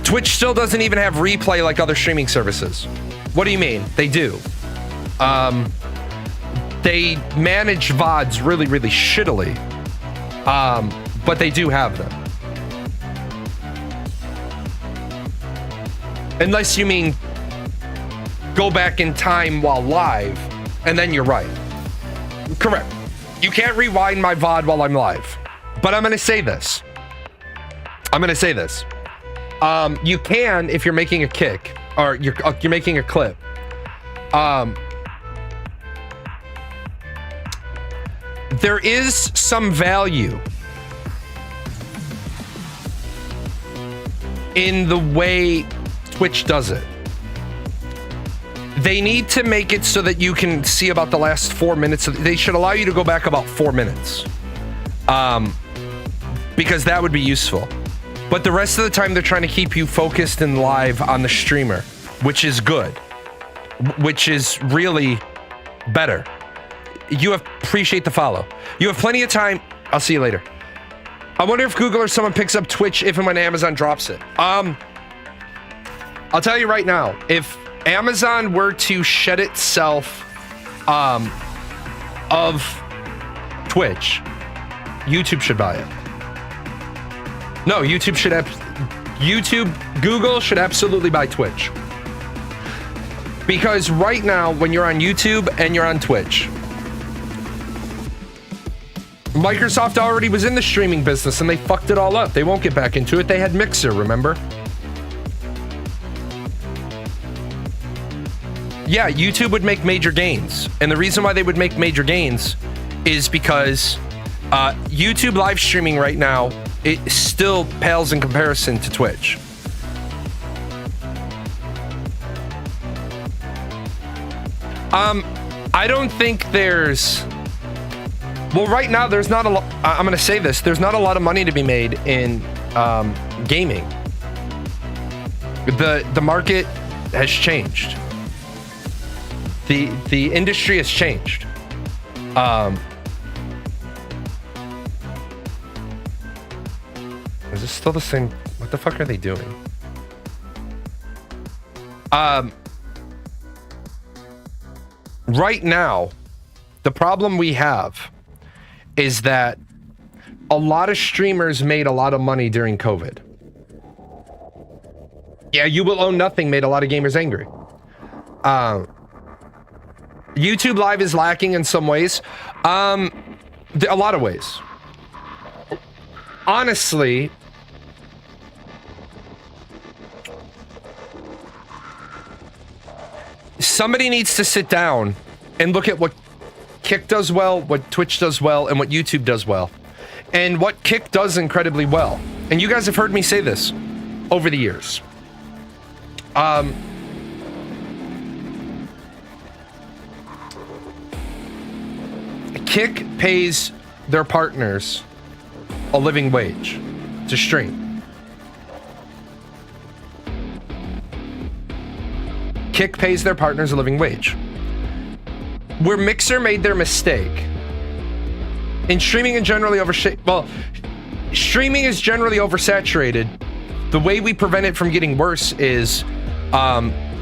Twitch still doesn't even have replay like other streaming services. What do you mean? They do. They manage VODs really, really shittily. But they do have them. Unless you mean go back in time while live, and then you're right. Correct. You can't rewind my VOD while I'm live. But I'm going to say this. You can if you're making a kick, or you're making a clip. There is some value in the way Twitch does it. They need to make it so that you can see about the last 4 minutes. They should allow you to go back about 4 minutes. Because that would be useful. But the rest of the time, they're trying to keep you focused and live on the streamer, which is good. Which is really better. You appreciate the follow. You have plenty of time. I'll see you later. I wonder if Google or someone picks up Twitch if and when Amazon drops it. I'll tell you right now, if Amazon were to shed itself of Twitch, YouTube should buy it. No, Google should absolutely buy Twitch. Because right now, when you're on YouTube and you're on Twitch, Microsoft already was in the streaming business and they fucked it all up. They won't get back into it. They had Mixer, remember? Yeah, YouTube would make major gains. And the reason why they would make major gains is because YouTube live streaming right now, it still pales in comparison to Twitch. I don't think there's... Well, right now, there's not a lot... I'm going to say this. There's not a lot of money to be made in gaming. The market has changed. The industry has changed. Is this still the same? What the fuck are they doing? Right now, the problem we have is that a lot of streamers made a lot of money during COVID. Yeah, You Will Own Nothing made a lot of gamers angry. YouTube Live is lacking in some ways. A lot of ways. Honestly, somebody needs to sit down and look at what Kick does well, what Twitch does well, and what YouTube does well. And what Kick does incredibly well. And you guys have heard me say this over the years. Kick pays their partners a living wage to stream. Kick pays their partners a living wage. Where Mixer made their mistake, and streaming is generally streaming is generally oversaturated. The way we prevent it from getting worse is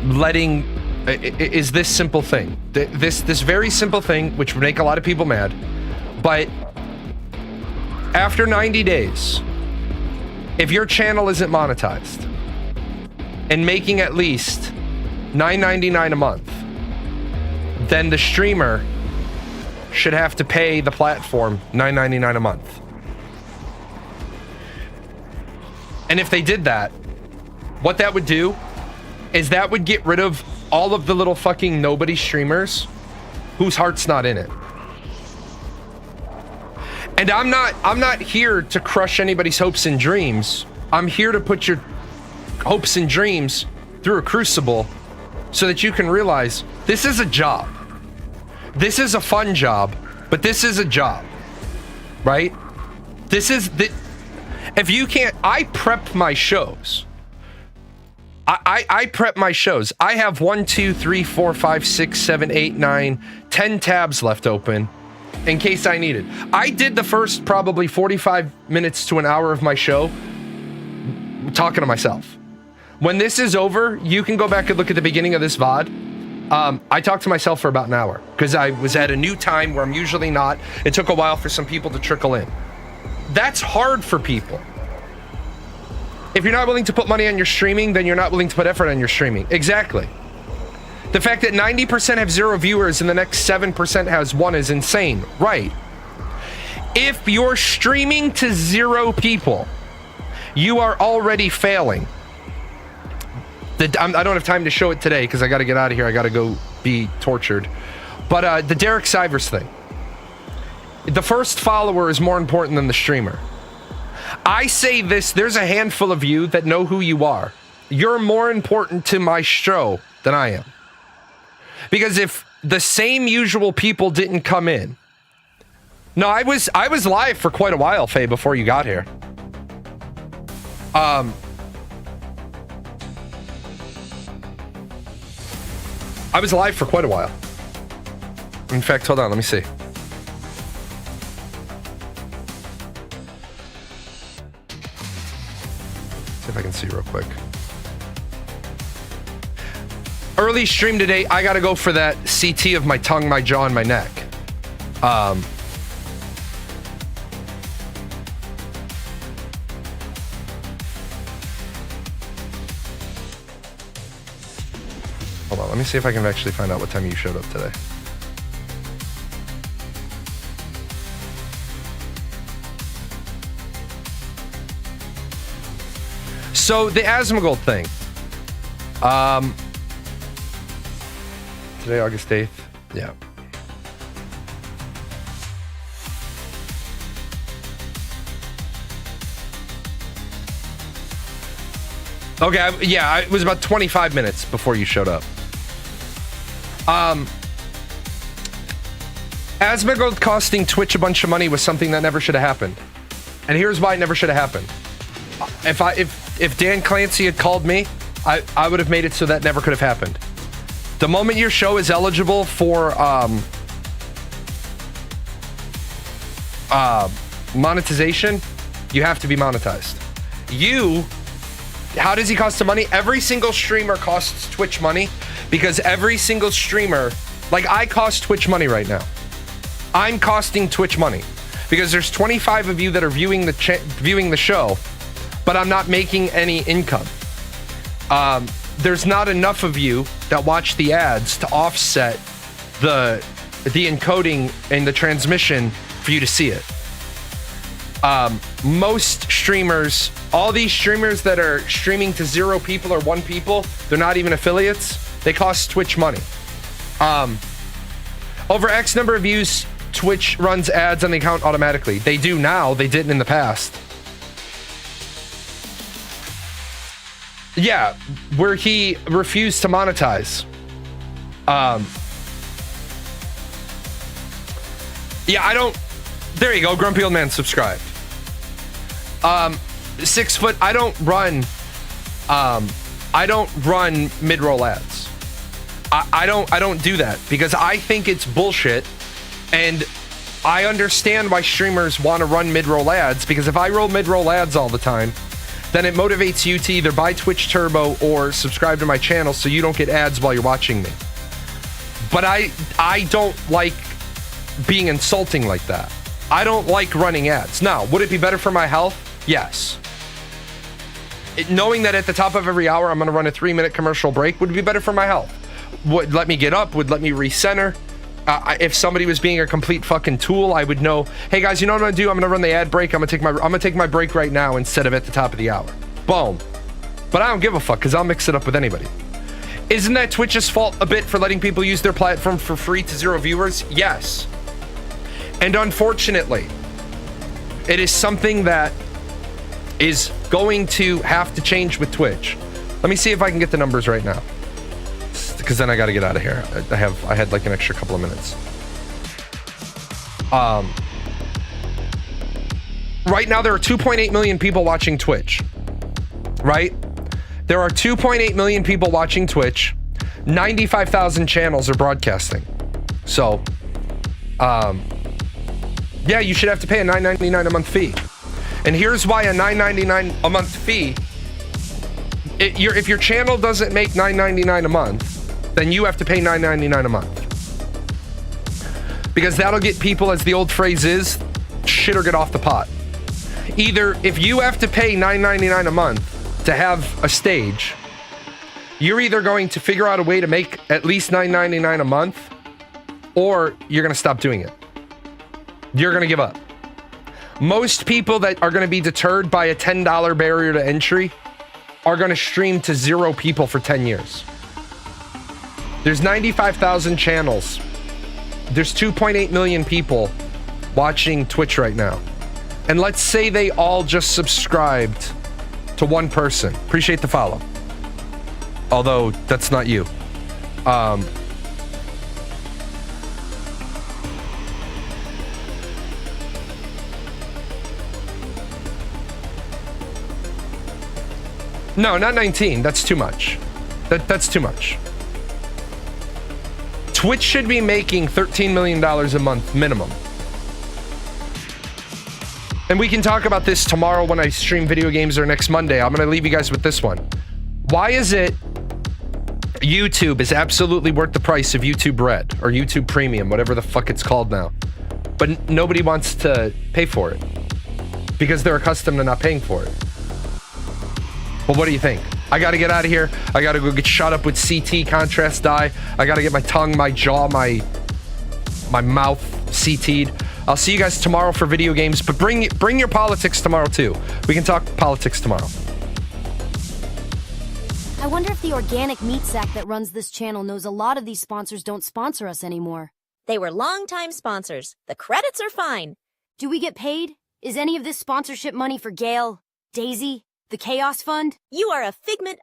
is this simple thing. This very simple thing, which would make a lot of people mad. But after 90 days, if your channel isn't monetized and making at least $9.99 a month, then the streamer should have to pay the platform $9.99 a month. And if they did that, what that would do is that would get rid of all of the little fucking nobody streamers whose heart's not in it. And I'm not here to crush anybody's hopes and dreams. I'm here to put your hopes and dreams through a crucible so that you can realize this is a job. This is a fun job, but this is a job, right? If you can't, I prep my shows. I prep my shows. I have 1, 2, 3, 4, 5, 6, 7, 8, 9, 10 tabs left open in case I need it. I did the first probably 45 minutes to an hour of my show talking to myself. When this is over, you can go back and look at the beginning of this VOD. I talked to myself for about an hour because I was at a new time where I'm usually not. It took a while for some people to trickle in. That's hard for people. If you're not willing to put money on your streaming, then you're not willing to put effort on your streaming. Exactly. The fact that 90% have 0 viewers and the next 7% has 1 is insane. Right. If you're streaming to 0 people, you are already failing. I don't have time to show it today because I got to get out of here. I got to go be tortured. But the Derek Sivers thing. The first follower is more important than the streamer. I say this, there's a handful of you that know who you are. You're more important to my show than I am. Because if the same usual people didn't come in. No, I was live for quite a while, Faye, before you got here. I was live for quite a while. In fact, hold on, let me see. See if I can see real quick. Early stream today, I gotta go for that CT of my tongue, my jaw, and my neck. Hold on, let me see if I can actually find out what time you showed up today. So the Asmongold thing. Today, August 8th. Yeah. Okay, yeah, it was about 25 minutes before you showed up. Asmongold costing Twitch a bunch of money was something that never should have happened. And here's why it never should have happened. If Dan Clancy had called me, I would have made it so that never could have happened. The moment your show is eligible for monetization, you have to be monetized. How does he cost the money? Every single streamer costs Twitch money because every single streamer, like I cost Twitch money right now. I'm costing Twitch money because there's 25 of you that are viewing the show, but I'm not making any income. There's not enough of you that watch the ads to offset the encoding and the transmission for you to see it. Most streamers, all these streamers that are streaming to 0 people or 1 people, they're not even affiliates. They cost Twitch money. Over X number of views, Twitch runs ads on the account automatically. They do now. They didn't in the past. Yeah, where he refused to monetize. Yeah, I don't. There you go, Grumpy Old Man subscribed. 6 foot. I don't run mid-roll ads. I don't do that because I think it's bullshit, and I understand why streamers want to run mid-roll ads because if I roll mid-roll ads all the time, then it motivates you to either buy Twitch Turbo or subscribe to my channel so you don't get ads while you're watching me. But I don't like being insulting like that. I don't like running ads. Now, would it be better for my health? Yes. Knowing that at the top of every hour I'm going to run a 3-minute commercial break would be better for my health. Would let me get up, would let me recenter. If somebody was being a complete fucking tool, I would know, hey guys, you know what I'm gonna do? I'm gonna run the ad break. I'm gonna take my break right now instead of at the top of the hour. Boom. But I don't give a fuck because I'll mix it up with anybody. Isn't that Twitch's fault a bit for letting people use their platform for free to 0 viewers? Yes. And unfortunately, it is something that is going to have to change with Twitch. Let me see if I can get the numbers right now, because then I got to get out of here. I had like an extra couple of minutes. Right now there are 2.8 million people watching Twitch. Right? There are 2.8 million people watching Twitch. 95,000 channels are broadcasting. So, yeah, you should have to pay a $9.99 a month fee. And here's why a $9.99 a month fee. If your channel doesn't make $9.99 a month, then you have to pay $9.99 a month. Because that'll get people, as the old phrase is, shit or get off the pot. Either if you have to pay $9.99 a month to have a stage, you're either going to figure out a way to make at least $9.99 a month, or you're going to stop doing it. You're going to give up. Most people that are going to be deterred by a $10 barrier to entry are going to stream to 0 people for 10 years. There's 95,000 channels. There's 2.8 million people watching Twitch right now. And let's say they all just subscribed to one person. Appreciate the follow. Although that's not you. No, not 19. That's too much. That's too much. Twitch should be making $13 million a month minimum. And we can talk about this tomorrow when I stream video games, or next Monday. I'm going to leave you guys with this one. Why is it YouTube is absolutely worth the price of YouTube Red or YouTube Premium, whatever the fuck it's called now, but nobody wants to pay for it because they're accustomed to not paying for it? Well, what do you think? I got to get out of here. I got to go get shot up with CT contrast dye. I got to get my tongue, my jaw, my mouth CT'd. I'll see you guys tomorrow for video games, but bring your politics tomorrow too. We can talk politics tomorrow. I wonder if the organic meat sack that runs this channel knows a lot of these sponsors don't sponsor us anymore. They were longtime sponsors. The credits are fine. Do we get paid? Is any of this sponsorship money for Gail, Daisy, the Chaos Fund? You are a figment of